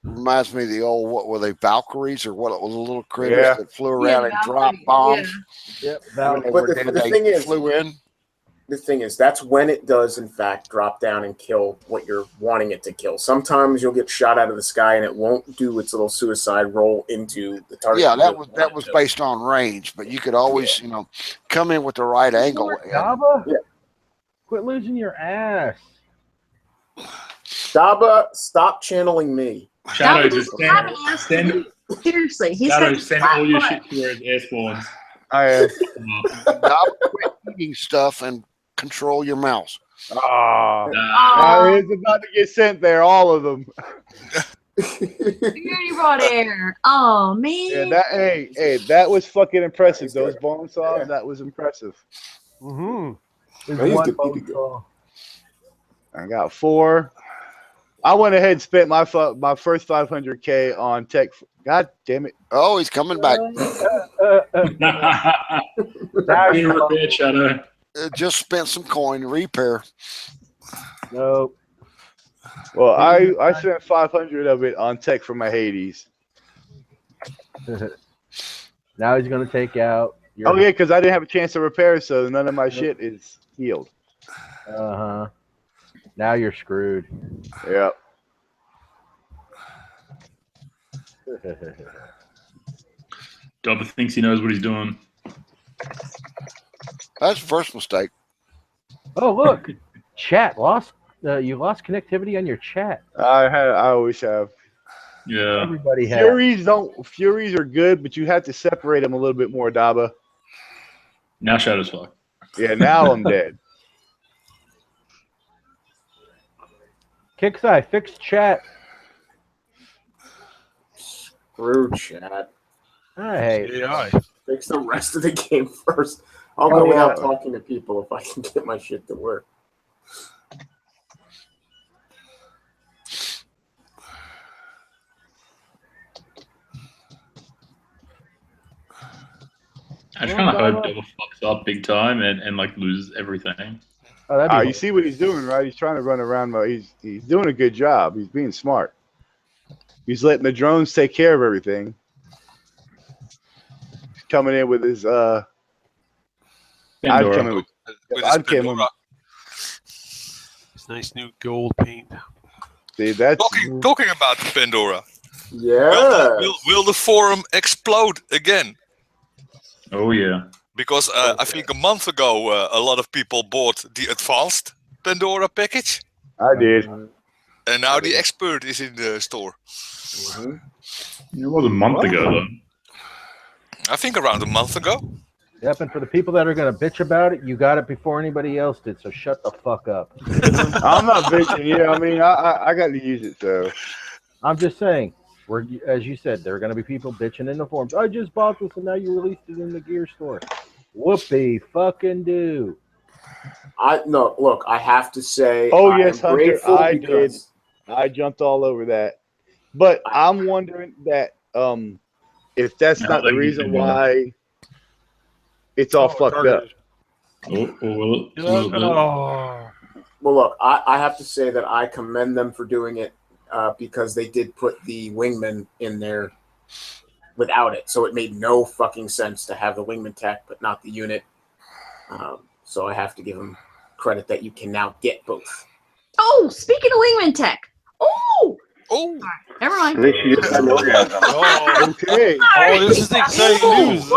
Reminds me of the old, what were they, Valkyries or what? It was a little critters Yeah. that flew around and Valkyrie, dropped bombs. Yep, When that they But were the dead, thing is- flew in. The thing is, that's when it does, in fact, drop down and kill what you're wanting it to kill. Sometimes you'll get shot out of the sky and it won't do its little suicide roll into the target. Yeah, that was based on range, but you could always, come in with the right angle. And, Daba? Yeah. Quit losing your ass. Daba, stop channeling me. Shadow, That just was having ass send, Seriously, he's Shadow, got send all your shit to where it's air spawns. I am. Now quit eating stuff and control your mouse. Ah. Oh, It's about to get sent there, all of them. You already brought air. Oh man. Yeah, that was fucking impressive. Those bone saws, that was impressive. Mm-hmm. He's good, he did good. Saw. I got 4. I went ahead and spent my first 500K on tech. God damn it! Oh, he's coming back. Be repaired, Shadow. Just spent some coin repair. Nope. Well, I spent 500 of it on tech for my Hades. Now he's gonna take out. Oh yeah, because I didn't have a chance to repair, so none of my shit is healed. Uh-huh. Now you're screwed. Yep. Dobber thinks he knows what he's doing. That's the first mistake. Oh look, chat lost. You lost connectivity on your chat. I always have. Yeah. Everybody has. Furies are good, but you have to separate them a little bit more, Daba. Now Shadow's fucked. Yeah, now I'm dead. Kixeye, fix chat. Screw chat. Hey. AI. Fix the rest of the game first. I'll go without talking to people if I can get my shit to work. I just kind of hope Dobber fucks up big time and like loses everything. Oh, You see what he's doing, right? He's trying to run around. He's doing a good job. He's being smart. He's letting the drones take care of everything. He's coming in with his With his Pandora. It's nice new gold paint. See, that's talking about the Pandora. Yeah. Will the forum explode again? Oh yeah. Because I think a month ago, a lot of people bought the advanced Pandora package. I did. And now the expert is in the store. It was a month ago, though. I think around a month ago. Yep, and for the people that are going to bitch about it, you got it before anybody else did, so shut the fuck up. I'm not bitching. Yeah, I mean, I got to use it, so. I'm just saying, as you said, there are going to be people bitching in the forums. I just bought this and now you released it in the gear store. Whoopie fucking do. Look, I have to say. Oh, yes, Hunter, I did. I jumped all over that. But I'm wondering that if that's not the reason why it's all fucked up. Well, look, I have to say that I commend them for doing it because they did put the wingman in there without it. So it made no fucking sense to have the wingman tech, but not the unit. So I have to give them credit that you can now get both. Oh, speaking of wingman tech. Oh! Oh! Never mind. Okay. Oh, this is exciting news.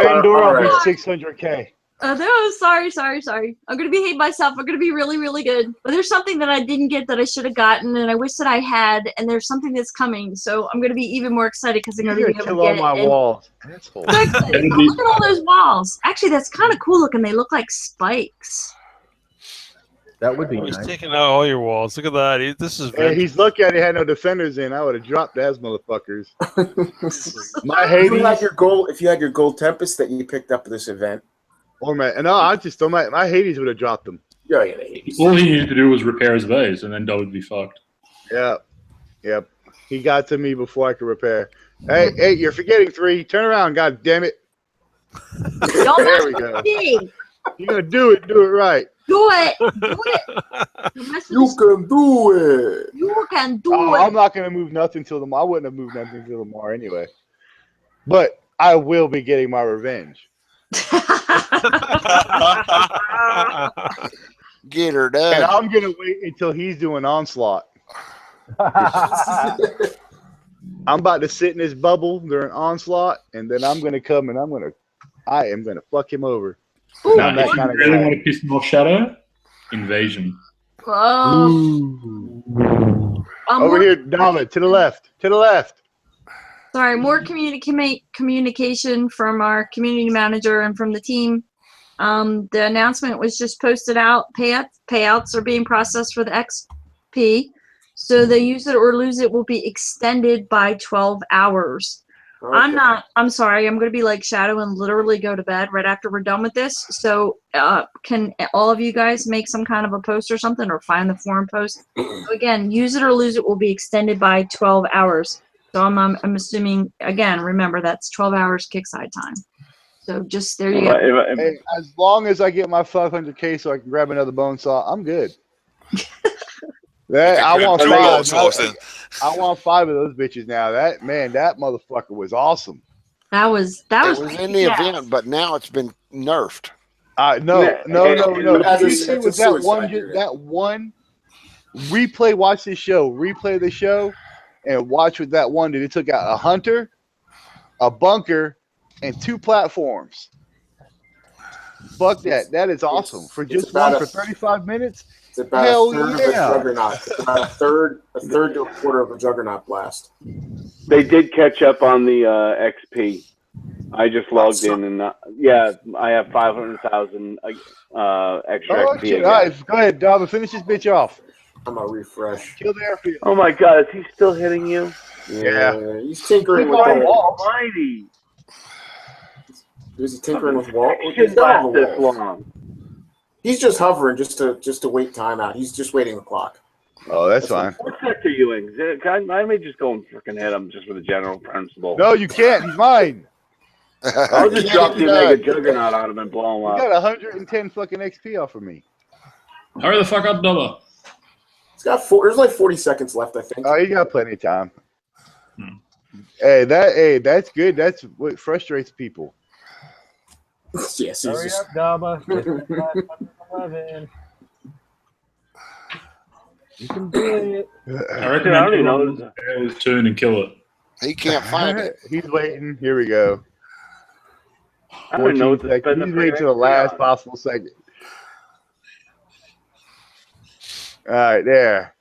Pandora with 600K. No, sorry. I'm gonna behave myself. I'm gonna be really, really good. But there's something that I didn't get that I should have gotten, and I wish that I had. And there's something that's coming, so I'm gonna be even more excited because I'm gonna be able to kill get all my walls. That's cool. Look at all those walls. Actually, that's kind of cool looking. They look like spikes. That would be He's nice. taking out all your walls. Look at that. This is. Hey, he's lucky I didn't have no defenders in. I would have dropped those motherfuckers. My If you had Hades. your gold Tempest that you picked up at this event. I just don't. My Hades would have dropped them. Yeah, the Hades. All he needed to do was repair his base, and then Doug would be fucked. Yep. He got to me before I could repair. Hey, you're forgetting 3. Turn around, god damn it. There we go. You're gonna do it. Do it right. Do it. You can do it. You can do Oh, it. I'm not gonna move nothing till tomorrow. I wouldn't have moved nothing till tomorrow anyway. But I will be getting my revenge. Get her done. And I'm gonna wait until he's doing onslaught. I'm about to sit in his bubble during onslaught, and then I'm gonna come and I am gonna fuck him over. Now, if you really want to piss him off, Shadow, invasion. Over here, Dama, to the left. To the left. Sorry, more communication from our community manager and from the team. The announcement was just posted out. Payouts are being processed for the XP. So the use it or lose it will be extended by 12 hours. Okay. I'm sorry, I'm going to be like Shadow and literally go to bed right after we're done with this. So can all of you guys make some kind of a post or something, or find the forum post? So again, use it or lose it will be extended by 12 hours. So I'm assuming, again, remember that's 12 hours kickside time. So just there you go. Hey, as long as I get my 500K so I can grab another bone saw, I'm good. That, I want 5. I want 5 of those bitches now. That motherfucker was awesome. That was in the event, but now it's been nerfed. No. You see, was that one replay? Watch this show. Replay the show, and watch what that one did. It took out a hunter, a bunker, and 2 platforms. Fuck that. That is awesome. For just one for 35 minutes. It's about a third of a juggernaut. It's about a third to a quarter of a juggernaut blast. They did catch up on the XP. I just logged in and I have 500,000 extra XP. Shit. All right, go ahead, Dom. Finish this bitch off. I'm gonna refresh. Kill the airfield. Oh my God, is he still hitting you? Yeah. He's tinkering with the walls. Almighty. Is he tinkering with walls? Shouldn't last this long. He's just hovering just to wait time out. He's just waiting the clock. Oh, that's fine. What sector are you in? I may just go and freaking hit him just for the general principle. No, you can't. He's mine. I'll just drop the Omega Juggernaut on him and blow him up. You got 110 fucking XP off of me. Hurry the fuck up, Dubba. It's got there's like 40 seconds left, I think. Oh, you got plenty of time. Hey, that's good. That's what frustrates people. Yes, Hurry up, Dubba. 11. You can do it. I recommend you know his turn and kill it. He can't find it. He's waiting. Here we go. I don't know. He's waiting to the last possible second. All right, there.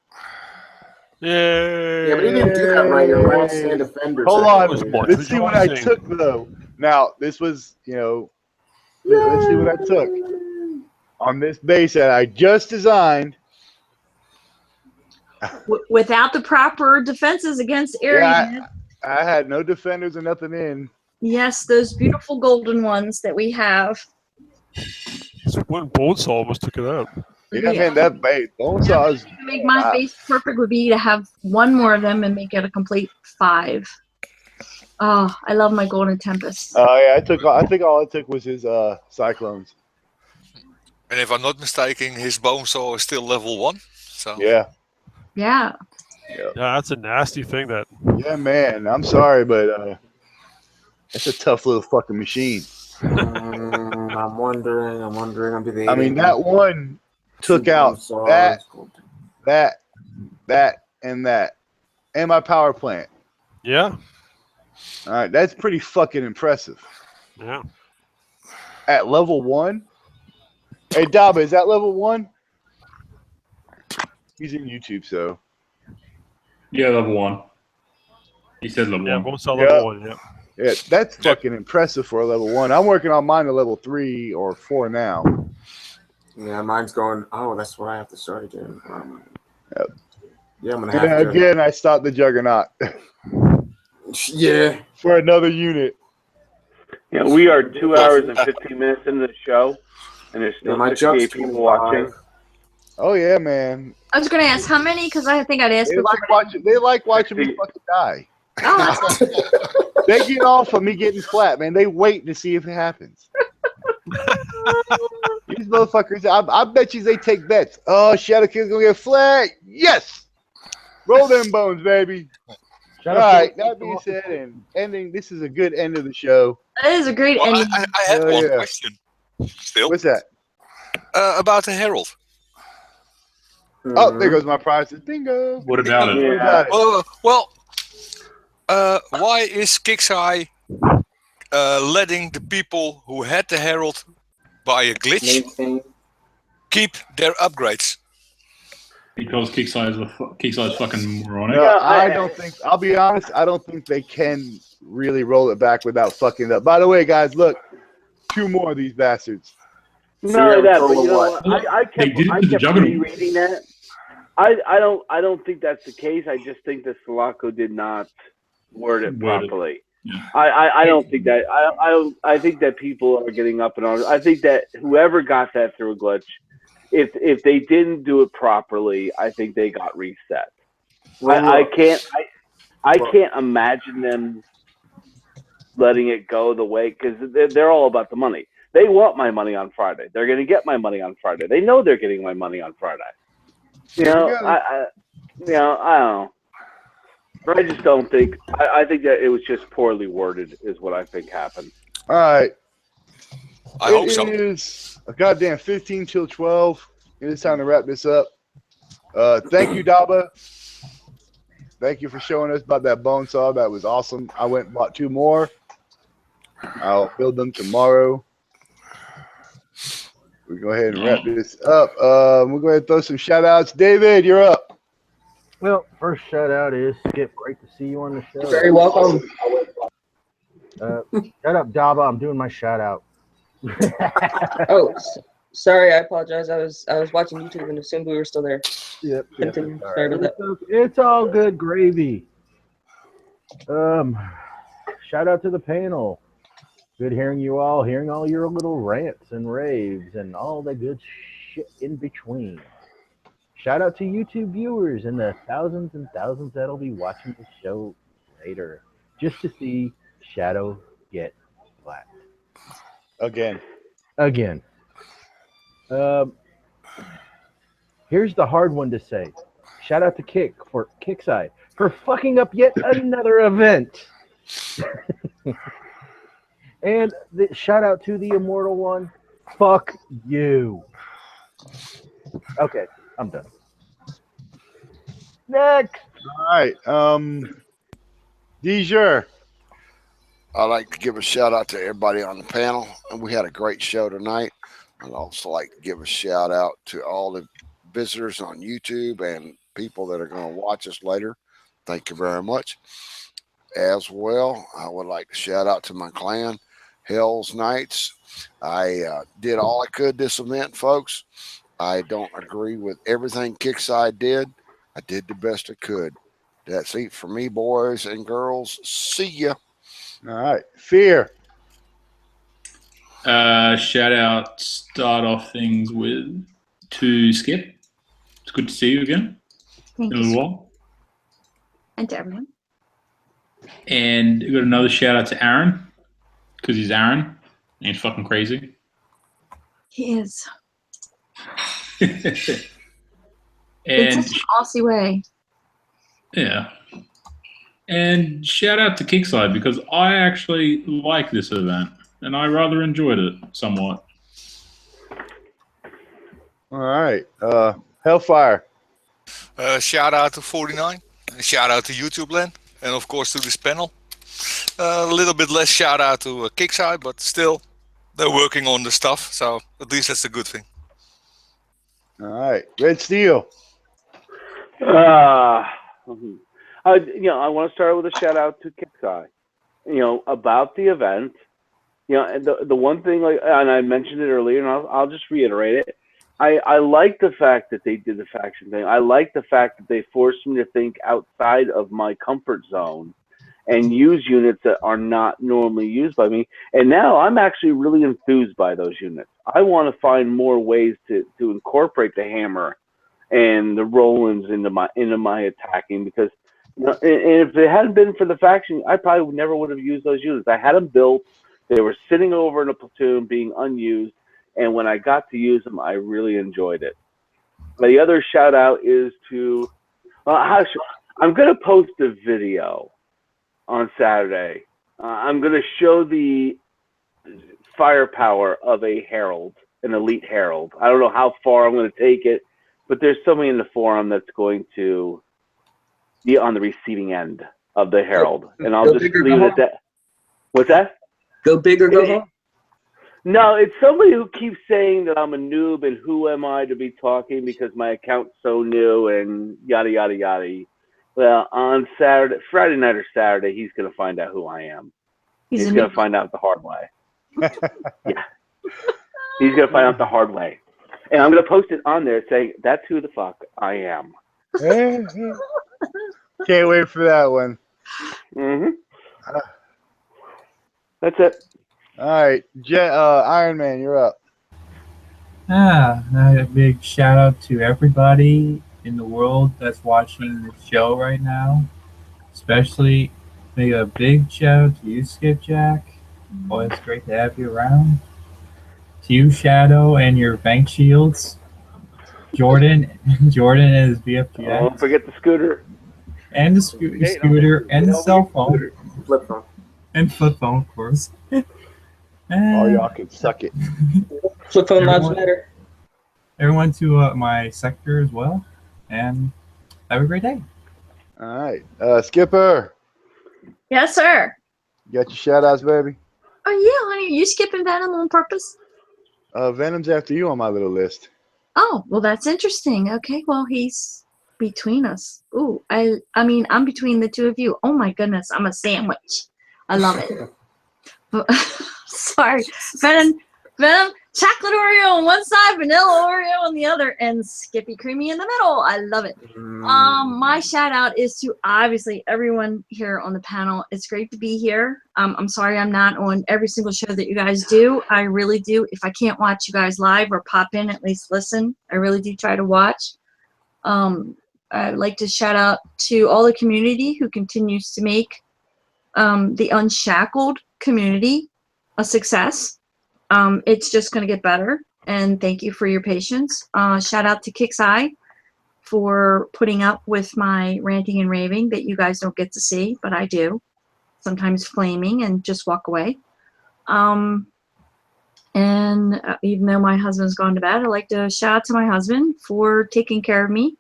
Yay! Yeah, but he didn't do that right. Your last stand defender. Hold on. Let's see what I took though. Now this was, let's see what I took on this base that I just designed. Without the proper defenses against areas. I had no defenders or nothing in. Yes, those beautiful golden ones that we have. So one bone saw almost took it out. Yeah, man, that base. Bone saws. To make my base perfect would be to have one more of them and make it a complete 5. Oh, I love my golden tempest. Oh yeah, I think all I took was his cyclones. And if I'm not mistaken, his bone saw is still level 1. So yeah. Yeah. Yeah, that's a nasty thing. That. Yeah, man. I'm sorry, but it's a tough little fucking machine. I'm wondering. I mean, that one took out that, and my power plant. Yeah. All right, that's pretty fucking impressive. Yeah. At level 1. Hey, Daba, is that level 1? He's in YouTube, so. Yeah, level 1. He said level 1. Yeah, bone saw level 1. Yeah. Yeah, that's fucking impressive for a level 1. I'm working on mine to level 3 or 4 now. Yeah, mine's going. Oh, that's what I have to start doing. Yep. Yeah, I'm gonna have to. Again, I stopped the Juggernaut. Yeah. For another unit. Yeah, we are 2 hours and 15 minutes into the show, and there's still 68 people watching. Oh yeah, man. I was going to ask how many, because I think I'd ask. They like watching me fucking die. Oh, They get off of me getting flat, man. They wait to see if it happens. These motherfuckers, I bet you they take bets. Oh, Shadow Kill's gonna get flat. Yes. Roll them bones, baby. All right, that being said, and ending, this is a good end of the show. That is a great ending. I had one question. Still. What's that? About the Herald. Oh, there goes my prizes. Bingo. What about it? Yeah. Why is Kixeye letting the people who had the Herald by a glitch keep their upgrades? Because Kixeye's fucking moronic. No, I don't think. I'll be honest. I don't think they can really roll it back without fucking it up. By the way, guys, look, 2 more of these bastards. Not only that, but you know what? I kept rereading that. I don't think that's the case. I just think that Sulaco did not word it properly. Yeah. I don't think that. I think that people are getting up in arms. I think that whoever got that through a glitch, if they didn't do it properly, I think they got reset. I can't imagine them letting it go the way, because they're all about the money. They want my money on Friday. They're going to get my money on Friday. They know they're getting my money on Friday. You know, I don't know. But I just don't think. I think that it was just poorly worded, is what I think happened. All right. I hope so. It is a goddamn 15 till 12. It is time to wrap this up. Thank you, Daba. Thank you for showing us about that bone saw. That was awesome. I went and bought 2 more. I'll build them tomorrow. We'll go ahead and wrap this up. We'll go ahead and throw some shout outs. David, you're up. Well, first shout out is Skip. Great to see you on the show. You're very welcome. Shut up, Daba. I'm doing my shout out. Oh, sorry. I apologize. I was watching YouTube and assumed we were still there. Yep. Continue. Sorry about that. It's all good gravy. Shout out to the panel. Good hearing you all, hearing all your little rants and raves and all the good shit in between. Shout out to YouTube viewers and the thousands and thousands that'll be watching the show later just to see Shadow get flat. Again. Here's the hard one to say. Shout out to Kickside for fucking up yet another event. And shout out to the immortal one. Fuck you. Okay, I'm done. Next. All right. Deezer. I'd like to give a shout out to everybody on the panel, and we had a great show tonight. I'd also like to give a shout out to all the visitors on YouTube and people that are going to watch us later. Thank you very much. As well, I would like to shout out to my clan, Hell's Knights. I did all I could this event, folks. I don't agree with everything Kickside did. I did the best I could. That's it for me, boys and girls. See ya. All right. Fear. Shout out, start off things with to Skip. It's good to see you again. Thank in a you. little while. And to everyone. And we got another shout out to Aaron, because he's Aaron and he's fucking crazy. He is. And It's such an Aussie way. yeah. And shout out to Kickside, because I actually like this event and I rather enjoyed it somewhat. All right. Hellfire. Shout out to 49. Shout out to YouTube Land. And of course to this panel. A little bit less shout out to Kickside, but still, they're working on the stuff. So at least that's a good thing. All right. Red Steel. I want to start with a shout out to Kickside. About the event. And the one thing, and I mentioned it earlier, and I'll just reiterate it. I like the fact that they did the faction thing. I like the fact that they forced me to think outside of my comfort zone and use units that are not normally used by me. And now I'm actually really enthused by those units. I want to find more ways to incorporate the hammer and the Rolands into my attacking, because and if it hadn't been for the faction, I probably never would have used those units. I had them built. They were sitting over in a platoon being unused. And when I got to use them, I really enjoyed it. The other shout out is to, I'm going to post a video on Saturday. I'm going to show the firepower of a herald, an elite herald. I don't know how far I'm going to take it, but there's somebody in the forum that's going to be on the receiving end of the herald. And I'll just leave it at that. What's that? Go big or go home. No, it's somebody who keeps saying that I'm a noob and who am I to be talking because my account's so new and yada, yada, yada. Well, on Friday night or Saturday, he's going to find out who I am. He's going to find out the hard way. Yeah. He's going to find out the hard way. And I'm going to post it on there saying, that's who the fuck I am. Can't wait for that one. That's it. All right, Iron Man, you're up. A big shout out to everybody in the world that's watching the show right now. Especially make a big shout out to you, Skipjack. Always great to have you around. To you, Shadow, and your bank shields. Jordan and his BFGX. Don't forget the scooter. And the scooter and the cell phone. Flip phone. And flip phone, of course. All y'all can suck it. Flip phone lives matter. Everyone to my sector as well. And have a great day. All right. Skipper, Yes, sir. you got your shout outs, baby? Oh, yeah, honey. Are you skipping Venom on purpose? Venom's after you on my little list. Oh, well, that's interesting. Okay, well, he's between us. Ooh, I mean, I'm between the two of you. Oh, my goodness. I'm a sandwich. I love it. Sorry. Venom, chocolate Oreo on one side, vanilla Oreo on the other, and Skippy Creamy in the middle. I love it. My shout out is to obviously everyone here on the panel. It's great to be here. I'm sorry I'm not on every single show that you guys do. I really do. If I can't watch you guys live or pop in, at least listen. I really do try to watch. I'd like to shout out to all the community who continues to make the Unshackled community a success. It's just going to get better, and thank you for your patience. Shout out to Kix's Eye for putting up with my ranting and raving that you guys don't get to see, but I do. Sometimes flaming and just walk away. And even though my husband's gone to bed, I'd like to shout out to my husband for taking care of me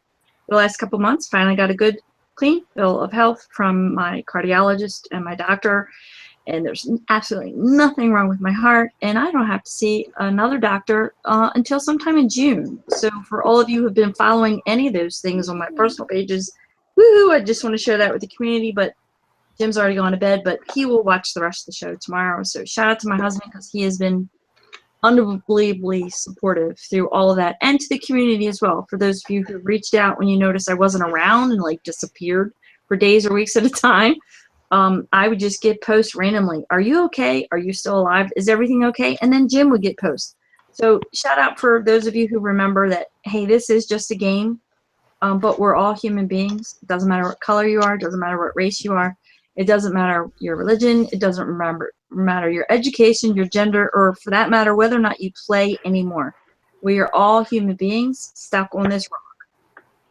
the last couple months. Finally got a good, clean bill of health from my cardiologist and my doctor. And there's absolutely nothing wrong with my heart, and I don't have to see another doctor until sometime in June. So for all of you who have been following any of those things on my personal pages, woohoo, I just want to share that with the community, but Jim's already gone to bed, but he will watch the rest of the show tomorrow. So shout out to my husband because he has been unbelievably supportive through all of that, and to the community as well. For those of you who reached out when you noticed I wasn't around and like disappeared for days or weeks at a time, I would just get posts randomly. Are you okay? Are you still alive? Is everything okay? And then Jim would get posts. So shout out for those of you who remember that, hey, this is just a game, but we're all human beings. It doesn't matter what color you are. It doesn't matter what race you are. It doesn't matter your religion. It doesn't matter your education, your gender, or for that matter, whether or not you play anymore. We are all human beings stuck on this rock.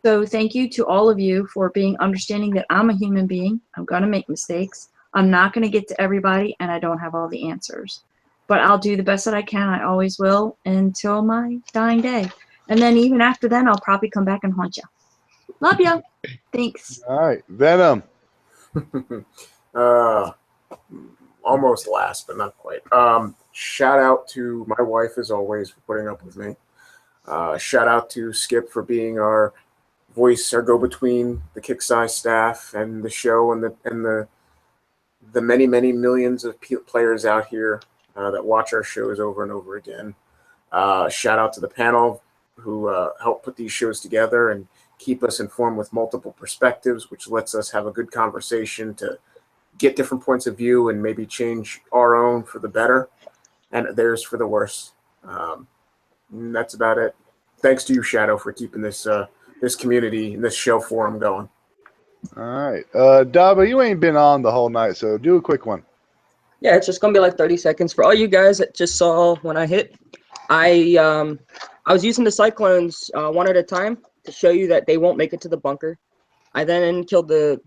So thank you to all of you for being understanding that I'm a human being. I'm going to make mistakes. I'm not going to get to everybody, and I don't have all the answers. But I'll do the best that I can. I always will until my dying day. And then even after then, I'll probably come back and haunt you. Love you. Thanks. All right. Venom. Almost last, but not quite. Shout out to my wife, as always, for putting up with me. Shout out to Skip for being our voice, our go-between the Kicksai staff and the show, and the many millions of players out here that watch our shows over and over again. Shout out to the panel who help put these shows together and keep us informed with multiple perspectives, which lets us have a good conversation to get different points of view and maybe change our own for the better and theirs for the worse. And that's about it. Thanks to you, Shadow, for keeping this this community and this show forum going. All right. Daba, you ain't been on the whole night, so do a quick one. Yeah, it's just gonna be like 30 seconds. For all you guys that just saw when I hit, I was using the cyclones one at a time to show you that they won't make it to the bunker. I then killed the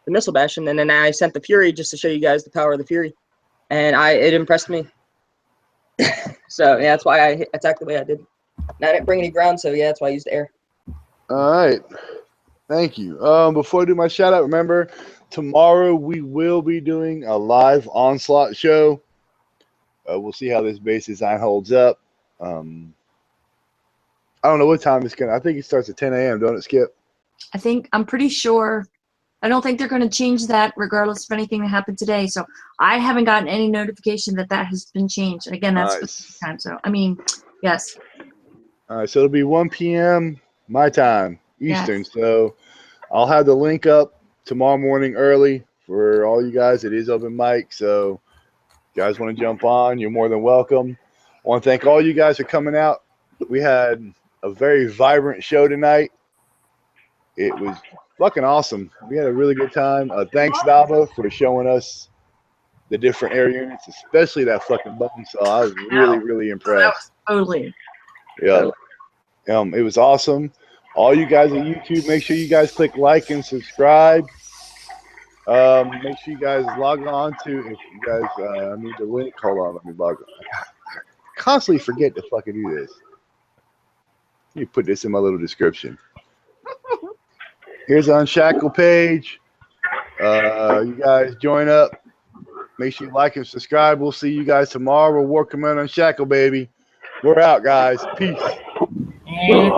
missile bash, and then I sent the Fury just to show you guys the power of the Fury, and it impressed me. So yeah, that's why I attacked the way I did. And I didn't bring any ground, so yeah, that's why I used air. All right. Thank you. Before I do my shout out, remember, tomorrow we will be doing a live Onslaught show. We'll see how this base design holds up. I don't know what time it's I think it starts at 10 a.m., don't it, Skip? I'm pretty sure. I don't think they're going to change that regardless of anything that happened today. So I haven't gotten any notification that has been changed. And again, that's specific time. So, I mean, yes. All right, so it'll be 1 p.m. my time, Eastern. Yes. So I'll have the link up tomorrow morning early for all you guys. It is open mic, so if you guys want to jump on, you're more than welcome. I want to thank all you guys for coming out. We had a very vibrant show tonight. It was fucking awesome. We had a really good time. Thanks, Dava, for showing us the different air units, especially that fucking bone saw. I was really, really That impressed. was totally. Yeah. It was awesome. All you guys at YouTube, make sure you guys click like and subscribe. Make sure you guys log on to, if you guys need the link, hold on, let me log on. I constantly forget to fucking do this. Let me put this in my little description. Here's the Unshackled page. You guys join up. Make sure you like and subscribe. We'll see you guys tomorrow. We're working on Unshackled, baby. We're out, guys. Peace. Hey,